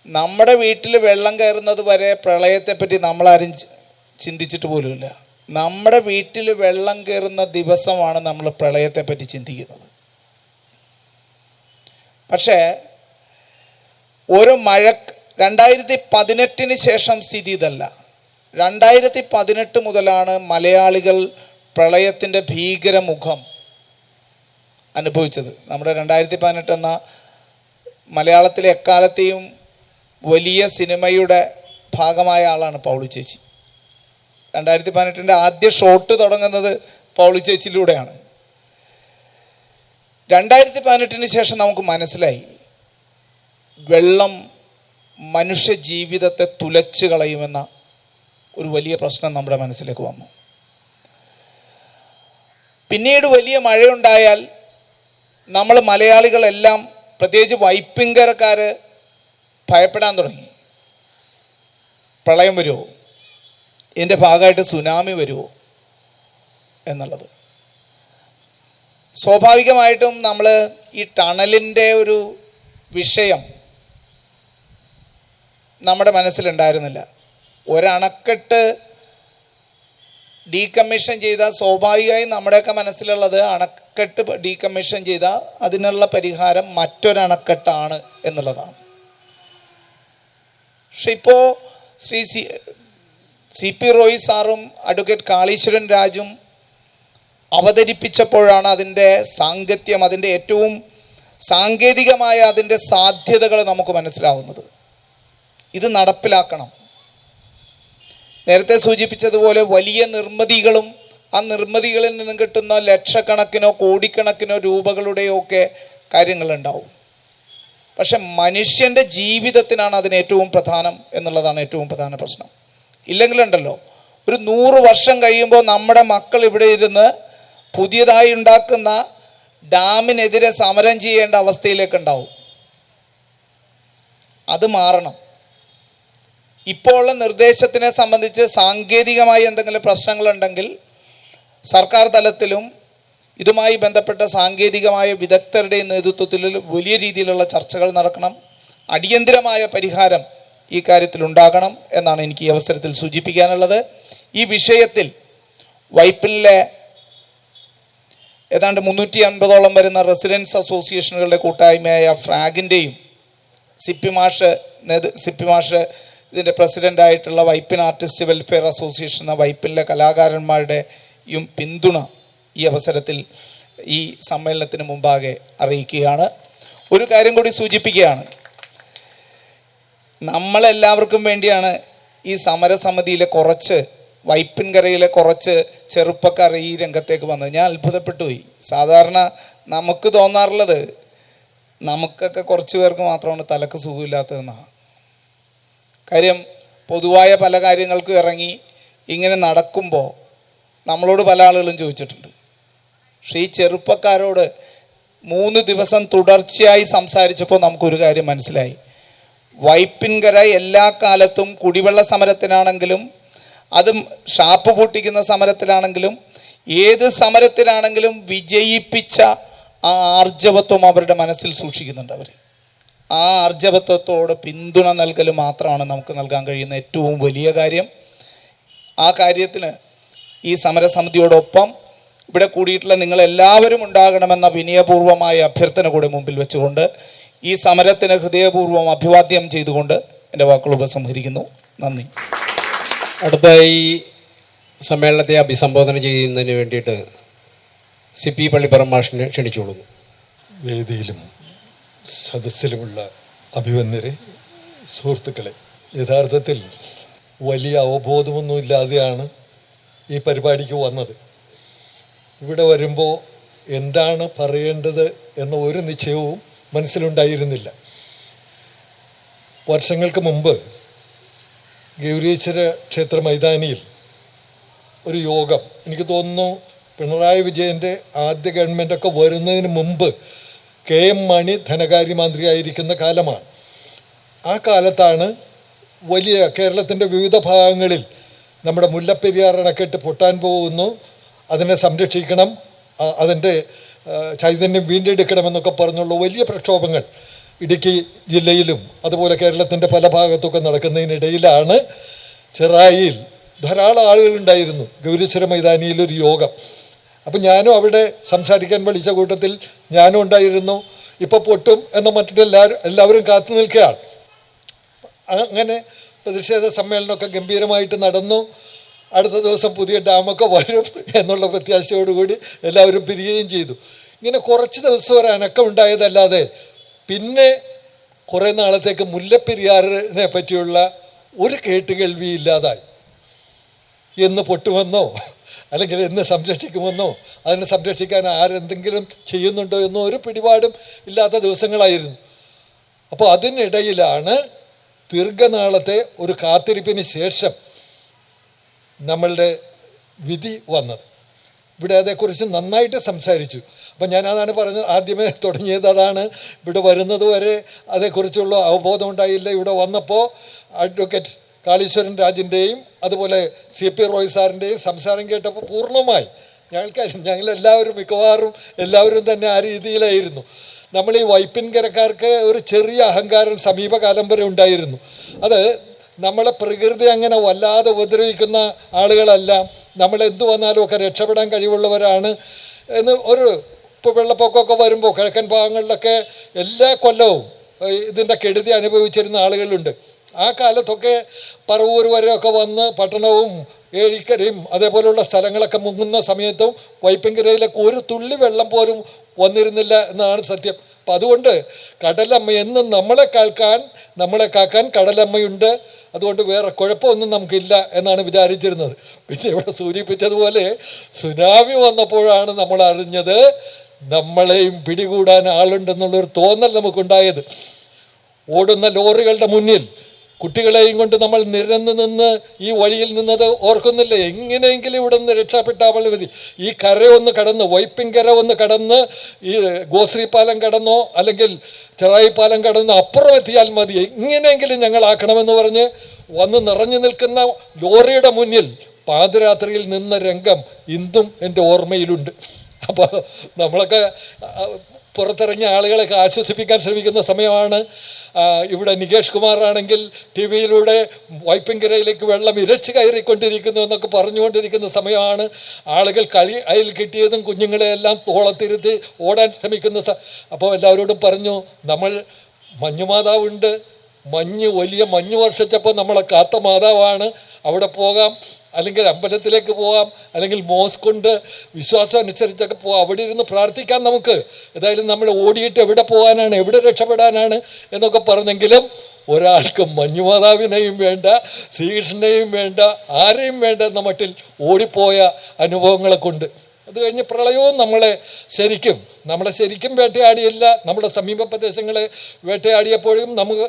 S9: നമ്മുടെ വീട്ടിൽ വെള്ളം കയറുന്നത് വരെ പ്രളയത്തെപ്പറ്റി നമ്മളാരും ചിന്തിച്ചിട്ട് പോലുമില്ല. നമ്മുടെ വീട്ടിൽ വെള്ളം കയറുന്ന ദിവസമാണ് നമ്മൾ പ്രളയത്തെപ്പറ്റി ചിന്തിക്കുന്നത്. പക്ഷേ ഒരു 2018 ശേഷം സ്ഥിതി ഇതല്ല. 2018 മുതലാണ് മലയാളികൾ പ്രളയത്തിൻ്റെ ഭീകരമുഖം അനുഭവിച്ചത്. നമ്മുടെ 2018 എന്ന മലയാളത്തിലെ എക്കാലത്തെയും വലിയ സിനിമയുടെ ഭാഗമായ ആളാണ് പൗളി ചേച്ചി. 2018 ആദ്യ ഷോട്ട് തുടങ്ങുന്നത് പൗളി ചേച്ചിയിലൂടെയാണ്. 2018 ശേഷം നമുക്ക് മനസ്സിലായി വെള്ളം മനുഷ്യ ജീവിതത്തെ തുലച്ചു കളയുമെന്ന ഒരു വലിയ പ്രശ്നം നമ്മുടെ മനസ്സിലേക്ക് വന്നു. പിന്നീട് വലിയ മഴയുണ്ടായാൽ നമ്മൾ മലയാളികളെല്ലാം, പ്രത്യേകിച്ച് വൈപ്പിങ്കരക്കാർ ഭയപ്പെടാൻ തുടങ്ങി. പ്രളയം വരുമോ, ഇതിൻ്റെ ഭാഗമായിട്ട് സുനാമി വരുമോ എന്നുള്ളത്. സ്വാഭാവികമായിട്ടും നമ്മൾ ഈ ടണലിൻ്റെ ഒരു വിഷയം നമ്മുടെ മനസ്സിലുണ്ടായിരുന്നില്ല. ഒരണക്കെട്ട് ഡീകമ്മീഷൻ ചെയ്താൽ സ്വാഭാവികമായും നമ്മുടെയൊക്കെ മനസ്സിലുള്ളത് അണക്കെട്ട് ഡീകമ്മീഷൻ ചെയ്താൽ അതിനുള്ള പരിഹാരം മറ്റൊരണക്കെട്ടാണ് എന്നുള്ളതാണ്. പക്ഷെ ഇപ്പോൾ CP റോയ് സാറും അഡ്വക്കേറ്റ് കാളീശ്വരൻ രാജും അവതരിപ്പിച്ചപ്പോഴാണ് അതിൻ്റെ സാങ്കത്യം, അതിൻ്റെ ഏറ്റവും സാങ്കേതികമായ അതിൻ്റെ സാധ്യതകൾ നമുക്ക് മനസ്സിലാവുന്നത്. ഇത് നടപ്പിലാക്കണം. നേരത്തെ സൂചിപ്പിച്ചതുപോലെ വലിയ നിർമ്മിതികളും ആ നിർമ്മിതികളിൽ നിന്നും കിട്ടുന്ന ലക്ഷക്കണക്കിനോ കോടിക്കണക്കിനോ രൂപകളുടെയോ ഒക്കെ കാര്യങ്ങളുണ്ടാവും. പക്ഷെ മനുഷ്യൻ്റെ ജീവിതത്തിനാണ് അതിന് ഏറ്റവും പ്രധാനം എന്നുള്ളതാണ് ഏറ്റവും പ്രധാന പ്രശ്നം. ഇല്ലെങ്കിലുണ്ടല്ലോ, ഒരു 100 വർഷം കഴിയുമ്പോൾ നമ്മുടെ മക്കൾ ഇവിടെ ഇരുന്ന് പുതിയതായി ഉണ്ടാക്കുന്ന ഡാമിനെതിരെ സമരം ചെയ്യേണ്ട അവസ്ഥയിലേക്ക് ഉണ്ടാവും. അത് മാറണം. ഇപ്പോൾ ഉള്ള നിർദ്ദേശത്തിനെ സംബന്ധിച്ച് സാങ്കേതികമായി എന്തെങ്കിലും പ്രശ്നങ്ങളുണ്ടെങ്കിൽ സർക്കാർ തലത്തിലും ഇതുമായി ബന്ധപ്പെട്ട സാങ്കേതികമായ വിദഗ്ധരുടെ നേതൃത്വത്തിൽ വലിയ രീതിയിലുള്ള ചർച്ചകൾ നടക്കണം. അടിയന്തരമായ പരിഹാരം ഈ കാര്യത്തിൽ ഉണ്ടാകണം എന്നാണ് എനിക്ക് ഈ അവസരത്തിൽ സൂചിപ്പിക്കാനുള്ളത്. ഈ വിഷയത്തിൽ വൈപ്പിനിലെ ഏതാണ്ട് 350ഓളം വരുന്ന റെസിഡൻസ് അസോസിയേഷനുകളുടെ കൂട്ടായ്മയായ ഫ്രാഗിൻ്റെയും സിപ്പി മാഷ് ഇതിൻ്റെ പ്രസിഡൻ്റായിട്ടുള്ള വൈപ്പിൻ ആർട്ടിസ്റ്റ് വെൽഫെയർ അസോസിയേഷൻ, വൈപ്പിനിലെ കലാകാരന്മാരുടെയും പിന്തുണ ഈ അവസരത്തിൽ ഈ സമ്മേളനത്തിന് മുമ്പാകെ അറിയിക്കുകയാണ്. ഒരു കാര്യം കൂടി സൂചിപ്പിക്കുകയാണ്. നമ്മളെല്ലാവർക്കും വേണ്ടിയാണ് ഈ സമരസമിതിയിലെ വൈപ്പിൻകരയിലെ കുറച്ച് ചെറുപ്പക്കാർ ഈ രംഗത്തേക്ക് വന്നത്. ഞാൻ അത്ഭുതപ്പെട്ടു പോയി. സാധാരണ നമുക്ക് തോന്നാറുള്ളത് നമുക്കൊക്കെ കുറച്ച് പേർക്ക് മാത്രമാണ് തലക്ക് സുഖമില്ലാത്തതെന്നാണ്. കാര്യം പൊതുവായ പല കാര്യങ്ങൾക്കും ഇറങ്ങി ഇങ്ങനെ നടക്കുമ്പോൾ നമ്മളോട് പല ആളുകളും ചോദിച്ചിട്ടുണ്ട്. പക്ഷേ ഈ ചെറുപ്പക്കാരോട് 3 ദിവസം തുടർച്ചയായി സംസാരിച്ചപ്പോൾ നമുക്കൊരു കാര്യം മനസ്സിലായി. വൈപ്പിൻകര എല്ലാ കാലത്തും കുടിവെള്ള സമരത്തിനാണെങ്കിലും അതും ഷാപ്പ് പൂട്ടിക്കുന്ന സമരത്തിലാണെങ്കിലും ഏത് സമരത്തിലാണെങ്കിലും വിജയിപ്പിച്ച ആ ആർജവത്വം അവരുടെ മനസ്സിൽ സൂക്ഷിക്കുന്നുണ്ട്. അവർ ആ ആർജവത്വത്തോട് പിന്തുണ നൽകൽ മാത്രമാണ് നമുക്ക് നൽകാൻ കഴിയുന്ന ഏറ്റവും വലിയ കാര്യം. ആ കാര്യത്തിന് ഈ സമരസമിതിയോടൊപ്പം ഇവിടെ കൂടിയിട്ടുള്ള നിങ്ങളെല്ലാവരും ഉണ്ടാകണമെന്ന വിനയപൂർവമായ അഭ്യർത്ഥന കൂടെ മുമ്പിൽ വെച്ചുകൊണ്ട് ഈ സമരത്തിന് ഹൃദയപൂർവ്വം അഭിവാദ്യം ചെയ്തുകൊണ്ട് എൻ്റെ വാക്കുകൾ ഉപസംഹരിക്കുന്നു. നന്ദി.
S1: അടുത്തായി സമ്മേളനത്തെ അഭിസംബോധന ചെയ്യുന്നതിന് വേണ്ടിയിട്ട് CP പള്ളിപ്പറം മാഷിനെ ക്ഷണിച്ചുകൊള്ളുന്നു.
S10: വേദിയിലും സദസ്സിലുമുള്ള അഭിവന്ദരെ, സുഹൃത്തുക്കളെ, യഥാർത്ഥത്തിൽ വലിയ അവബോധമൊന്നുമില്ലാതെയാണ് ഈ പരിപാടിക്ക് വന്നത്. ഇവിടെ വരുമ്പോൾ എന്താണ് പറയേണ്ടത് എന്ന ഒരു നിശ്ചയവും മനസ്സിലുണ്ടായിരുന്നില്ല. വർഷങ്ങൾക്ക് മുമ്പ് ഗൗരീശ്വര ക്ഷേത്ര മൈതാനിയിൽ ഒരു യോഗം, എനിക്ക് തോന്നുന്നു പിണറായി വിജയൻ്റെ ആദ്യ ഗവൺമെൻറ്റൊക്കെ വരുന്നതിന് മുമ്പ് KM മാണി ധനകാര്യമന്ത്രിയായിരിക്കുന്ന കാലമാണ്. ആ കാലത്താണ് വലിയ കേരളത്തിൻ്റെ വിവിധ ഭാഗങ്ങളിൽ നമ്മുടെ മുല്ലപ്പെരിയാർ അണക്കെട്ട് പൊട്ടാൻ പോകുന്നു, അതിനെ സംരക്ഷിക്കണം, അതിൻ്റെ ചൈതന്യം വീണ്ടെടുക്കണമെന്നൊക്കെ പറഞ്ഞുള്ള വലിയ പ്രക്ഷോഭങ്ങൾ ഇടുക്കി ജില്ലയിലും അതുപോലെ കേരളത്തിൻ്റെ പല ഭാഗത്തൊക്കെ നടക്കുന്നതിനിടയിലാണ് ചെറായിയിൽ ധാരാളം ആളുകളുണ്ടായിരുന്നു. ഗൗരീശ്വര മൈതാനിയിലൊരു യോഗം. അപ്പം ഞാനും അവിടെ സംസാരിക്കാൻ വിളിച്ച കൂട്ടത്തിൽ ഞാനും ഉണ്ടായിരുന്നു. ഇപ്പോൾ പൊട്ടും എന്ന എല്ലാവരും കാത്തു നിൽക്കുകയാണ്. അങ്ങനെ പ്രതിഷേധ സമ്മേളനമൊക്കെ ഗംഭീരമായിട്ട് നടന്നു. അടുത്ത ദിവസം പുതിയ ഡാമൊക്കെ വരും എന്നുള്ള പ്രത്യാശയോടുകൂടി എല്ലാവരും പിരിയുകയും ചെയ്തു. ഇങ്ങനെ കുറച്ച് ദിവസം ഒരു അനക്കം ഉണ്ടായതല്ലാതെ പിന്നെ കുറേ നാളത്തേക്ക് മുല്ലപ്പെരിയാറിനെ പറ്റിയുള്ള ഒരു കേട്ടുകേൾവി ഇല്ലാതായി. എന്ന് പൊട്ടുമെന്നോ അല്ലെങ്കിൽ എന്ന് സംരക്ഷിക്കുമെന്നോ അതിനെ സംരക്ഷിക്കാൻ ആരെന്തെങ്കിലും ചെയ്യുന്നുണ്ടോ എന്നോ ഒരു പിടിപാടും ഇല്ലാത്ത ദിവസങ്ങളായിരുന്നു. അപ്പോൾ അതിനിടയിലാണ് ദീർഘനാളത്തെ ഒരു കാത്തിരിപ്പിന് ശേഷം നമ്മളുടെ വിധി വന്നത്. ഇവിടെ അതേക്കുറിച്ച് നന്നായിട്ട് സംസാരിച്ചു. അപ്പം ഞാനതാണ് പറഞ്ഞത്, ആദ്യമേ തുടങ്ങിയത് അതാണ്. ഇവിടെ വരുന്നത് വരെ അതേക്കുറിച്ചുള്ള അവബോധം ഉണ്ടായില്ല. ഇവിടെ വന്നപ്പോൾ അഡ്വക്കേറ്റ് കാളീശ്വരൻ രാജിൻ്റെയും അതുപോലെ CP റോയ് സാറിൻ്റെയും സംസാരം കേട്ടപ്പോൾ പൂർണ്ണമായി ഞങ്ങളെല്ലാവരും മിക്കവാറും എല്ലാവരും തന്നെ ആ രീതിയിലായിരുന്നു. നമ്മൾ ഈ വൈപ്പിൻകരക്കാർക്ക് ഒരു ചെറിയ അഹങ്കാരം സമീപകാലം വരെ ഉണ്ടായിരുന്നു. അത് നമ്മളെ പ്രകൃതി അങ്ങനെ വല്ലാതെ ഉപദ്രവിക്കുന്ന ആളുകളല്ല, നമ്മളെന്ത് വന്നാലും ഒക്കെ രക്ഷപ്പെടാൻ കഴിവുള്ളവരാണ് എന്ന്. ഇപ്പോൾ വെള്ളപ്പൊക്കമൊക്കെ വരുമ്പോൾ കിഴക്കൻ ഭാഗങ്ങളിലൊക്കെ എല്ലാ കൊല്ലവും ഇതിൻ്റെ കെടുതി അനുഭവിച്ചിരുന്ന ആളുകളുണ്ട്. ആ കാലത്തൊക്കെ പറവൂർ വരെയൊക്കെ വന്ന് പട്ടണവും ഏഴിക്കരയും അതേപോലെയുള്ള സ്ഥലങ്ങളൊക്കെ മുങ്ങുന്ന സമയത്തും വൈപ്പിൻകരയിലേക്ക് ഒരു തുള്ളി വെള്ളം പോലും വന്നിരുന്നില്ല എന്നാണ് സത്യം. അപ്പം അതുകൊണ്ട് കടലമ്മ എന്നും നമ്മളെ കാക്കാൻ കടലമ്മയുണ്ട്. അതുകൊണ്ട് വേറെ കുഴപ്പമൊന്നും നമുക്കില്ല എന്നാണ് വിചാരിച്ചിരുന്നത്. പിന്നെ ഇവിടെ സൂചിപ്പിച്ചതുപോലെ സുനാമി വന്നപ്പോഴാണ് നമ്മൾ അറിഞ്ഞത് നമ്മളെയും പിടികൂടാൻ ആളുണ്ടെന്നുള്ളൊരു തോന്നൽ നമുക്കുണ്ടായത്. ഓടുന്ന ലോറികളുടെ മുന്നിൽ കുട്ടികളെയും കൊണ്ട് നമ്മൾ നിരന്ന് നിന്ന് ഈ വഴിയിൽ നിന്നത് ഓർക്കുന്നില്ല. എങ്ങനെയെങ്കിലും ഇവിടെ നിന്ന് രക്ഷപ്പെട്ടാൽ മതി. ഈ കരയൊന്ന് കടന്ന് വൈപ്പിൻകര ഒന്ന് കടന്ന് ഈ ഗോശ്രീ പാലം കടന്നോ അല്ലെങ്കിൽ ചെറായി പാലം കടന്ന് അപ്പുറം എത്തിയാൽ മതി, എങ്ങനെയെങ്കിലും ഞങ്ങൾ ആക്കണമെന്ന് പറഞ്ഞ് വന്ന് നിറഞ്ഞു നിൽക്കുന്ന ലോറിയുടെ മുന്നിൽ പാതിരാത്രിയിൽ നിന്ന രംഗം ഇന്നും എൻ്റെ ഓർമ്മയിലുണ്ട്. അപ്പോൾ നമ്മളൊക്കെ പുറത്തിറങ്ങിയ ആളുകളെയൊക്കെ ആശ്വസിപ്പിക്കാൻ ശ്രമിക്കുന്ന സമയമാണ്. ഇവിടെ നികേഷ് കുമാറാണെങ്കിൽ ടി വിയിലൂടെ വൈപ്പിൻകരയിലേക്ക് വെള്ളം ഇരച്ച് കയറിക്കൊണ്ടിരിക്കുന്നു എന്നൊക്കെ പറഞ്ഞുകൊണ്ടിരിക്കുന്ന സമയമാണ്. ആളുകൾ അയൽ കിട്ടിയതും കുഞ്ഞുങ്ങളെയെല്ലാം തോളത്തിരുത്തി ഓടാൻ ശ്രമിക്കുന്ന അപ്പോൾ എല്ലാവരോടും പറഞ്ഞു, നമ്മൾ മഞ്ഞുമാതാവുണ്ട്, വലിയ മഞ്ഞ് വർഷിച്ചപ്പോൾ നമ്മളെ കാത്ത മാതാവാണ്, അവിടെ പോകാം, അല്ലെങ്കിൽ അമ്പലത്തിലേക്ക് പോകാം, അല്ലെങ്കിൽ മോസ്കുണ്ട്, വിശ്വാസം അനുസരിച്ചൊക്കെ പോകാം, അവിടെ ഇരുന്ന് പ്രാർത്ഥിക്കാം നമുക്ക്. ഏതായാലും നമ്മൾ ഓടിയിട്ട് എവിടെ പോകാനാണ്, എവിടെ രക്ഷപ്പെടാനാണ് എന്നൊക്കെ പറഞ്ഞെങ്കിലും ഒരാൾക്ക് മഞ്ഞുമാതാവിനെയും വേണ്ട, ശ്രീകൃഷ്ണനെയും വേണ്ട, ആരെയും വേണ്ട എന്ന മട്ടിൽ ഓടിപ്പോയ അനുഭവങ്ങളെ കൊണ്ട്. അത് കഴിഞ്ഞ് പ്രളയവും നമ്മളെ ശരിക്കും വേട്ടയാടിയില്ല. നമ്മുടെ സമീപ പ്രദേശങ്ങളെ വേട്ടയാടിയപ്പോഴും നമുക്ക്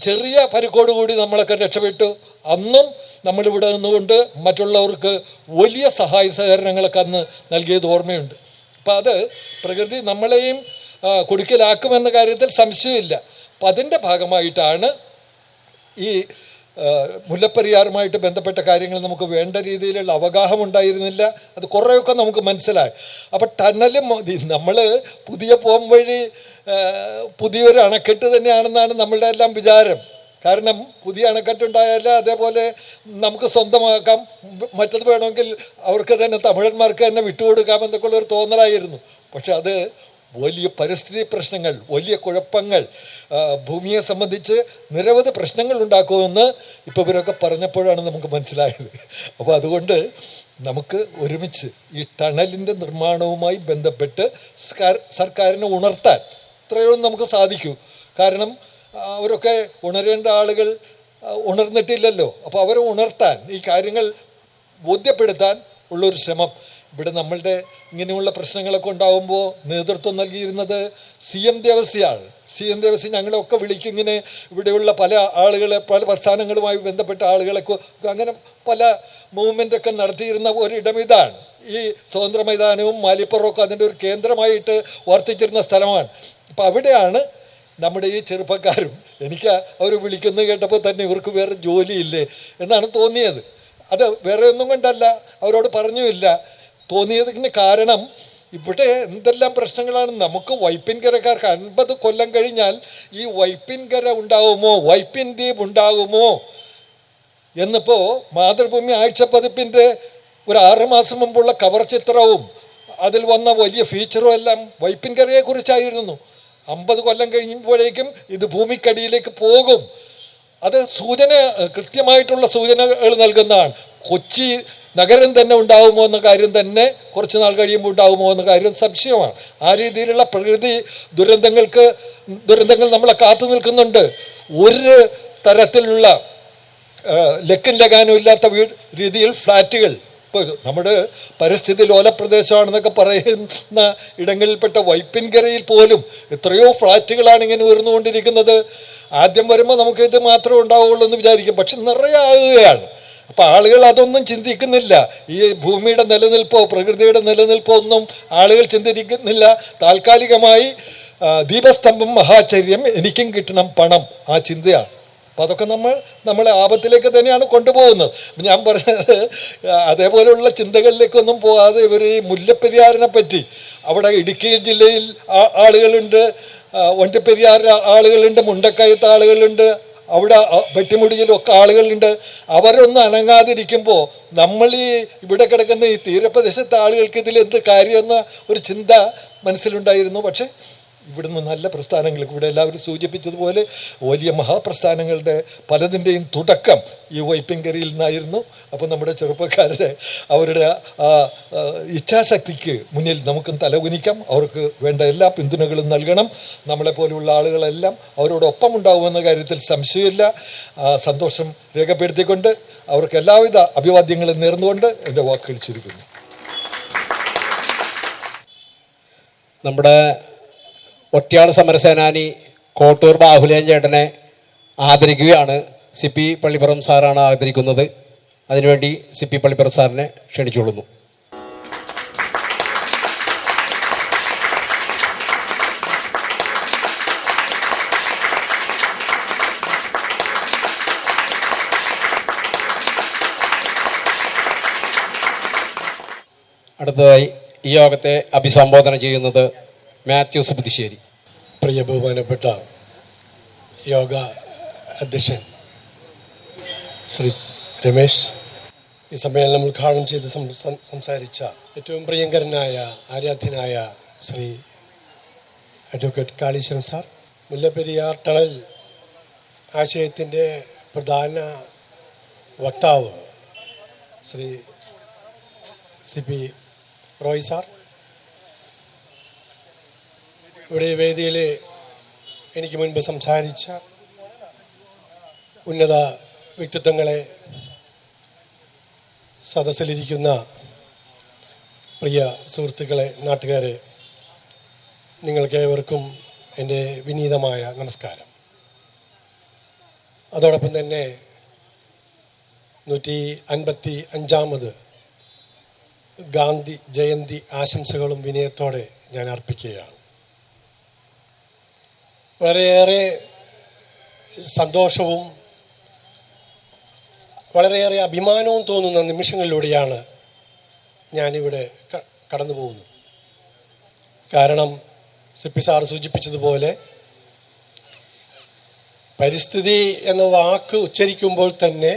S10: ചെറിയ പരിക്കോടുകൂടി നമ്മളൊക്കെ രക്ഷപ്പെട്ടു. അന്നും നമ്മളിവിടെ നിന്നുകൊണ്ട് മറ്റുള്ളവർക്ക് വലിയ സഹായ സഹകരണങ്ങളൊക്കെ അന്ന് നൽകിയത് ഓർമ്മയുണ്ട്. അപ്പം അത് പ്രകൃതി നമ്മളെയും കുടുക്കലാക്കുമെന്ന കാര്യത്തിൽ സംശയമില്ല. അപ്പം അതിൻ്റെ ഭാഗമായിട്ടാണ് ഈ മുല്ലപ്പെരിയാറുമായിട്ട് ബന്ധപ്പെട്ട കാര്യങ്ങൾ നമുക്ക് വേണ്ട രീതിയിലുള്ള അവഗാഹം ഉണ്ടായിരുന്നില്ല. അത് കുറേയൊക്കെ നമുക്ക് മനസ്സിലായി. അപ്പം ടണലും നമ്മൾ പുതിയ പോംവഴി പുതിയൊരു അണക്കെട്ട് തന്നെയാണെന്നാണ് നമ്മളുടെ എല്ലാം വിചാരം. കാരണം പുതിയ അണക്കെട്ടുണ്ടായാൽ അതേപോലെ നമുക്ക് സ്വന്തമാക്കാം, മറ്റത് വേണമെങ്കിൽ അവർക്ക് തന്നെ തമിഴന്മാർക്ക് തന്നെ വിട്ടുകൊടുക്കാം എന്നൊക്കെയുള്ളൊരു തോന്നലായിരുന്നു. പക്ഷെ അത് വലിയ പരിസ്ഥിതി പ്രശ്നങ്ങൾ, വലിയ കുഴപ്പങ്ങൾ, ഭൂമിയെ സംബന്ധിച്ച് നിരവധി പ്രശ്നങ്ങൾ ഉണ്ടാക്കുമെന്ന് ഇപ്പോൾ ഇവരൊക്കെ പറഞ്ഞപ്പോഴാണ് നമുക്ക് മനസ്സിലായത്. അപ്പോൾ അതുകൊണ്ട് നമുക്ക് ഒരുമിച്ച് ഈ ടണലിൻ്റെ നിർമ്മാണവുമായി ബന്ധപ്പെട്ട് സർക്കാരിനെ ഉണർത്താൻ ഇത്രയോ നമുക്ക് സാധിക്കൂ. കാരണം അവരൊക്കെ ഉണരേണ്ട ആളുകൾ ഉണർന്നിട്ടില്ലല്ലോ. അപ്പോൾ അവരെ ഉണർത്താൻ, ഈ കാര്യങ്ങൾ ബോധ്യപ്പെടുത്താൻ ഉള്ളൊരു ശ്രമം ഇവിടെ നമ്മളുടെ ഇങ്ങനെയുള്ള പ്രശ്നങ്ങളൊക്കെ ഉണ്ടാകുമ്പോൾ നേതൃത്വം നൽകിയിരുന്നത് CM ദേവസിയാണ്. CM ദേവസി ഞങ്ങളെയൊക്കെ വിളിക്കും, ഇങ്ങനെ ഇവിടെയുള്ള പല ആളുകളെ, പല പ്രസ്ഥാനങ്ങളുമായി ബന്ധപ്പെട്ട ആളുകളൊക്കെ അങ്ങനെ പല മൂവ്മെൻ്റൊക്കെ നടത്തിയിരുന്ന ഒരിടം ഇതാണ്. ഈ സ്വതന്ത്ര മൈതാനവും മാലിപ്പുറമൊക്കെ അതിൻ്റെ ഒരു കേന്ദ്രമായിട്ട് വർത്തിച്ചിരുന്ന സ്ഥലമാണ്. അപ്പം അവിടെയാണ് നമ്മുടെ ഈ ചെറുപ്പക്കാരും, എനിക്ക് അവർ വിളിക്കുന്നത് കേട്ടപ്പോൾ തന്നെ ഇവർക്ക് വേറെ ജോലിയില്ലേ എന്നാണ് തോന്നിയത്. അത് വേറെ ഒന്നും കൊണ്ടല്ല, അവരോട് പറഞ്ഞുമില്ല. തോന്നിയതിന് കാരണം ഇവിടെ എന്തെല്ലാം പ്രശ്നങ്ങളാണ്. നമുക്ക് വൈപ്പിൻകരക്കാർക്ക് 50 കൊല്ലം കഴിഞ്ഞാൽ ഈ വൈപ്പിൻകര ഉണ്ടാകുമോ, വൈപ്പിൻ ദ്വീപ് ഉണ്ടാകുമോ എന്നിപ്പോൾ മാതൃഭൂമി ആഴ്ചപ്പതിപ്പിൻ്റെ ഒരു 6 മാസം മുമ്പുള്ള കവർ ചിത്രവും അതിൽ വന്ന വലിയ ഫീച്ചറും എല്ലാം വൈപ്പിൻകരയെക്കുറിച്ചായിരുന്നു. 50 കൊല്ലം കഴിയുമ്പോഴേക്കും ഇത് ഭൂമിക്കടിയിലേക്ക് പോകും. അത് കൃത്യമായിട്ടുള്ള സൂചനകൾ നൽകുന്നതാണ്. കൊച്ചി നഗരം തന്നെ ഉണ്ടാകുമോ എന്ന കാര്യം തന്നെ കുറച്ച് നാൾ കഴിയുമ്പോൾ ഉണ്ടാകുമോ എന്ന കാര്യം സംശയമാണ്. ആ രീതിയിലുള്ള പ്രകൃതി ദുരന്തങ്ങൾ നമ്മളെ കാത്തു നിൽക്കുന്നുണ്ട്. ഒരു തരത്തിലുള്ള ലക്കും ലഗാനും ഇല്ലാത്ത രീതിയിൽ ഫ്ലാറ്റുകൾ, ഇപ്പോൾ നമ്മുടെ പരിസ്ഥിതി ലോല പ്രദേശമാണെന്നൊക്കെ പറയുന്ന ഇടങ്ങളിൽപ്പെട്ട വൈപ്പിൻകരയിൽ പോലും എത്രയോ ഫ്ലാറ്റുകളാണ് ഇങ്ങനെ ഉയർന്നുകൊണ്ടിരിക്കുന്നത്. ആദ്യം വരുമ്പോൾ നമുക്കിത് മാത്രമേ ഉണ്ടാവുകയുള്ളൂ എന്ന് വിചാരിക്കും, പക്ഷെ നിറയെ ആകുകയാണ്. അപ്പം ആളുകൾ അതൊന്നും ചിന്തിക്കുന്നില്ല. ഈ ഭൂമിയുടെ നിലനിൽപ്പോ പ്രകൃതിയുടെ നിലനിൽപ്പോ ഒന്നും ആളുകൾ ചിന്തിക്കുന്നില്ല. താൽക്കാലികമായി ദീപസ്തംഭം മഹാചര്യം, എനിക്കും കിട്ടണം പണം, ആ ചിന്തയാണ്. അപ്പം അതൊക്കെ നമ്മളെ ആപത്തിലേക്ക് തന്നെയാണ് കൊണ്ടുപോകുന്നത്. ഞാൻ പറഞ്ഞത് അതേപോലെയുള്ള ചിന്തകളിലേക്കൊന്നും പോകാതെ ഇവർ ഈ മുല്ലപ്പെരിയാറിനെ പറ്റി, അവിടെ ഇടുക്കി ജില്ലയിൽ ആളുകളുണ്ട്, വണ്ടിപ്പെരിയാറിൽ ആളുകളുണ്ട്, മുണ്ടക്കയത്ത് ആളുകളുണ്ട്, അവിടെ വെട്ടിമുടിയിലൊക്കെ ആളുകളുണ്ട്. അവരൊന്നും അനങ്ങാതിരിക്കുമ്പോൾ നമ്മൾ ഇവിടെ കിടക്കുന്ന ഈ തീരപ്രദേശത്തെ ആളുകൾക്ക് ഇതിലെന്ത് കാര്യമെന്ന ഒരു ചിന്ത മനസ്സിലുണ്ടായിരുന്നു. പക്ഷെ ഇവിടുന്ന് നല്ല പ്രസ്ഥാനങ്ങൾക്ക്, ഇവിടെ എല്ലാവരും സൂചിപ്പിച്ചതുപോലെ വലിയ മഹാപ്രസ്ഥാനങ്ങളുടെ പലതിൻ്റെയും തുടക്കം ഈ വൈപ്പിൻകരയിൽ നിന്നായിരുന്നു. അപ്പോൾ നമ്മുടെ ചെറുപ്പക്കാരുടെ അവരുടെ ആ ഇച്ഛാശക്തിക്ക് മുന്നിൽ നമുക്കും തലകുനിക്കാം. അവർക്ക് വേണ്ട എല്ലാ പിന്തുണകളും നൽകണം. നമ്മളെപ്പോലെയുള്ള ആളുകളെല്ലാം അവരോടൊപ്പം ഉണ്ടാകുമെന്ന കാര്യത്തിൽ സംശയമില്ല. സന്തോഷം രേഖപ്പെടുത്തിക്കൊണ്ട് അവർക്ക് എല്ലാവിധ അഭിവാദ്യങ്ങളും നേർന്നുകൊണ്ട് എൻ്റെ വാക്കുകൾ ചുരുക്കുന്നു.
S1: നമ്മുടെ ഒറ്റയാൾ സമരസേനാനി കോട്ടൂർ ബാഹുലേൻ ചേട്ടനെ ആദരിക്കുകയാണ്. സി പി പള്ളിപ്പുറം സാറാണ് ആദരിക്കുന്നത്. അതിനുവേണ്ടി സി പി പള്ളിപ്പുറം സാറിനെ ക്ഷണിച്ചുകൊള്ളുന്നു. അടുത്തതായി ഈ യോഗത്തെ അഭിസംബോധന ചെയ്യുന്നത് മാത്യൂസ് പുതുശ്ശേരി.
S11: പ്രിയ ബഹുമാനപ്പെട്ട യോഗ അധ്യക്ഷൻ ശ്രീ രമേശ്, ഈ സമ്മേളനം ഉദ്ഘാടനം ചെയ്ത് സംസാരിച്ച ഏറ്റവും പ്രിയങ്കരനായ ആരാധ്യനായ Shri advocate Kaleeswaran sir, Mullaperiyar tunnel ആശയത്തിൻ്റെ പ്രധാന വക്താവ് Shri C P Roy sir, ഇവിടെ വേദിയിൽ എനിക്ക് മുൻപ് സംസാരിച്ച ഉന്നത വ്യക്തിത്വങ്ങളെ, സദസ്സിലിരിക്കുന്ന പ്രിയ സുഹൃത്തുക്കളെ, നാട്ടുകാരെ, നിങ്ങൾക്കേവർക്കും എൻ്റെ വിനീതമായ നമസ്കാരം. അതോടൊപ്പം തന്നെ 155 ഗാന്ധി ജയന്തി ആശംസകളും വിനയത്തോടെ ഞാൻ അർപ്പിക്കുകയാണ്. വളരെയേറെ സന്തോഷവും വളരെയേറെ അഭിമാനവും തോന്നുന്ന നിമിഷങ്ങളിലൂടെയാണ് ഞാനിവിടെ കടന്നു പോകുന്നത്. കാരണം സിപ്പി സാർ സൂചിപ്പിച്ചതുപോലെ പരിസ്ഥിതി എന്ന വാക്ക് ഉച്ചരിക്കുമ്പോൾ തന്നെ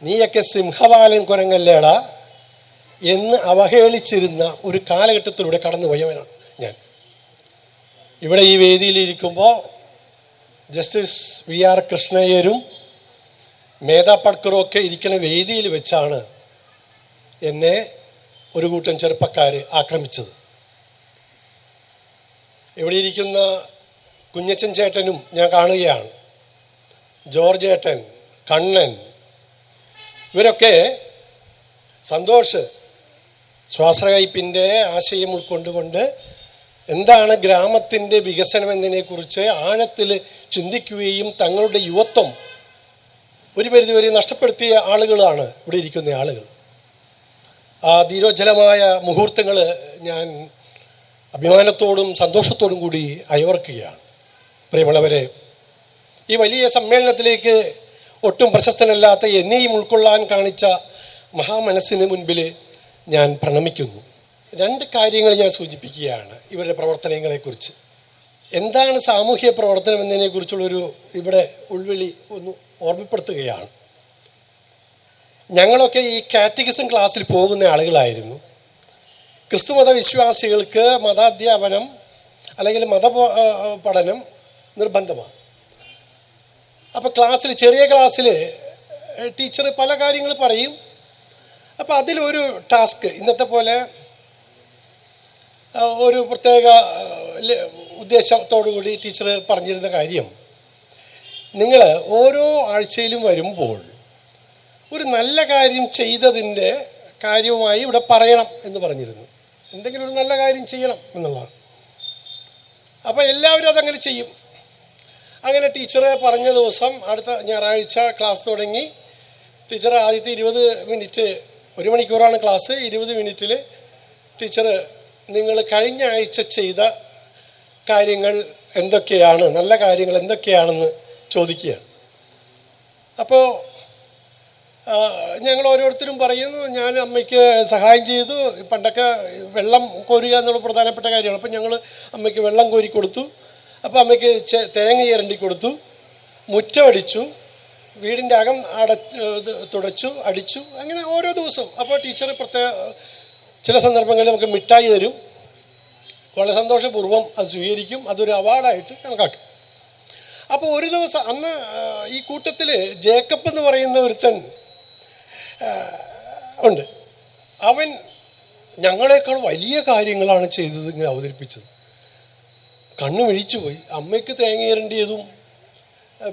S11: നീയൊക്കെ സിംഹവാലൻ കുരങ്ങല്ലേടാ എന്ന് അവഹേളിച്ചിരുന്ന ഒരു കാലഘട്ടത്തിലൂടെ കടന്നുപോയവനാണ് ഞാൻ. ഇവിടെ ഈ വേദിയിലിരിക്കുമ്പോൾ ജസ്റ്റിസ് VR കൃഷ്ണയ്യരും മേധാ പട്കറും ഒക്കെ ഇരിക്കുന്ന വേദിയിൽ വെച്ചാണ് എന്നെ ഒരു കൂട്ടം ചെറുപ്പക്കാർ ആക്രമിച്ചത്. ഇവിടെ ഇരിക്കുന്ന കുഞ്ഞച്ചൻ ചേട്ടനും ഞാൻ കാണുകയാണ്, ജോർജ് ഏട്ടൻ, കണ്ണൻ, ഇവരൊക്കെ സന്തോഷ് സ്വാശ്രയപ്പിൻ്റെ ആശയം ഉൾക്കൊണ്ടുകൊണ്ട് എന്താണ് ഗ്രാമത്തിൻ്റെ വികസനം എന്നതിനെക്കുറിച്ച് ആഴത്തിൽ ചിന്തിക്കുകയും തങ്ങളുടെ യുവത്വം ഒരു പരിധിവരെ നഷ്ടപ്പെടുത്തിയ ആളുകളാണ് ഇവിടെ ഇരിക്കുന്ന ആളുകൾ. ആ ധീരോജ്വലമായ മുഹൂർത്തങ്ങൾ ഞാൻ അഭിമാനത്തോടും സന്തോഷത്തോടും കൂടി അയവർക്കുകയാണ്. പ്രിയമുള്ളവരെ, ഈ വലിയ സമ്മേളനത്തിലേക്ക് ഒട്ടും പ്രശസ്തനല്ലാത്ത എന്നെയും ഉൾക്കൊള്ളാൻ കാണിച്ച മഹാമനസ്സിന് മുൻപിൽ ഞാൻ പ്രണമിക്കുന്നു. 2 കാര്യങ്ങൾ ഞാൻ സൂചിപ്പിക്കുകയാണ് ഇവരുടെ പ്രവർത്തനങ്ങളെക്കുറിച്ച്. എന്താണ് സാമൂഹ്യ പ്രവർത്തനം എന്നതിനെക്കുറിച്ചുള്ളൊരു ഇവിടെ ഉൾവിളി ഒന്ന് ഓർമ്മപ്പെടുത്തുകയാണ്. ഞങ്ങളൊക്കെ ഈ കാറ്റഗിസം ക്ലാസ്സിൽ പോകുന്ന ആളുകളായിരുന്നു. ക്രിസ്തുമത വിശ്വാസികൾക്ക് മതാധ്യാപനം അല്ലെങ്കിൽ പഠനം നിർബന്ധമാണ്. അപ്പോൾ ക്ലാസ്സിൽ, ചെറിയ ക്ലാസ്സിൽ ടീച്ചർ പല കാര്യങ്ങൾ പറയും. അപ്പോൾ അതിലൊരു ടാസ്ക്, ഇന്നത്തെ പോലെ ഒരു പ്രത്യേക ഉദ്ദേശത്തോടു കൂടി ടീച്ചർ പറഞ്ഞിരുന്ന കാര്യം, നിങ്ങൾ ഓരോ ആഴ്ചയിലും വരുമ്പോൾ ഒരു നല്ല കാര്യം ചെയ്തതിൻ്റെ കാര്യവുമായി ഇവിടെ പറയണം എന്ന് പറഞ്ഞിരുന്നു. എന്തെങ്കിലും ഒരു നല്ല കാര്യം ചെയ്യണം എന്നുള്ളതാണ്. അപ്പോൾ എല്ലാവരും അതങ്ങനെ ചെയ്യും. അങ്ങനെ ടീച്ചർ പറഞ്ഞ ദിവസം അടുത്ത ഞായറാഴ്ച ക്ലാസ് തുടങ്ങി. ടീച്ചർ ആദ്യത്തെ 20 മിനിറ്റ്, 1 മണിക്കൂറാണ് ക്ലാസ്, 20 മിനിറ്റിൽ ടീച്ചർ നിങ്ങൾ കഴിഞ്ഞ ആഴ്ച ചെയ്ത കാര്യങ്ങൾ എന്തൊക്കെയാണ്, നല്ല കാര്യങ്ങൾ എന്തൊക്കെയാണെന്ന് ചോദിക്കുക. അപ്പോൾ ഞങ്ങൾ ഓരോരുത്തരും പറയുന്നു, ഞാൻ അമ്മയ്ക്ക് സഹായം ചെയ്തു, പണ്ടൊക്കെ വെള്ളം കോരുക എന്നുള്ള പ്രധാനപ്പെട്ട കാര്യമാണ്. അപ്പോൾ ഞങ്ങൾ അമ്മയ്ക്ക് വെള്ളം കോരി കൊടുത്തു. അപ്പോൾ അമ്മയ്ക്ക് തേങ്ങ ഇരണ്ടി കൊടുത്തു, മുറ്റമടിച്ചു, വീടിൻ്റെ അകം തുടച്ചു, അടിച്ചു, അങ്ങനെ ഓരോ ദിവസവും. അപ്പോൾ ടീച്ചർ ചില സന്ദർഭങ്ങളിൽ നമുക്ക് മിഠായി തരും, വളരെ സന്തോഷപൂർവ്വം അത് സ്വീകരിക്കും, അതൊരു അവാർഡായിട്ട് കണക്കാക്കും. അപ്പോൾ ഒരു ദിവസം അന്ന് ഈ കൂട്ടത്തിൽ ജേക്കബ് എന്ന് പറയുന്ന ഒരുത്തൻ ഉണ്ട്. അവൻ ഞങ്ങളെക്കാൾ വലിയ കാര്യങ്ങളാണ് ചെയ്തത്, ഇങ്ങനെ അവതരിപ്പിച്ചത്. കണ്ണു മിഴിച്ചു പോയി. അമ്മയ്ക്ക് തേങ്ങയേറേണ്ടിയതും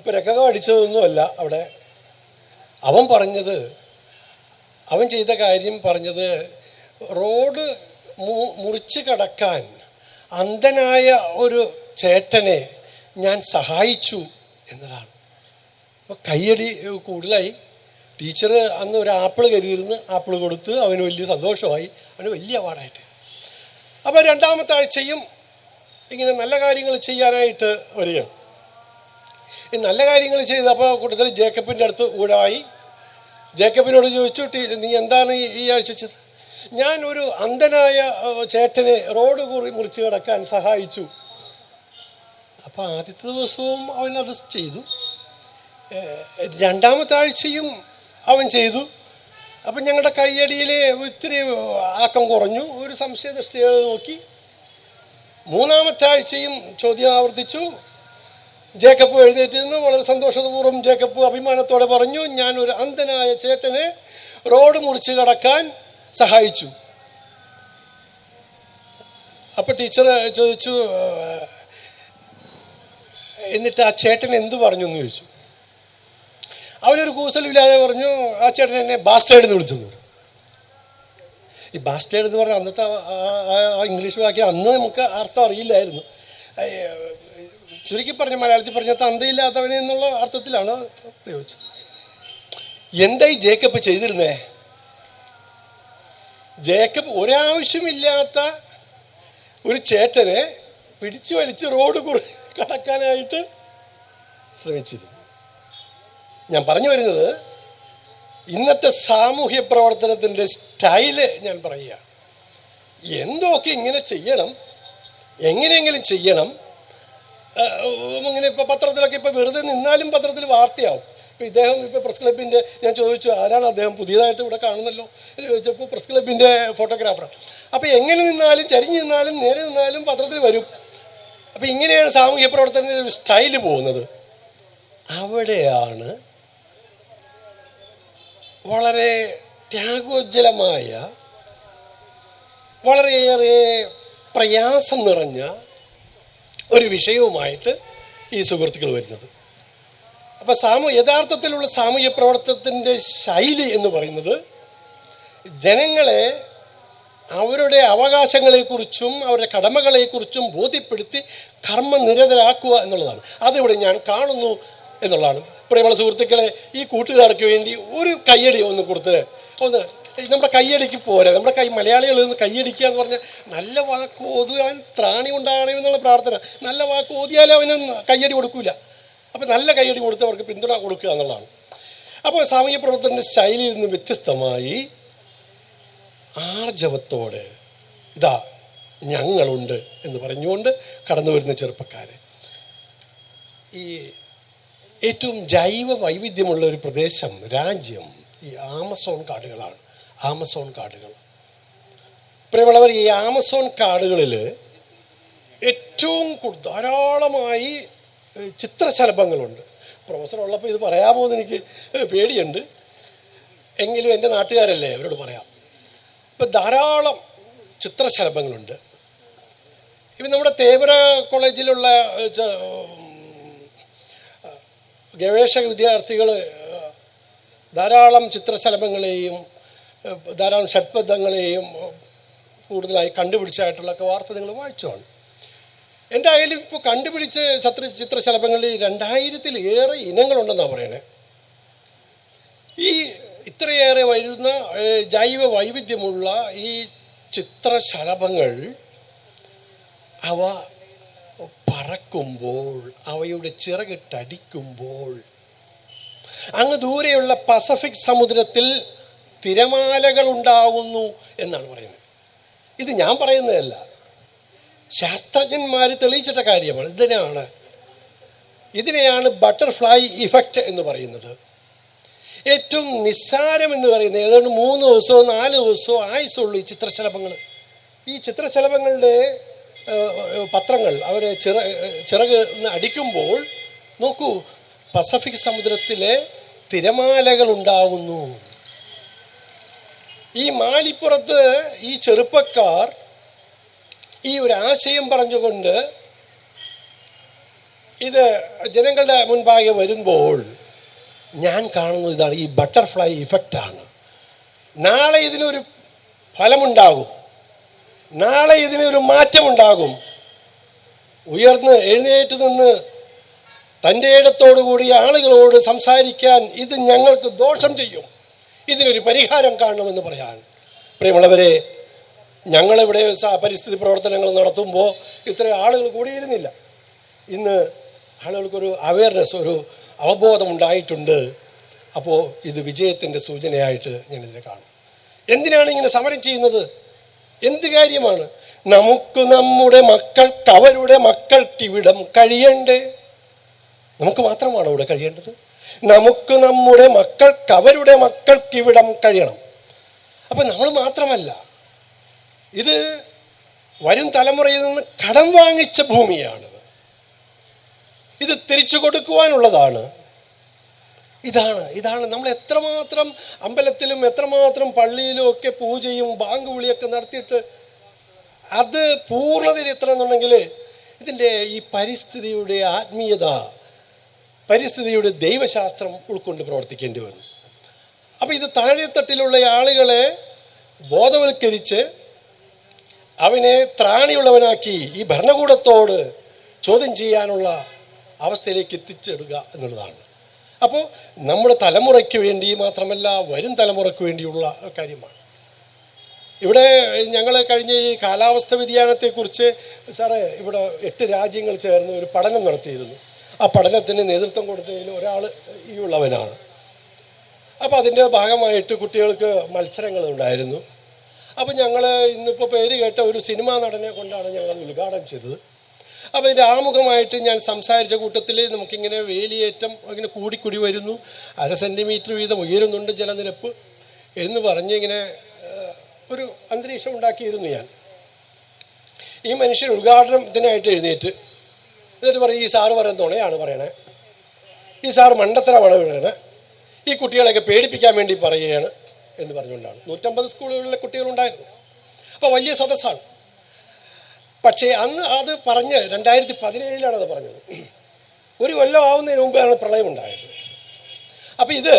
S11: പിരക്കം അടിച്ചതൊന്നുമല്ല അവിടെ. അവൻ പറഞ്ഞത്, അവൻ ചെയ്ത കാര്യം പറഞ്ഞത്, റോഡ് മുറിച്ച് കടക്കാൻ അന്ധനായ ഒരു ചേട്ടനെ ഞാൻ സഹായിച്ചു എന്നതാണ്. അപ്പോൾ കയ്യടി കൂടുതലായി. ടീച്ചർ അന്ന് ഒരു ആപ്പിൾ കരുതിയിരുന്ന് ആപ്പിൾ കൊടുത്ത് അവന് വലിയ സന്തോഷമായി, അവന് വലിയ അവാർഡായിട്ട്. അപ്പോൾ രണ്ടാമത്തെ ആഴ്ചയും ഇങ്ങനെ നല്ല കാര്യങ്ങൾ ചെയ്യാനായിട്ട് വരികയാണ്. ഈ നല്ല കാര്യങ്ങൾ ചെയ്തപ്പോൾ കൂടുതൽ ജേക്കബിൻ്റെ അടുത്ത് ഊഴായി. ജേക്കബിനോട് ചോദിച്ചു, നീ എന്താണ് ഈ ആഴ്ച ചെയ്തത്? ഞാൻ ഒരു അന്ധനായ ചേട്ടനെ റോഡ് മുറിച്ച് കിടക്കാൻ സഹായിച്ചു. അപ്പോൾ ആദ്യത്തെ ദിവസവും അവനത് ചെയ്തു, രണ്ടാമത്തെ ആഴ്ചയും അവൻ ചെയ്തു. അപ്പം ഞങ്ങളുടെ കയ്യടിയിൽ ഇത്തിരി ആക്കം കുറഞ്ഞു, ഒരു സംശയദൃഷ്ടികൾ നോക്കി. മൂന്നാമത്തെ ആഴ്ചയും ചോദ്യം ആവർത്തിച്ചു. ജേക്കബ് എഴുന്നേറ്റ് നിന്ന് വളരെ സന്തോഷപൂർവ്വം ജേക്കബ് അഭിമാനത്തോടെ പറഞ്ഞു, ഞാൻ ഒരു അന്ധനായ ചേട്ടനെ റോഡ് മുറിച്ച് കടക്കാൻ സഹായിച്ചു. അപ്പോൾ ടീച്ചർ ചോദിച്ചു, എന്നിട്ട് ആ ചേട്ടൻ എന്ത് പറഞ്ഞു എന്ന് ചോദിച്ചു. അവനൊരു കൂസലില്ലാതെ പറഞ്ഞു, ആ ചേട്ടൻ എന്നെ ബാസ്റ്റേഡ് എന്ന് വിളിച്ചു. ഈ ബാസ്റ്റേഡ് എന്ന് പറഞ്ഞാൽ അന്നത്തെ ആ ഇംഗ്ലീഷ് വാക്യം അന്ന് നമുക്ക് അർത്ഥം അറിയില്ലായിരുന്നു. ചുരുക്കി പറഞ്ഞ മലയാളത്തിൽ പറഞ്ഞ തന്തയില്ലാത്തവനെ എന്നുള്ള അർത്ഥത്തിലാണ് പ്രയോഗിച്ചത്. എന്തായി ജേക്കബ് ചെയ്തിരുന്നേ? ജേക്കബ് ഒരാവശ്യമില്ലാത്ത ഒരു ചേട്ടനെ പിടിച്ചു വലിച്ച് റോഡ് കടക്കാനായിട്ട് ശ്രമിച്ചിരുന്നു. ഞാൻ പറഞ്ഞു വരുന്നത്, ഇന്നത്തെ സാമൂഹ്യ പ്രവർത്തനത്തിൻ്റെ സ്റ്റൈല് ഞാൻ പറയുക, എന്തൊക്കെ ഇങ്ങനെ ചെയ്യണം, എങ്ങനെയെങ്കിലും ചെയ്യണം. ഇങ്ങനെ ഇപ്പോൾ പത്രത്തിലൊക്കെ ഇപ്പോൾ വെറുതെ നിന്നാലും പത്രത്തിൽ വാർത്തയാവും. ഇപ്പോൾ ഇദ്ദേഹം ഇപ്പോൾ പ്രസ് ക്ലബിൻ്റെ, ഞാൻ ചോദിച്ചു ആരാണ് അദ്ദേഹം, പുതിയതായിട്ട് ഇവിടെ കാണുന്നല്ലോ എന്ന് ചോദിച്ചപ്പോൾ പ്രസ് ക്ലബിൻ്റെ ഫോട്ടോഗ്രാഫറാണ്. അപ്പോൾ എങ്ങനെ നിന്നാലും ചരിഞ്ഞ് നിന്നാലും നേരെ നിന്നാലും പത്രത്തിൽ വരും. അപ്പോൾ ഇങ്ങനെയാണ് സാമൂഹ്യ പ്രവർത്തനത്തിൻ്റെ ഒരു സ്റ്റൈല് പോകുന്നത്. അവിടെയാണ് വളരെ ത്യാഗോജ്ജലമായ, വളരെയേറെ പ്രയാസം നിറഞ്ഞ ഒരു വിഷയവുമായിട്ട് ഈ സുഹൃത്തുക്കൾ വരുന്നത്. അപ്പോൾ യഥാർത്ഥത്തിലുള്ള സാമൂഹ്യ പ്രവർത്തനത്തിൻ്റെ ശൈലി എന്ന് പറയുന്നത് ജനങ്ങളെ അവരുടെ അവകാശങ്ങളെക്കുറിച്ചും അവരുടെ കടമകളെക്കുറിച്ചും ബോധ്യപ്പെടുത്തി കർമ്മനിരതരാക്കുക എന്നുള്ളതാണ്. അതിവിടെ ഞാൻ കാണുന്നു എന്നുള്ളതാണ്. പ്രിയമുള്ള സുഹൃത്തുക്കളെ, ഈ കൂട്ടുകാർക്ക് വേണ്ടി ഒരു കയ്യടി ഒന്ന് കൊടുത്ത്, ഒന്ന് നമ്മുടെ കയ്യടിക്ക് പോരാ, നമ്മുടെ മലയാളികളിൽ നിന്ന് കയ്യടിക്കുക എന്ന് പറഞ്ഞാൽ നല്ല വാക്ക് ഓതുവാൻ ത്രാണി ഉണ്ടാകണമെന്നുള്ള പ്രാർത്ഥന. നല്ല വാക്ക് ഓതിയാലേ അവന് കയ്യടി കൊടുക്കില്ല. അപ്പോൾ നല്ല കയ്യടി കൊടുത്തവർക്ക് പിന്തുണ കൊടുക്കുക എന്നുള്ളതാണ്. അപ്പോൾ സാമൂഹ്യ പ്രവർത്തനത്തിൻ്റെ ശൈലിയിൽ നിന്ന് വ്യത്യസ്തമായി ആർജവത്തോടെ ഇതാ ഞങ്ങളുണ്ട് എന്ന് പറഞ്ഞുകൊണ്ട് കടന്നു വരുന്ന ചെറുപ്പക്കാരെ, ഈ ഏറ്റവും ജൈവ വൈവിധ്യമുള്ള ഒരു പ്രദേശം, രാജ്യം ഈ ആമസോൺ കാടുകളാണ്. ആമസോൺ കാടുകൾ, പ്രിയമുള്ളവർ, ഈ ആമസോൺ കാടുകളിൽ ഏറ്റവും ധാരാളമായി ചിത്രശലഭങ്ങളുണ്ട്. പ്രൊഫസർ ഉള്ളപ്പോൾ ഇത് പറയാമോ എന്ന് എനിക്ക് പേടിയുണ്ട്, എങ്കിലും എൻ്റെ നാട്ടുകാരല്ലേ, അവരോട് പറയാം. ഇപ്പം ധാരാളം ചിത്രശലഭങ്ങളുണ്ട്. ഇപ്പം നമ്മുടെ തേവര കോളേജിലുള്ള ഗവേഷക വിദ്യാർത്ഥികൾ ധാരാളം ചിത്രശലഭങ്ങളെയും ധാരാളം ഷഡ്പഥങ്ങളെയും കൂടുതലായി കണ്ടുപിടിച്ചായിട്ടുള്ളൊക്കെ വാർത്ത നിങ്ങൾ വായിച്ചുമാണ്. എന്തായാലും ഇപ്പോൾ കണ്ടുപിടിച്ച ചിത്രശലഭങ്ങളിൽ 2000-ലേറെ ഇനങ്ങളുണ്ടെന്നാണ് പറയണേ. ഈ ഇത്രയേറെ വരുന്ന ജൈവ വൈവിധ്യമുള്ള ഈ ചിത്രശലഭങ്ങൾ അവ പറക്കുമ്പോൾ, അവയുടെ ചിറകിട്ടടിക്കുമ്പോൾ അങ്ങ് ദൂരെയുള്ള പസഫിക് സമുദ്രത്തിൽ തിരമാലകൾ ഉണ്ടാകുന്നു എന്നാണ് പറയുന്നത്. ഇത് ഞാൻ പറയുന്നതല്ല, ശാസ്ത്രജ്ഞന്മാർ തെളിയിച്ചിട്ട കാര്യമാണ്. ഇതിനെയാണ് ബട്ടർഫ്ലൈ ഇഫക്റ്റ് എന്ന് പറയുന്നത്. ഏറ്റവും നിസ്സാരം എന്ന് പറയുന്നത് ഏതാണ്ട് 3 ദിവസമോ 4 ദിവസമോ ആയുസുള്ളൂ ഈ ചിത്രശലഭങ്ങൾ. ഈ ചിത്രശലഭങ്ങളുടെ പത്രങ്ങൾ അവർ ചിറക് അടിക്കുമ്പോൾ നോക്കൂ, പസഫിക് സമുദ്രത്തിലെ തിരമാലകൾ ഉണ്ടാകുന്നു. ഈ മാലിപ്പുറത്ത് ഈ ചെറുപ്പക്കാർ ഈ ഒരു ആശയം പറഞ്ഞുകൊണ്ട് ഇത് ജനങ്ങളുടെ മുൻപാകെ വരുമ്പോൾ ഞാൻ കാണുന്നത് ഇതാണ്, ഈ ബട്ടർഫ്ലൈ ഇഫക്റ്റാണ്. നാളെ ഇതിനൊരു ഫലമുണ്ടാകും, നാളെ ഇതിനൊരു മാറ്റമുണ്ടാകും. ഉയർന്ന് എഴുന്നേറ്റ് നിന്ന് തൻ്റെ ഇടത്തോടുകൂടി ആളുകളോട് സംസാരിക്കാൻ ഇത് ഞങ്ങൾക്ക് ദോഷം ചെയ്യും, ഇതിനൊരു പരിഹാരം കാണണമെന്ന് പറയാൻ. പ്രിയമുള്ളവരെ, ഞങ്ങളിവിടെ പരിസ്ഥിതി പ്രവർത്തനങ്ങൾ നടത്തുമ്പോൾ ഇത്ര ആളുകൾ കൂടിയിരുന്നില്ല. ഇന്ന് ആളുകൾക്കൊരു അവയർനെസ്, ഒരു അവബോധം ഉണ്ടായിട്ടുണ്ട്. അപ്പോൾ ഇത് വിജയത്തിൻ്റെ സൂചനയായിട്ട് ഞാനിതിനെ കാണും. എന്തിനാണ് ഇങ്ങനെ സമരം ചെയ്യുന്നത്? എന്ത് കാര്യമാണ്? നമുക്ക് നമ്മുടെ മക്കൾക്ക് അവരുടെ മക്കൾക്കിവിടം കഴിയണ്ടേ? നമുക്ക് മാത്രമാണോ ഇവിടെ കഴിയേണ്ടത്? നമുക്ക് നമ്മുടെ മക്കൾക്ക് അവരുടെ മക്കൾക്കിവിടം കഴിയണം. അപ്പം നമ്മൾ മാത്രമല്ല, ഇത് വരും തലമുറയിൽ നിന്ന് കടം വാങ്ങിച്ച ഭൂമിയാണിത്. ഇത് തിരിച്ചു കൊടുക്കുവാനുള്ളതാണ്. ഇതാണ് നമ്മൾ എത്രമാത്രം അമ്പലത്തിലും എത്രമാത്രം പള്ളിയിലും ഒക്കെ പൂജയും ബാങ്ക് വിളിയൊക്കെ നടത്തിയിട്ട് അത് പൂർണ്ണതയിൽ എത്തണമെന്നുണ്ടെങ്കിൽ ഇതിൻ്റെ ഈ പരിസ്ഥിതിയുടെ ആത്മീയത, പരിസ്ഥിതിയുടെ ദൈവശാസ്ത്രം ഉൾക്കൊണ്ട് പ്രവർത്തിക്കേണ്ടി വരും. അപ്പോൾ ഇത് താഴെത്തട്ടിലുള്ള ആളുകളെ ബോധവൽക്കരിച്ച് അവനെ ത്രാണിയുള്ളവനാക്കി ഈ ഭരണകൂടത്തോട് ചോദ്യം ചെയ്യാനുള്ള അവസ്ഥയിലേക്ക് എത്തിച്ചിടുക എന്നുള്ളതാണ്. അപ്പോൾ നമ്മുടെ തലമുറയ്ക്ക് വേണ്ടി മാത്രമല്ല, വരും തലമുറയ്ക്ക് വേണ്ടിയുള്ള കാര്യമാണ്. ഇവിടെ ഞങ്ങൾ കഴിഞ്ഞ ഈ കാലാവസ്ഥ വ്യതിയാനത്തെക്കുറിച്ച് സാറേ ഇവിടെ 8 രാജ്യങ്ങൾ ചേർന്ന് ഒരു പഠനം നടത്തിയിരുന്നു. ആ പഠനത്തിന് നേതൃത്വം കൊടുത്തതിൽ ഒരാൾ ഈ ഉള്ളവനാണ്. അപ്പോൾ അതിൻ്റെ ഭാഗമായിട്ട് കുട്ടികൾക്ക് മത്സരങ്ങൾ ഉണ്ടായിരുന്നു. അപ്പോൾ ഞങ്ങൾ ഇന്നിപ്പോൾ പേര് കേട്ട ഒരു സിനിമാ നടനെ കൊണ്ടാണ് ഞങ്ങളത് ഉദ്ഘാടനം ചെയ്തത്. അപ്പോൾ ഇതിൻ്റെ ആമുഖമായിട്ട് ഞാൻ സംസാരിച്ച കൂട്ടത്തിൽ നമുക്കിങ്ങനെ വേലിയേറ്റം ഇങ്ങനെ കൂടിക്കൂടി വരുന്നു, 1/2 സെൻറ്റിമീറ്റർ വീതം ഉയരുന്നുണ്ട് ജലനിരപ്പ് എന്ന് പറഞ്ഞ് ഇങ്ങനെ ഒരു അന്തരീക്ഷം ഉണ്ടാക്കിയിരുന്നു ഞാൻ. ഈ മനുഷ്യൻ ഉദ്ഘാടനത്തിനായിട്ട് എഴുന്നേറ്റ് എന്നിട്ട് പറയും, ഈ സാറ് പറയുന്ന തുണയാണ് പറയണേ, ഈ സാറ് മണ്ടത്തരമാണ് പറയണേ, ഈ കുട്ടികളെയൊക്കെ പേടിപ്പിക്കാൻ വേണ്ടി പറയുകയാണ് എന്ന് പറഞ്ഞുകൊണ്ടാണ്. 150 സ്കൂളുകളിലെ കുട്ടികളുണ്ടായിരുന്നു. അപ്പോൾ വലിയ സദസ്സാണ്. പക്ഷേ അന്ന് അത് പറഞ്ഞ് 2017 അത് പറഞ്ഞത്. ഒരു കൊല്ലം ആവുന്നതിന് മുമ്പാണ് പ്രളയം ഉണ്ടായത്. അപ്പം ഇത്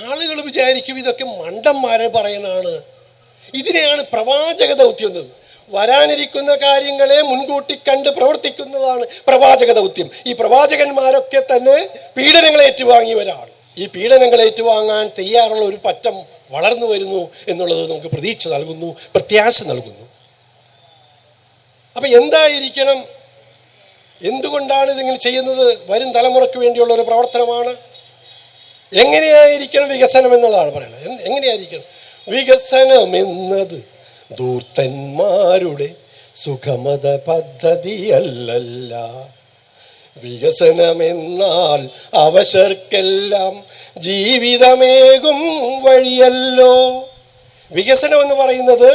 S11: ആളുകൾ വിചാരിക്കും ഇതൊക്കെ മണ്ടന്മാരെ പറയുന്നതാണ്. ഇതിനെയാണ് പ്രവാചക ദൗത്യം എന്നത്. വരാനിരിക്കുന്ന കാര്യങ്ങളെ മുൻകൂട്ടി കണ്ട് പ്രവർത്തിക്കുന്നതാണ് പ്രവാചക ദൗത്യം. ഈ പ്രവാചകന്മാരൊക്കെ തന്നെ പീഡനങ്ങൾ ഏറ്റുവാങ്ങിയവരാണ്. ഈ പീഡനങ്ങൾ ഏറ്റുവാങ്ങാൻ തയ്യാറുള്ള ഒരു പറ്റം വളർന്നു വരുന്നു എന്നുള്ളത് നമുക്ക് പ്രതീക്ഷ നൽകുന്നു, പ്രത്യാശ നൽകുന്നു. അപ്പം എന്തായിരിക്കണം, എന്തുകൊണ്ടാണ് ഇതിങ്ങനെ ചെയ്യുന്നത്? വരും തലമുറയ്ക്ക് വേണ്ടിയുള്ള ഒരു പ്രവർത്തനമാണ്. എങ്ങനെയായിരിക്കണം വികസനം എന്നുള്ളതാണ് പറയുന്നത്. എങ്ങനെയായിരിക്കണം വികസനം എന്നത്? ധൂർത്തന്മാരുടെ സുഖമത പദ്ധതിയല്ലല്ല. വികസനമെന്നാൽ അവശർക്കെല്ലാം ജീവിതമേകും വഴിയല്ലോ. വികസനം എന്ന് പറയുന്നത്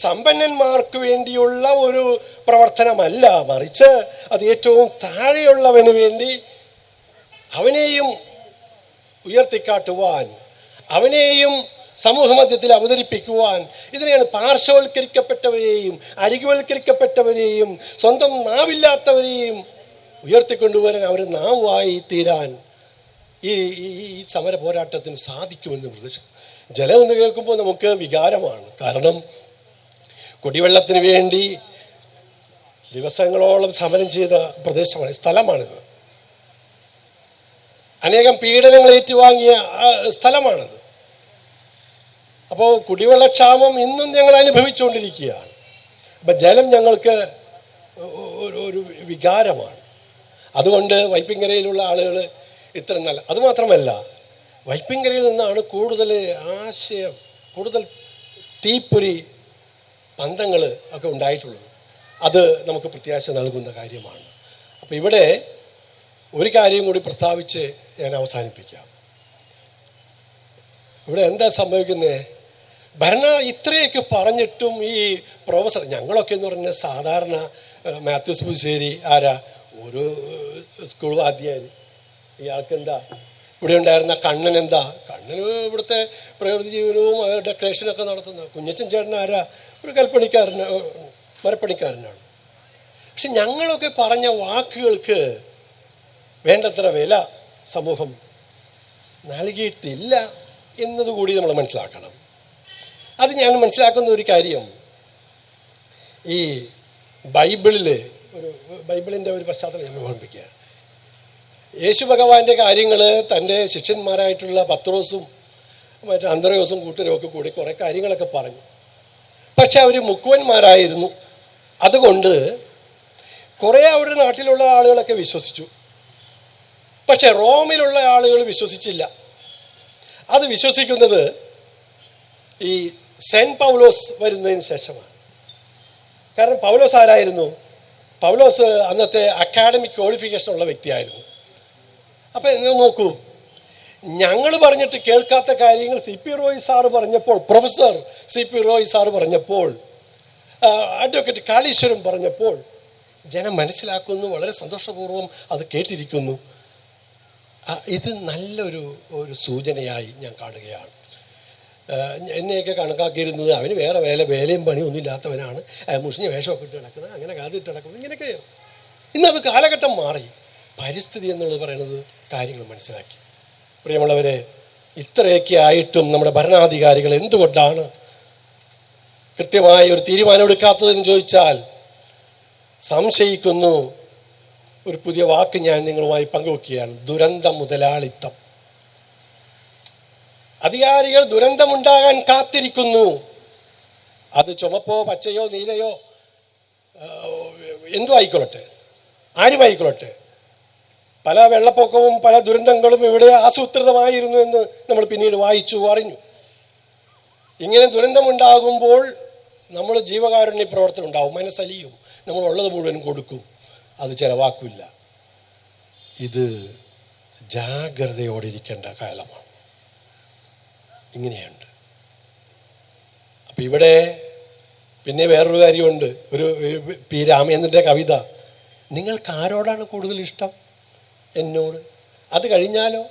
S11: സമ്പന്നന്മാർക്ക് വേണ്ടിയുള്ള ഒരു പ്രവർത്തനമല്ല, മറിച്ച് അത് ഏറ്റവും താഴെയുള്ളവന് വേണ്ടി അവനെയും ഉയർത്തിക്കാട്ടുവാൻ, അവനെയും സമൂഹമധ്യത്തിൽ അവതരിപ്പിക്കുവാൻ, ഇതിനെയാണ് പാർശ്വവൽക്കരിക്കപ്പെട്ടവരെയും അരികുവൽക്കരിക്കപ്പെട്ടവരെയും സ്വന്തം നാവില്ലാത്തവരെയും ഉയർത്തിക്കൊണ്ടുവരാൻ, അവർ നാവായി തീരാൻ ഈ സമര പോരാട്ടത്തിന് സാധിക്കുമെന്ന് പ്രതീക്ഷ. ജലം എന്ന് കേൾക്കുമ്പോൾ നമുക്ക് വികാരമാണ്. കാരണം കുടിവെള്ളത്തിന് വേണ്ടി ദിവസങ്ങളോളം സമരം ചെയ്ത പ്രദേശമാണ്, സ്ഥലമാണിത്. അനേകം പീഡനങ്ങൾ ഏറ്റുവാങ്ങിയ സ്ഥലമാണിത്. അപ്പോൾ കുടിവെള്ളക്ഷാമം ഇന്നും ഞങ്ങൾ അനുഭവിച്ചുകൊണ്ടിരിക്കുകയാണ്. അപ്പം ജലം ഞങ്ങൾക്ക് ഒരു വികാരമാണ്. അതുകൊണ്ട് വൈപ്പിങ്കരയിലുള്ള ആളുകൾ ഇത്ര നല്ല, അതുമാത്രമല്ല വൈപ്പിങ്കരയിൽ നിന്നാണ് കൂടുതൽ ആശയം, കൂടുതൽ തീപ്പൊരി ബന്ധങ്ങൾ ഒക്കെ ഉണ്ടായിട്ടുള്ളത്. അത് നമുക്ക് പ്രത്യാശ നൽകുന്ന കാര്യമാണ്. അപ്പോൾ ഇവിടെ ഒരു കാര്യം കൂടി പ്രസ്താവിച്ച് ഞാൻ അവസാനിപ്പിക്കാം. ഇവിടെ എന്താ സംഭവിക്കുന്നത്? ഇത്രയൊക്കെ പറഞ്ഞിട്ടും ഈ പ്രൊഫസർ, ഞങ്ങളൊക്കെ എന്ന് പറഞ്ഞാൽ സാധാരണ മാത്യൂസ് പുശ്ശേരി ആരാ? ഒരു സ്കൂൾ വാദ്യാര്. ഇയാൾക്ക് എന്താ? ഇവിടെ ഉണ്ടായിരുന്ന കണ്ണൻ എന്താ? കണ്ണന് ഇവിടുത്തെ പ്രകൃതി ജീവനവും ഡെക്കറേഷനൊക്കെ നടത്തുന്ന. കുഞ്ഞച്ചൻ ചേട്ടൻ ആരാ? ഒരു മരപ്പണിക്കാരനാണ്. പക്ഷെ ഞങ്ങളൊക്കെ പറഞ്ഞ വാക്കുകൾക്ക് വേണ്ടത്ര വില സമൂഹം നൽകിയിട്ടില്ല എന്നതുകൂടി നമ്മൾ മനസ്സിലാക്കണം. അത് ഞാൻ മനസ്സിലാക്കുന്ന ഒരു കാര്യം, ഈ ബൈബിളിൻ്റെ ഒരു പശ്ചാത്തലം ഞാൻ ഓർമ്മിപ്പിക്കുക. യേശു ഭഗവാന്റെ കാര്യങ്ങൾ തൻ്റെ ശിഷ്യന്മാരായിട്ടുള്ള പത്രോസും മറ്റേ അന്ത്രയോസും കൂട്ടരും ഒക്കെ കൂടി കുറേ കാര്യങ്ങളൊക്കെ പറഞ്ഞു. പക്ഷെ അവർ മുക്കുവന്മാരായിരുന്നു. അതുകൊണ്ട് കുറേ അവരുടെ നാട്ടിലുള്ള ആളുകളൊക്കെ വിശ്വസിച്ചു. പക്ഷെ റോമിലുള്ള ആളുകൾ വിശ്വസിച്ചില്ല. അത് വിശ്വസിക്കുന്നത് ഈ സെൻറ്റ് പൗലോസ് വരുന്നതിന് ശേഷമാണ്. കാരണം പൗലോസ് ആരായിരുന്നു? പൗലോസ് അന്നത്തെ അക്കാഡമിക് ക്വാളിഫിക്കേഷൻ ഉള്ള വ്യക്തിയായിരുന്നു. അപ്പം നോക്കൂ, ഞങ്ങൾ പറഞ്ഞിട്ട് കേൾക്കാത്ത കാര്യങ്ങൾ CP റോയ് സാറ് പറഞ്ഞപ്പോൾ, പ്രൊഫസർ CP റോയ് സാറ് പറഞ്ഞപ്പോൾ, അഡ്വക്കേറ്റ് കാളീശ്വരൻ പറഞ്ഞപ്പോൾ ജനം മനസ്സിലാക്കുന്നു, വളരെ സന്തോഷപൂർവ്വം അത് കേട്ടിരിക്കുന്നു. ഇത് നല്ലൊരു സൂചനയായി ഞാൻ കാണുകയാണ്. എന്നെയൊക്കെ കണക്കാക്കിയിരുന്നത് അവന് വേറെ വേലയും പണിയൊന്നും ഇല്ലാത്തവനാണ്, മുഷിഞ്ഞ വേഷമൊക്കെ ഇട്ട് കിടക്കുന്നത്, അങ്ങനെ കാതിട്ട് കിടക്കുന്നത്, ഇങ്ങനെയൊക്കെയോ. ഇന്നത് കാലഘട്ടം മാറി. പരിസ്ഥിതി എന്നുള്ളത് പറയുന്നത് കാര്യങ്ങൾ മനസ്സിലാക്കി. പ്രിയമുള്ളവരെ, ഇത്രയൊക്കെ ആയിട്ടും നമ്മുടെ ഭരണാധികാരികൾ എന്തുകൊണ്ടാണ് കൃത്യമായ ഒരു തീരുമാനം എടുക്കാത്തതെന്ന് ചോദിച്ചാൽ സംശയിക്കുന്നു. ഒരു പുതിയ വാക്ക് ഞാൻ നിങ്ങളുമായി പങ്കുവെക്കുകയാണ്: ദുരന്ത മുതലാളിത്തം. അധികാരികൾ ദുരന്തമുണ്ടാകാൻ കാത്തിരിക്കുന്നു. അത് ചുമപ്പോ പച്ചയോ നീലയോ എന്തോ ആയിക്കൊള്ളട്ടെ, ആരുമായിക്കൊള്ളട്ടെ. പല വെള്ളപ്പൊക്കവും പല ദുരന്തങ്ങളും ഇവിടെ ആസൂത്രിതമായിരുന്നു എന്ന് നമ്മൾ പിന്നീട് വായിച്ചു അറിഞ്ഞു. ഇങ്ങനെ ദുരന്തമുണ്ടാകുമ്പോൾ നമ്മൾ ജീവകാരുണ്യ പ്രവർത്തനം ഉണ്ടാവും, മനസ്സലിയും, നമ്മൾ ഉള്ളത് മുഴുവനും കൊടുക്കും, അത് ചിലവാക്കില്ല. ഇത് ജാഗ്രതയോടെ ഇരിക്കേണ്ട കാലമാണ്. ഇങ്ങനെയുണ്ട്. അപ്പം ഇവിടെ പിന്നെ വേറൊരു കാര്യമുണ്ട്. ഒരു P രാമേന്ദ്രൻ്റെ കവിത, നിങ്ങൾക്ക് ആരോടാണ് കൂടുതൽ ഇഷ്ടം? എന്നോട്. അത് കഴിഞ്ഞാലോ?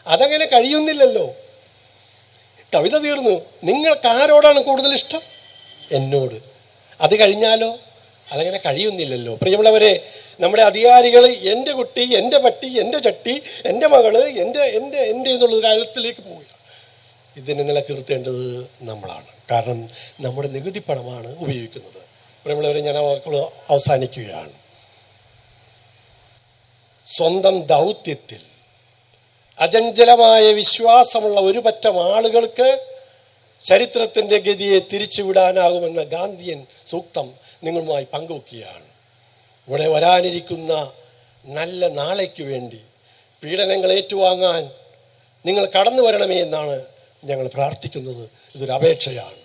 S11: അതങ്ങനെ കഴിയുന്നില്ലല്ലോ. കവിത തീർന്നു. നിങ്ങൾക്ക് ആരോടാണ് കൂടുതൽ ഇഷ്ടം? എന്നോട്. അത് കഴിഞ്ഞാലോ? അതങ്ങനെ കഴിയുന്നില്ലല്ലോ. പ്രിയമുള്ളവരെ, നമ്മുടെ അധികാരികൾ എൻ്റെ കുട്ടി, എൻ്റെ പട്ടി, എൻ്റെ ചട്ടി, എൻ്റെ മകള്, എൻ്റെ എൻ്റെ എൻ്റെ എന്നുള്ള കാലത്തിലേക്ക് പോവുക. ഇതിനെ നിലനിർത്തേണ്ടത് നമ്മളാണ്. കാരണം നമ്മുടെ നികുതി പണമാണ് ഉപയോഗിക്കുന്നത്. പ്രിയമുള്ളവരെ, ഞാൻ ആ വാക്കുകൾ അവസാനിക്കുകയാണ്. സ്വന്തം ദൗത്യത്തിൽ അചഞ്ചലമായ വിശ്വാസമുള്ള ഒരു പറ്റം ആളുകൾക്ക് ചരിത്രത്തിൻ്റെ ഗതിയെ തിരിച്ചുവിടാനാകുമെന്ന ഗാന്ധിയൻ സൂക്തം നിങ്ങളുമായി പങ്കുവെക്കുകയാണ്. ഇവിടെ വരാനിരിക്കുന്ന നല്ല നാളേക്ക് വേണ്ടി പീഡനങ്ങൾ ഏറ്റുവാങ്ങാൻ നിങ്ങൾ കടന്നു വരണമേ എന്നാണ് ഞങ്ങൾ പ്രാർത്ഥിക്കുന്നത്. ഇതൊരു അപേക്ഷയാണ്.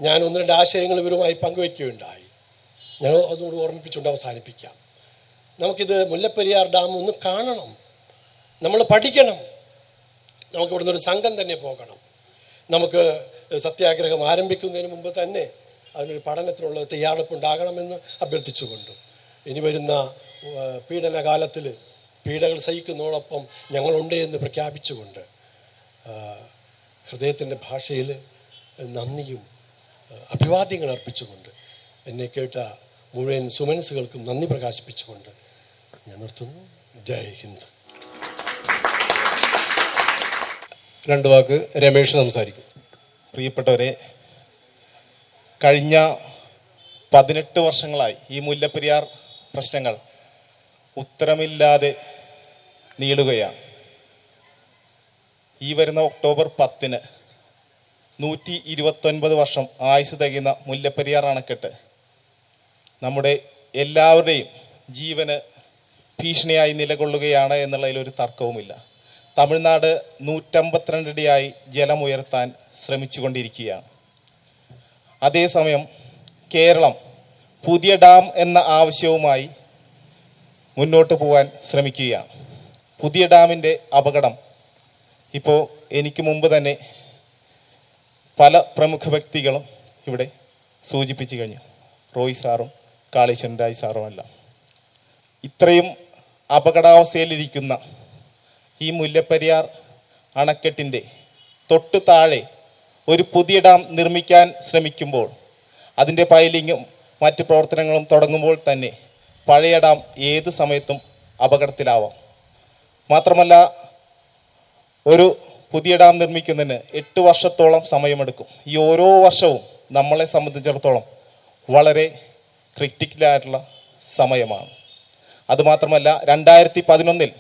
S11: ഞാൻ 1-2 ആശയങ്ങൾ ഇവരുമായി പങ്കുവയ്ക്കുകയുണ്ടായി. ഞാൻ അതുകൊണ്ട് ഓർമ്മിപ്പിച്ചുകൊണ്ട് അവസാനിപ്പിക്കാം. നമുക്കിത് മുല്ലപ്പെരിയാർ ഡാം ഒന്ന് കാണണം, നമ്മൾ പഠിക്കണം. നമുക്ക് ഇവിടുന്ന് ഒരു സംഘം തന്നെ പോകണം. നമുക്ക് സത്യാഗ്രഹം ആരംഭിക്കുന്നതിന് മുമ്പ് തന്നെ അതിനൊരു പഠനത്തിനുള്ള തയ്യാറെടുപ്പുണ്ടാകണമെന്ന് അഭ്യർത്ഥിച്ചുകൊണ്ടും, ഇനി വരുന്ന പീഡനകാലത്തിൽ പീഡകൾ സഹിക്കുന്നതോടൊപ്പം ഞങ്ങളുണ്ട് എന്ന് പ്രഖ്യാപിച്ചുകൊണ്ട്, ഹൃദയത്തിൻ്റെ ഭാഷയിൽ നന്ദിയും അഭിവാദ്യങ്ങൾ അർപ്പിച്ചുകൊണ്ട്, എന്നെ കേട്ട മുഴുവൻ സുമനസ്സുകൾക്കും നന്ദി പ്രകാശിപ്പിച്ചുകൊണ്ട് ഞാൻ നിർത്തുന്നു. ജയ് ഹിന്ദ്.
S1: 2 വാക്ക് രമേഷ് സംസാരിക്കും.
S3: പ്രിയപ്പെട്ടവരെ, കഴിഞ്ഞ 18 വർഷങ്ങളായി ഈ മുല്ലപ്പെരിയാർ പ്രശ്നങ്ങൾ ഉത്തരമില്ലാതെ നീളുകയാണ്. ഈ വരുന്ന ഒക്ടോബർ 10-ന് 129 വർഷം ആയുസ് തികയുന്ന മുല്ലപ്പെരിയാർ അണക്കെട്ട് നമ്മുടെ എല്ലാവരുടെയും ജീവന് ഭീഷണിയായി നിലകൊള്ളുകയാണ് എന്നുള്ളതിലൊരു തർക്കവുമില്ല. തമിഴ്നാട് 152 അടിയായി ജലമുയർത്താൻ ശ്രമിച്ചുകൊണ്ടിരിക്കുകയാണ്. അതേസമയം കേരളം പുതിയ ഡാം എന്ന ആവശ്യവുമായി മുന്നോട്ട് പോകാൻ ശ്രമിക്കുകയാണ്. പുതിയ ഡാമിൻ്റെ അപകടം ഇപ്പോൾ എനിക്ക് മുമ്പ് തന്നെ പല പ്രമുഖ വ്യക്തികളും ഇവിടെ സൂചിപ്പിച്ചു കഴിഞ്ഞു. റോയ് സാറും കാളീശ്വരൻ രാജ് സാറുമല്ല. ഇത്രയും അപകടാവസ്ഥയിലിരിക്കുന്ന ഈ മുല്ലപ്പെരിയാർ അണക്കെട്ടിൻ്റെ തൊട്ടു താഴെ ഒരു പുതിയ ഡാം നിർമ്മിക്കാൻ ശ്രമിക്കുമ്പോൾ അതിൻ്റെ പൈലിങ്ങും മറ്റ് പ്രവർത്തനങ്ങളും തുടങ്ങുമ്പോൾ തന്നെ പഴയ ഡാം ഏത് സമയത്തും അപകടത്തിലാവാം. മാത്രമല്ല, ഒരു പുതിയ ഡാം നിർമ്മിക്കുന്നതിന് 8 വർഷത്തോളം സമയമെടുക്കും. ഈ ഓരോ വർഷവും നമ്മളെ സംബന്ധിച്ചിടത്തോളം വളരെ ക്രിട്ടിക്കലായിട്ടുള്ള സമയമാണ്. അതുമാത്രമല്ല, 2011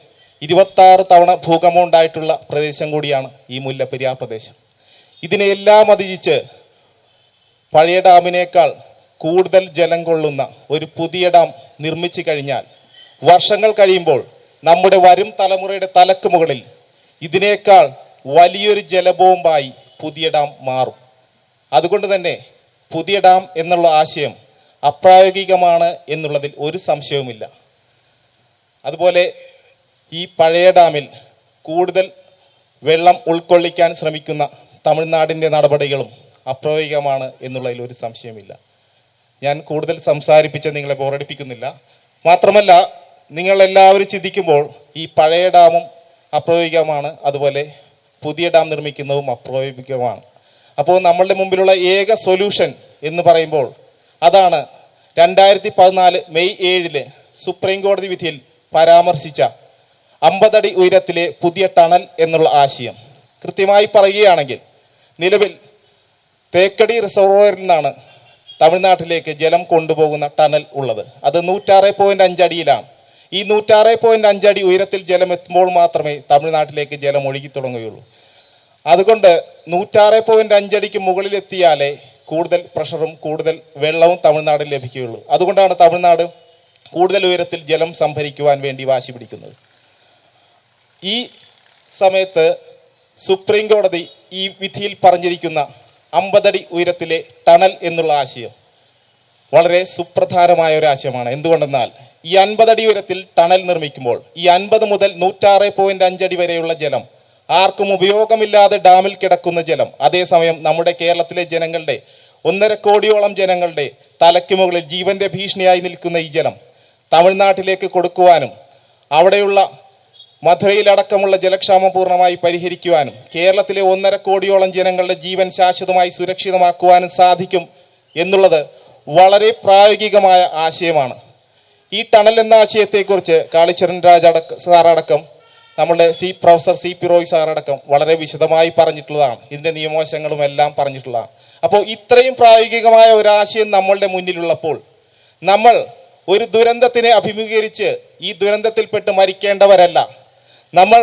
S3: 26 തവണ ഭൂകമ്പം ഉണ്ടായിട്ടുള്ള പ്രദേശം കൂടിയാണ് ഈ മുല്ലപ്പെരിയാർ പ്രദേശം. ഇതിനെല്ലാം അതിജിച്ച് പഴയ ഡാമിനേക്കാൾ കൂടുതൽ ജലം കൊള്ളുന്ന ഒരു പുതിയ ഡാം നിർമ്മിച്ചു കഴിഞ്ഞാൽ വർഷങ്ങൾ കഴിയുമ്പോൾ നമ്മുടെ വരും തലമുറയുടെ തലക്ക് മുകളിൽ ഇതിനേക്കാൾ വലിയൊരു ജലബോംബായി പുതിയ ഡാം മാറും. അതുകൊണ്ട് തന്നെ പുതിയ ഡാം എന്നുള്ള ആശയം അപ്രായോഗികമാണ് എന്നുള്ളതിൽ ഒരു സംശയവുമില്ല. അതുപോലെ ഈ പഴയ ഡാമിൽ കൂടുതൽ വെള്ളം ഉൾക്കൊള്ളിക്കാൻ ശ്രമിക്കുന്ന തമിഴ്നാടിൻ്റെ നടപടികളും അപ്രായോഗികമാണ് എന്നുള്ളതിൽ ഒരു സംശയമില്ല. ഞാൻ കൂടുതൽ സംസാരിപ്പിച്ച് നിങ്ങളെ ബോറടിപ്പിക്കുന്നില്ല. മാത്രമല്ല, നിങ്ങളെല്ലാവരും ചിന്തിക്കുമ്പോൾ ഈ പഴയ ഡാമും അപ്രായോഗികമാണ്, അതുപോലെ പുതിയ ഡാം നിർമ്മിക്കുന്നതും അപ്രായോഗികമാണ്. അപ്പോൾ നമ്മളുടെ മുമ്പിലുള്ള ഏക സൊല്യൂഷൻ എന്ന് പറയുമ്പോൾ അതാണ് 2014 മെയ് 7 സുപ്രീം കോടതി വിധിയിൽ പരാമർശിച്ച 50 അടി ഉയരത്തിലെ പുതിയ ടണൽ എന്നുള്ള ആശയം. കൃത്യമായി പറയുകയാണെങ്കിൽ നിലവിൽ തേക്കടി റിസർവോയറിൽ നിന്നാണ് തമിഴ്നാട്ടിലേക്ക് ജലം കൊണ്ടുപോകുന്ന ടണൽ ഉള്ളത്. അത് 106.5 അടിയിലാണ്. ഈ 106.5 അടി ഉയരത്തിൽ ജലം എത്തുമ്പോൾ മാത്രമേ തമിഴ്നാട്ടിലേക്ക് ജലം ഒഴുകി തുടങ്ങുകയുള്ളൂ. അതുകൊണ്ട് 106.5 അടിക്ക് മുകളിലെത്തിയാലേ കൂടുതൽ പ്രഷറും കൂടുതൽ വെള്ളവും തമിഴ്നാടിൽ ലഭിക്കുകയുള്ളൂ. അതുകൊണ്ടാണ് തമിഴ്നാട് കൂടുതൽ ഉയരത്തിൽ ജലം സംഭരിക്കുവാൻ വേണ്ടി വാശി പിടിക്കുന്നത്. ഈ സമയത്ത് സുപ്രീം കോടതി ഈ വിധിയിൽ പറഞ്ഞിരിക്കുന്ന 50 അടി ഉയരത്തിലെ ടണൽ എന്നുള്ള ആശയം വളരെ സുപ്രധാനമായ ഒരു ആശയമാണ്. എന്തുകൊണ്ടെന്നാൽ ഈ 50 അടി ഉയരത്തിൽ ടണൽ നിർമ്മിക്കുമ്പോൾ ഈ 50 മുതൽ 106.5 അടി വരെയുള്ള ജലം ആർക്കും ഉപയോഗമില്ലാതെ ഡാമിൽ കിടക്കുന്ന ജലം, അതേസമയം നമ്മുടെ കേരളത്തിലെ ജനങ്ങളുടെ 1.5 കോടിയോളം ജനങ്ങളുടെ തലയ്ക്ക് മുകളിൽ ജീവന്റെ ഭീഷണിയായി നിൽക്കുന്ന ഈ ജലം തമിഴ്നാട്ടിലേക്ക് കൊടുക്കുവാനും അവിടെയുള്ള മധുരയിലടക്കമുള്ള ജലക്ഷാമം പൂർണ്ണമായി പരിഹരിക്കുവാനും കേരളത്തിലെ 1.5 കോടിയോളം ജനങ്ങളുടെ ജീവൻ ശാശ്വതമായി സുരക്ഷിതമാക്കുവാനും സാധിക്കും എന്നുള്ളത് വളരെ പ്രായോഗികമായ ആശയമാണ്. ഈ ടണൽ എന്ന ആശയത്തെക്കുറിച്ച് കാളിച്ചരൺ രാജ് സാറടക്കം നമ്മുടെ പ്രൊഫസർ സി പി റോയ് സാറടക്കം വളരെ വിശദമായി പറഞ്ഞിട്ടുള്ളതാണ്. ഇതിൻ്റെ നിയമവശങ്ങളും എല്ലാം പറഞ്ഞിട്ടുള്ളതാണ്. അപ്പോൾ ഇത്രയും പ്രായോഗികമായ ഒരാശയം നമ്മളുടെ മുന്നിലുള്ളപ്പോൾ നമ്മൾ ഒരു ദുരന്തത്തിനെ അഭിമുഖീകരിച്ച് ഈ ദുരന്തത്തിൽപ്പെട്ട് മരിക്കേണ്ടവരല്ല. നമ്മൾ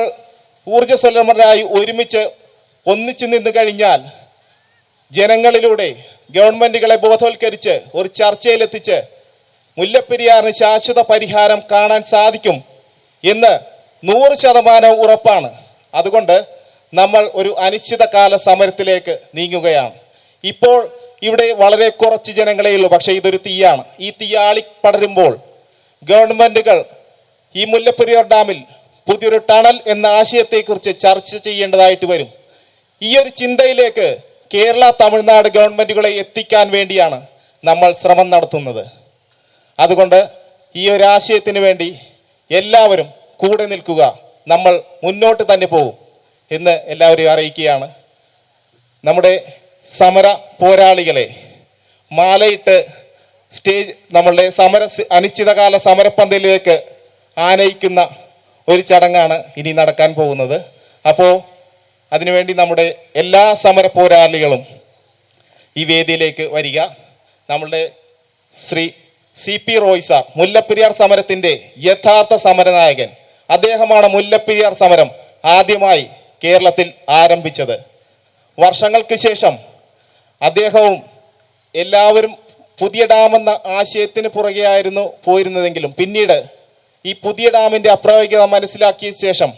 S3: ഊർജ്ജസ്വലരായി ഒന്നിച്ചു നിന്ന് കഴിഞ്ഞാൽ ജനങ്ങളിലൂടെ ഗവൺമെൻറ്റുകളെ ബോധവൽക്കരിച്ച് ഒരു ചർച്ചയിലെത്തിച്ച് മുല്ലപ്പെരിയാറിന് ശാശ്വത പരിഹാരം കാണാൻ സാധിക്കും എന്ന് 100% ഉറപ്പാണ്. അതുകൊണ്ട് നമ്മൾ ഒരു അനിശ്ചിതകാല സമരത്തിലേക്ക് നീങ്ങുകയാണ്. ഇപ്പോൾ ഇവിടെ വളരെ കുറച്ച് ജനങ്ങളേ ഉള്ളൂ, പക്ഷേ ഇതൊരു തീയാണ്. ഈ തീ ആളിപ്പടരുമ്പോൾ ഗവൺമെൻറ്റുകൾ ഈ മുല്ലപ്പെരിയാർ ഡാമിൽ പുതിയൊരു ടണൽ എന്ന ആശയത്തെക്കുറിച്ച് ചർച്ച ചെയ്യേണ്ടതായിട്ട് വരും. ഈ ഒരു ചിന്തയിലേക്ക് കേരള തമിഴ്നാട് ഗവൺമെൻറ്റുകളെ എത്തിക്കാൻ വേണ്ടിയാണ് നമ്മൾ ശ്രമം നടത്തുന്നത്. അതുകൊണ്ട് ഈ ഒരു ആശയത്തിന് വേണ്ടി എല്ലാവരും കൂടെ നിൽക്കുക, നമ്മൾ മുന്നോട്ട് തന്നെ പോകും എന്ന് എല്ലാവരെയും അറിയിക്കുകയാണ്. നമ്മുടെ സമര പോരാളികളെ മാലയിട്ട് നമ്മളുടെ അനിശ്ചിതകാല സമരപ്പന്തലിലേക്ക് ആനയിക്കുന്ന ഒരു ചടങ്ങാണ് ഇനി നടക്കാൻ പോകുന്നത്. അപ്പോൾ അതിനുവേണ്ടി നമ്മുടെ എല്ലാ സമര പോരാളികളും ഈ വേദിയിലേക്ക് വരിക. നമ്മളുടെ Shri C P Roy sir, Mullaperiyar സമരത്തിൻ്റെ യഥാർത്ഥ സമരനായകൻ. അദ്ദേഹമാണ് മുല്ലപ്പെരിയാർ സമരം ആദ്യമായി കേരളത്തിൽ ആരംഭിച്ചത്. വർഷങ്ങൾക്ക് ശേഷം അദ്ദേഹവും എല്ലാവരും പുതിയ ഡാമെന്ന ആശയത്തിന് പുറകെയായിരുന്നു പോയിരുന്നതെങ്കിലും പിന്നീട് ഈ പുതിയ ഡാമിൻ്റെ അപ്രായോഗികത മനസ്സിലാക്കിയ ശേഷം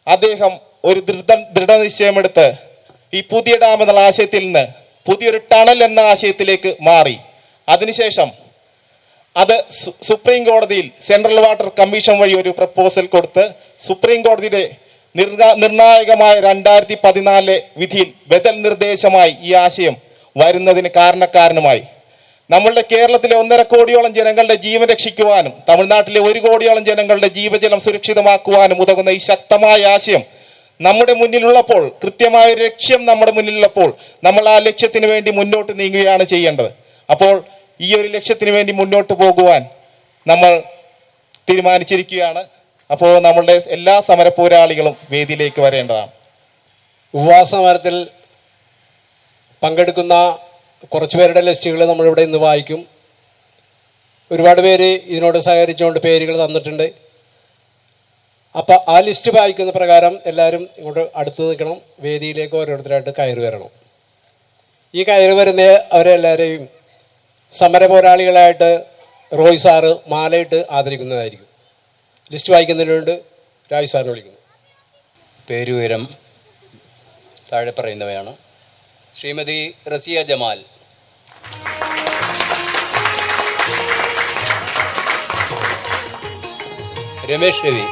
S3: അദ്ദേഹം ഒരു ദൃഢനിശ്ചയമെടുത്ത് ഈ പുതിയ ഡാം എന്നുള്ള ആശയത്തിൽ നിന്ന് പുതിയൊരു ടണൽ എന്ന ആശയത്തിലേക്ക് മാറി. അതിനുശേഷം അത് സുപ്രീം കോടതിയിൽ സെൻട്രൽ വാട്ടർ കമ്മീഷൻ വഴി ഒരു പ്രപ്പോസൽ കൊടുത്ത് സുപ്രീം കോടതിയുടെ നിർണായകമായ 2014 വിധിയിൽ ബദൽ നിർദ്ദേശമായി ഈ ആശയം വരുന്നതിന് കാരണക്കാരനുമായി. നമ്മളുടെ കേരളത്തിലെ 1.5 കോടിയോളം ജനങ്ങളുടെ ജീവൻ രക്ഷിക്കുവാനും തമിഴ്നാട്ടിലെ 1 കോടിയോളം ജനങ്ങളുടെ ജീവജലം സുരക്ഷിതമാക്കുവാനും ഉതകുന്ന ഈ ശക്തമായ ആശയം നമ്മുടെ മുന്നിലുള്ളപ്പോൾ, കൃത്യമായ ഒരു ലക്ഷ്യം നമ്മുടെ മുന്നിലുള്ളപ്പോൾ നമ്മൾ ആ ലക്ഷ്യത്തിന് വേണ്ടി മുന്നോട്ട് നീങ്ങുകയാണ് ചെയ്യേണ്ടത്. അപ്പോൾ ഈ ഒരു ലക്ഷ്യത്തിന് വേണ്ടി മുന്നോട്ട് പോകുവാൻ നമ്മൾ തീരുമാനിച്ചിരിക്കുകയാണ്. അപ്പോൾ നമ്മളുടെ എല്ലാ സമര പോരാളികളും വേദിയിലേക്ക് വരേണ്ടതാണ്.
S1: ഉപവാസ സമരത്തിൽ പങ്കെടുക്കുന്ന കുറച്ച് പേരുടെ ലിസ്റ്റുകൾ നമ്മളിവിടെ ഇന്ന് വായിക്കും. ഒരുപാട് പേര് ഇതിനോട് സഹകരിച്ചുകൊണ്ട് പേരുകൾ തന്നിട്ടുണ്ട്. അപ്പോൾ ആ ലിസ്റ്റ് വായിക്കുന്ന പ്രകാരം എല്ലാവരും ഇങ്ങോട്ട് അടുത്ത് നിൽക്കണം. വേദിയിലേക്ക് ഓരോരുത്തരായിട്ട് കയറി വരണം. ഈ കയറി വരുന്ന അവരെല്ലാവരെയും സമര പോരാളികളായിട്ട് റോയ് സാറ് മാലയിട്ട് ആദരിക്കുന്നതായിരിക്കും. ലിസ്റ്റ് വായിക്കുന്നതിന് വേണ്ടി രാജ് സാറിനെ വിളിക്കുന്നു.
S5: പേരുവിവരം താഴെ പറയുന്നവയാണ്. Shrimati Raziya Jamal, Ramesh Ravi,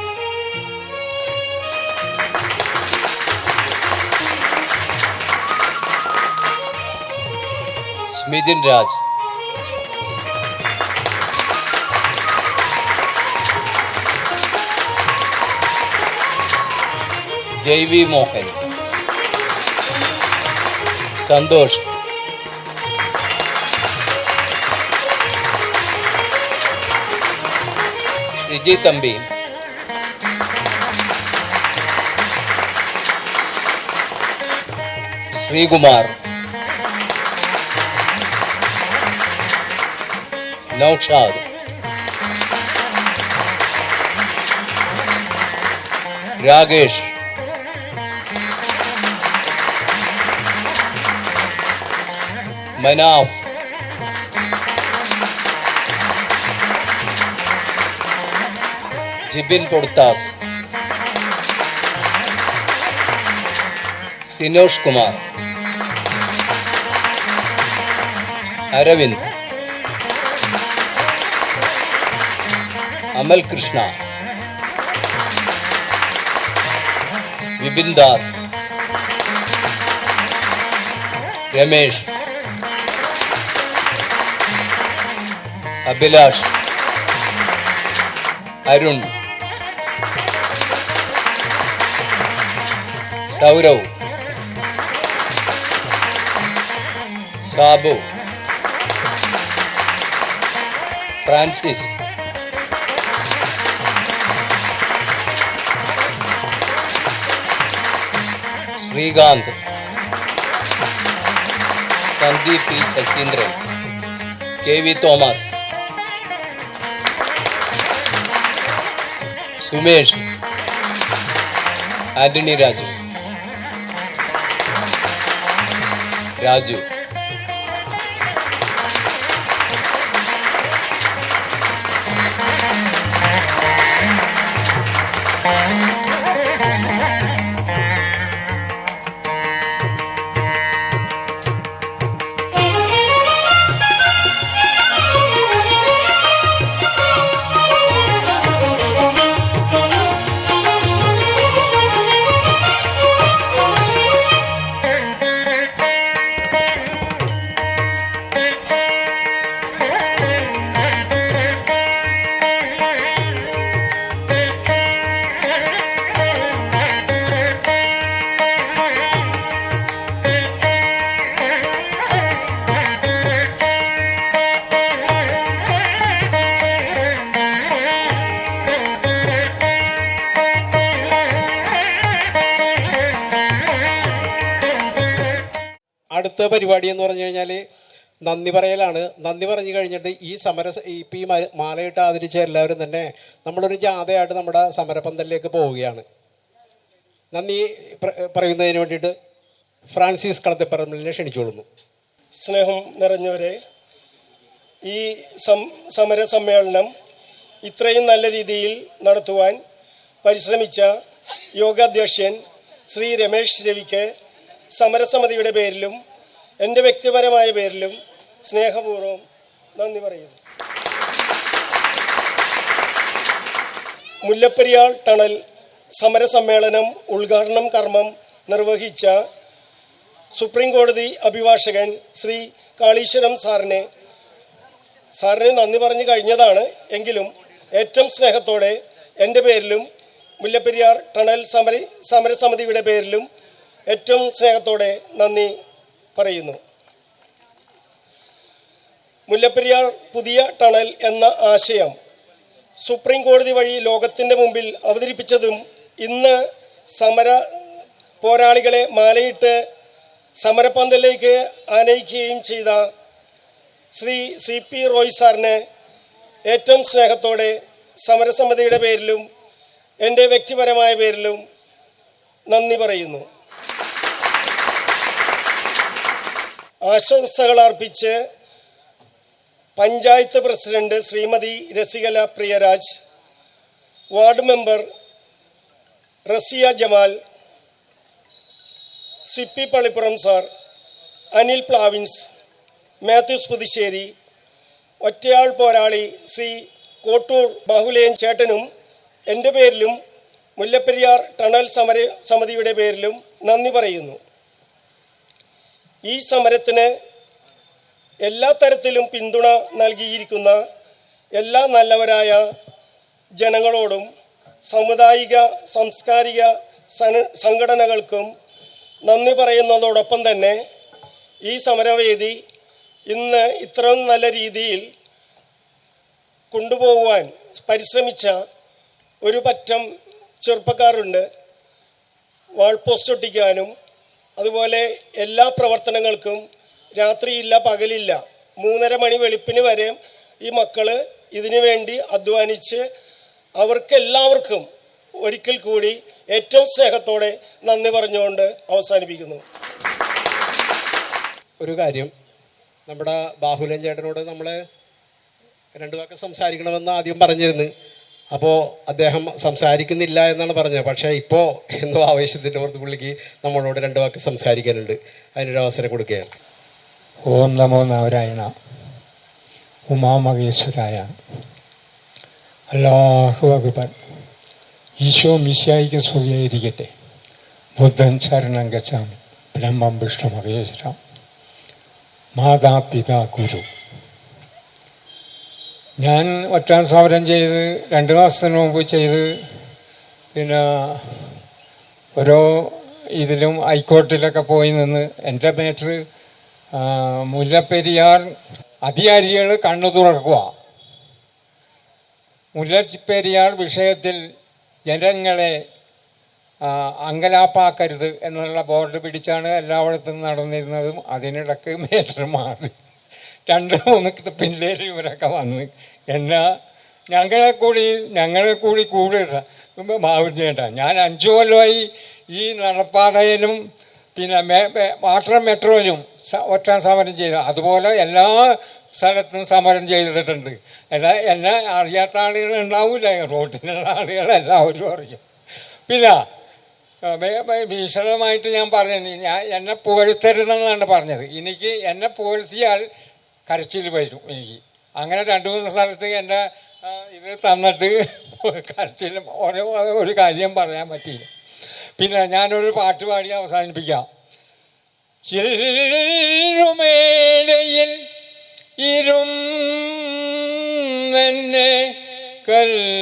S5: Smijin Raj, Jaivi Mohan, Santhosh, Sreeji Thampi, Sreekumar, Noushad, Rakesh, Manaf, Jibin Poduthas, Sinosh Kumar, Aravind, Amal Krishna, Vipin Das, Ramesh, Abhilash, Arun, Saurav, Sabu, Francis, Sreekanth, Sandeep P Sasindran, K V Thomas, Sumesh, Antony Raju, Raju,
S1: അടുത്ത പരിപാടി എന്ന് പറഞ്ഞു കഴിഞ്ഞാൽ നന്ദി പറയലാണ്. നന്ദി പറഞ്ഞു കഴിഞ്ഞിട്ട് ഈ ഇപ്പം ഈ മാലയിട്ട് ആദരിച്ച എല്ലാവരും തന്നെ നമ്മളൊരു ജാഥയായിട്ട് നമ്മുടെ സമരപന്തലിലേക്ക് പോവുകയാണ്. നന്ദി പറയുന്നതിന് വേണ്ടിയിട്ട് ഫ്രാൻസിസ് കളത്തിപ്പറമ്പിലിനെ ക്ഷണിച്ചുകൊള്ളുന്നു.
S11: സ്നേഹം നിറഞ്ഞവരെ, ഈ സമര സമ്മേളനം ഇത്രയും നല്ല രീതിയിൽ നടത്തുവാൻ പരിശ്രമിച്ച യോഗാധ്യക്ഷൻ ശ്രീ രമേശ് രവിക്ക് സമരസമിതിയുടെ പേരിലും എൻ്റെ വ്യക്തിപരമായ പേരിലും സ്നേഹപൂർവ്വം നന്ദി പറയുന്നു. മുല്ലപ്പെരിയാർ ടണൽ സമരസമ്മേളനം ഉദ്ഘാടനം കർമ്മം നിർവഹിച്ച സുപ്രീം കോടതി അഭിഭാഷകൻ ശ്രീ കാളീശ്വരം സാറിനെ
S12: സാറിന് നന്ദി പറഞ്ഞു കഴിഞ്ഞതാണ്. എങ്കിലും ഏറ്റവും സ്നേഹത്തോടെ എൻ്റെ പേരിലും മുല്ലപ്പെരിയാർ ടണൽ സമരസമിതിയുടെ പേരിലും ഏറ്റവും സ്നേഹത്തോടെ നന്ദി പറയുന്നു. മുല്ലപ്പെരിയാർ പുതിയ ടണൽ എന്ന ആശയം സുപ്രീം കോടതി വഴി ലോകത്തിൻ്റെ മുമ്പിൽ അവതരിപ്പിച്ചതും ഇന്ന് സമര പോരാളികളെ മാലയിട്ട് സമരപന്തലിലേക്ക് ആനയിക്കുകയും ചെയ്ത ശ്രീ CP റോയ് സാറിന് ഏറ്റവും സ്നേഹത്തോടെ സമരസമിതിയുടെ പേരിലും എൻ്റെ വ്യക്തിപരമായ പേരിലും നന്ദി പറയുന്നു. ആശംസകൾ അർപ്പിച്ച് panchayat president Shrimati Rasikala Priyaraj, ward member Razia Jamal, CP Pallippuram sir, Anil Plavins, Mathews Puthussery, ഒറ്റയാൾ പോരാളി ശ്രീ കോട്ടൂർ ബാഹുലേയൻ ചേട്ടനും എൻ്റെ പേരിലും മുല്ലപ്പെരിയാർ ടണൽ സമിതിയുടെ പേരിലും നന്ദി പറയുന്നു. ഈ സമരത്തിന് എല്ലാ തരത്തിലും പിന്തുണ നൽകിയിരിക്കുന്ന എല്ലാ നല്ലവരായ ജനങ്ങളോടും സാമുദായിക സാംസ്കാരിക സംഘടനകൾക്കും നന്ദി പറയുന്നതോടൊപ്പം തന്നെ ഈ സമരവേദി ഇന്ന് ഇത്രയും നല്ല രീതിയിൽ കൊണ്ടുപോകുവാൻ പരിശ്രമിച്ച ഒരു പറ്റം ചെറുപ്പക്കാരുണ്ട്. വാൾ പോസ്റ്റ് ഒട്ടിക്കാനും അതുപോലെ എല്ലാ പ്രവർത്തനങ്ങൾക്കും രാത്രിയില്ല പകലില്ല 3:30 മണി വെളുപ്പിന് വരെ ഈ മക്കൾ ഇതിനു വേണ്ടി അധ്വാനിച്ച് അവർക്കെല്ലാവർക്കും ഒരിക്കൽ കൂടി ഏറ്റവും സ്നേഹത്തോടെ നന്ദി പറഞ്ഞുകൊണ്ട് അവസാനിപ്പിക്കുന്നു.
S1: ഒരു കാര്യം, നമ്മുടെ ബാഹുലൻ ചേട്ടനോട് നമ്മൾ 2 വാക്ക് സംസാരിക്കണമെന്ന് ആദ്യം പറഞ്ഞിരുന്നു. അപ്പോൾ അദ്ദേഹം സംസാരിക്കുന്നില്ല എന്നാണ് പറഞ്ഞത്. പക്ഷേ ഇപ്പോൾ എന്തോ ആവേശത്തിൻ്റെ പുറത്ത് പുള്ളിക്ക് നമ്മളോട് 2 വാക്ക് സംസാരിക്കാനുണ്ട്. അതിനൊരു അവസരം കൊടുക്കുകയാണ്.
S13: ഓം നമോ നാരായണ. ഉമാമഹേശ്വരായ. അല്ലാഹു അക്ബർ. ഈശോ മിശിഹായ്ക്ക് സ്തുതിയായിരിക്കട്ടെ. ബുദ്ധൻ ശരണം ഗച്ഛാമി. ബ്രഹ്മം വിഷ്ണു മഹേശ്വര. മാതാപിതാ ഗുരു. ഞാൻ ഒറ്റാൻ സമരം ചെയ്ത് 2 മാസത്തിന് മുമ്പ് ചെയ്ത് പിന്നെ ഓരോ ഇതിലും ഹൈക്കോർട്ടിലൊക്കെ പോയി നിന്ന് എൻ്റെ മാറ്റർ മുല്ലപ്പെരിയാർ അധികാരികൾ കണ്ണു തുറക്കുക. മുല്ലപ്പെരിയാർ വിഷയത്തിൽ ജനങ്ങളെ അങ്കലാപ്പാക്കരുത് എന്നുള്ള ബോർഡ് പിടിച്ചാണ് എല്ലായിടത്തും നടന്നിരുന്നതും. അതിനിടക്ക് മേറ്റർ മാറി 2-3 പിള്ളേർ ഇവരൊക്കെ വന്ന് ഞങ്ങളെ കൂടി മാവും ചെയ്യണ്ട. ഞാൻ 5 കൊല്ലമായി ഈ നടപ്പാതയിലും പിന്നെ വാട്ടർ മെട്രോയിലും ഒറ്റാൻ സമരം ചെയ്തു. അതുപോലെ എല്ലാ സ്ഥലത്തും സമരം ചെയ്തിട്ടുണ്ട്. എന്നെ അറിയാത്ത ആളുകൾ ഉണ്ടാവില്ല, റോട്ടിലുള്ള ആളുകളെല്ലാവരും അറിയും. പിന്നെ വിശദമായിട്ട് ഞാൻ പറഞ്ഞു, എന്നെ പുകഴ്ത്തരുതെന്നാണ് പറഞ്ഞത്. എനിക്ക് എന്നെ പുകഴ്ത്തിയാൽ കരച്ചിൽ വരും എനിക്ക്. അങ്ങനെ 2-3 സ്ഥലത്ത് എൻ്റെ ഇത് തന്നിട്ട് കരച്ചിൽ ഒരു കാര്യം പറയാൻ പറ്റിയില്ല. പിന്നെ ഞാനൊരു പാട്ട് പാടി അവസാനിപ്പിക്കാം. ചില്ലുമേടയിൽ ഇരുന്നെ കല്ലെറിയല്ലേ,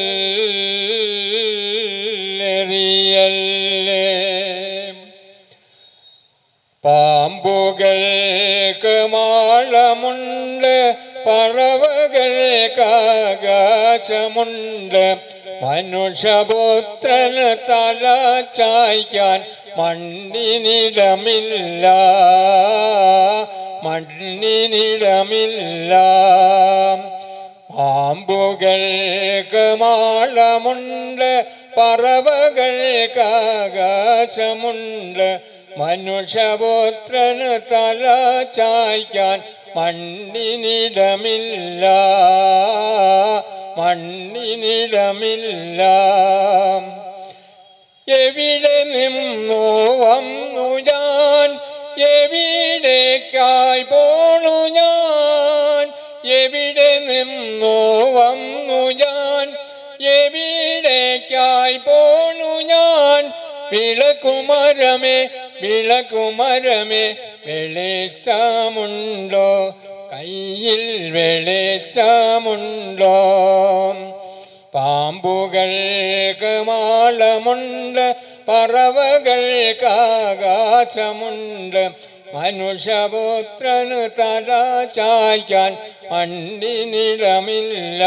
S13: പാമ്പുകൾക്ക് മാളമുണ്ട്, പറവകൾക്ക് ആകാശമുണ്ട്, മനുഷ്യപുത്രന് തല ചായ്ക്കാൻ മണ്ണിനിടമില്ല, മണ്ണിനിടമില്ല. പാമ്പുകൾക്ക് മാളമുണ്ട്, പറവകൾക്ക് ആകാശമുണ്ട്, മനുഷ്യപുത്രന് തല ചായ്ക്കാൻ മണ്ണിനിടമില്ല, മണ്ണിനിടമില്ല. എവിടെ നിന്നു വന്നു ഞാൻ, എവിടേക്കായി പോണു ഞാൻ, എവിടെ നിന്നു വന്നു ഞാൻ, എവിടേക്കായി പോണു ഞാൻ. വിളക്കുമരമേ, വിളക്കുമരമേ, വെളിച്ചമുണ്ടോ കയ്യിൽ വെളിച്ചമുണ്ടോ? പാമ്പുകൾക്ക് മാളമുണ്ട്, പറവകൾക്ക് ആകാശമുണ്ട്, മനുഷ്യപുത്രന് തല ചായ്ക്കാൻ മണ്ണിനിടമില്ല,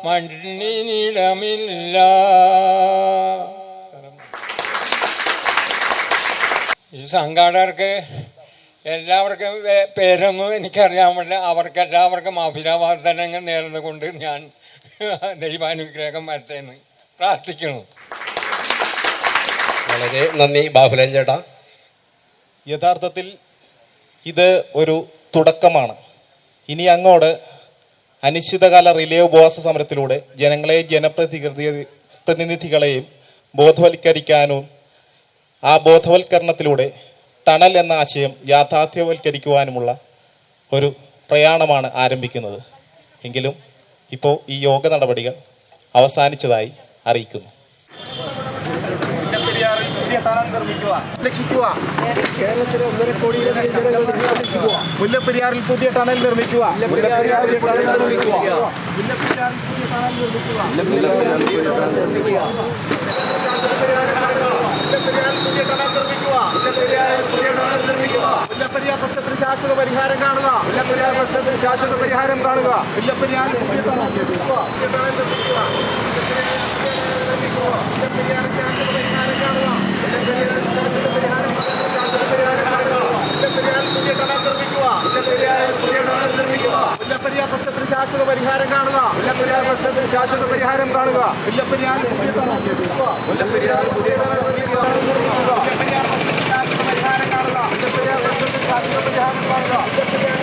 S13: മണ്ണിനിടമില്ല. ഈ സംഘാടകർക്ക് എല്ലാവർക്കും പേരൊന്നും എനിക്കറിയാൻ പറ്റില്ല. അവർക്കെല്ലാവർക്കും അഭിനവാദനങ്ങൾ നേർന്നുകൊണ്ട് ഞാൻ ദൈവാനുഗ്രഹം വരട്ടെന്ന് പ്രാർത്ഥിക്കുന്നു.
S1: വളരെ നന്ദി ബാഹുലൻ ചേട്ടാ.
S3: യഥാർത്ഥത്തിൽ ഇത് ഒരു തുടക്കമാണ്. ഇനി അങ്ങോട്ട് അനിശ്ചിതകാല റിലേ ഉപവാസ സമരത്തിലൂടെ ജനങ്ങളെയും ജനപ്രതിനിധികളെയും ബോധവൽക്കരിക്കാനും ആ ബോധവൽക്കരണത്തിലൂടെ ടണൽ എന്ന ആശയം യാഥാർത്ഥ്യവൽക്കരിക്കുവാനുമുള്ള ഒരു പ്രയാണമാണ് ആരംഭിക്കുന്നത്. എങ്കിലും ഇപ്പോൾ ഈ യോഗ നടപടികൾ അവസാനിച്ചതായി അറിയിക്കുന്നു. മുല്ലപ്പെരിയാറിൽ പുതിയ ടണൽ നിർമ്മിക്കുക. മുല്ലപ്പെരിയാർ പ്രശ്നത്തിന് ശാശ്വത പരിഹാരം കാണുക. മുല്ലപ്പെരിയാർ പ്രശ്നത്തിന് ശാശ്വത പരിഹാരം കാണുക. മുല്ലപ്പെരിയാർ മുല്ലപ്പെരിയാർ പ്രശ്നത്തിന് ശാശ്വത പരിഹാരം കാണുക. മുല്ലപ്പെരിയാർ പ്രശ്നത്തിന് ശാശ്വത പരിഹാരം കാണുക. മുല്ലപ്പെരിയാർ മുല്ലപ്പെരിയാർ പുതിയ പരിഹാരം കാണുക. മുല്ലപ്പെരിയാർ പ്രശ്നത്തിന് ശാശ്വത പരിഹാരം കാണുക. മുല്ലപ്പെരിയാർ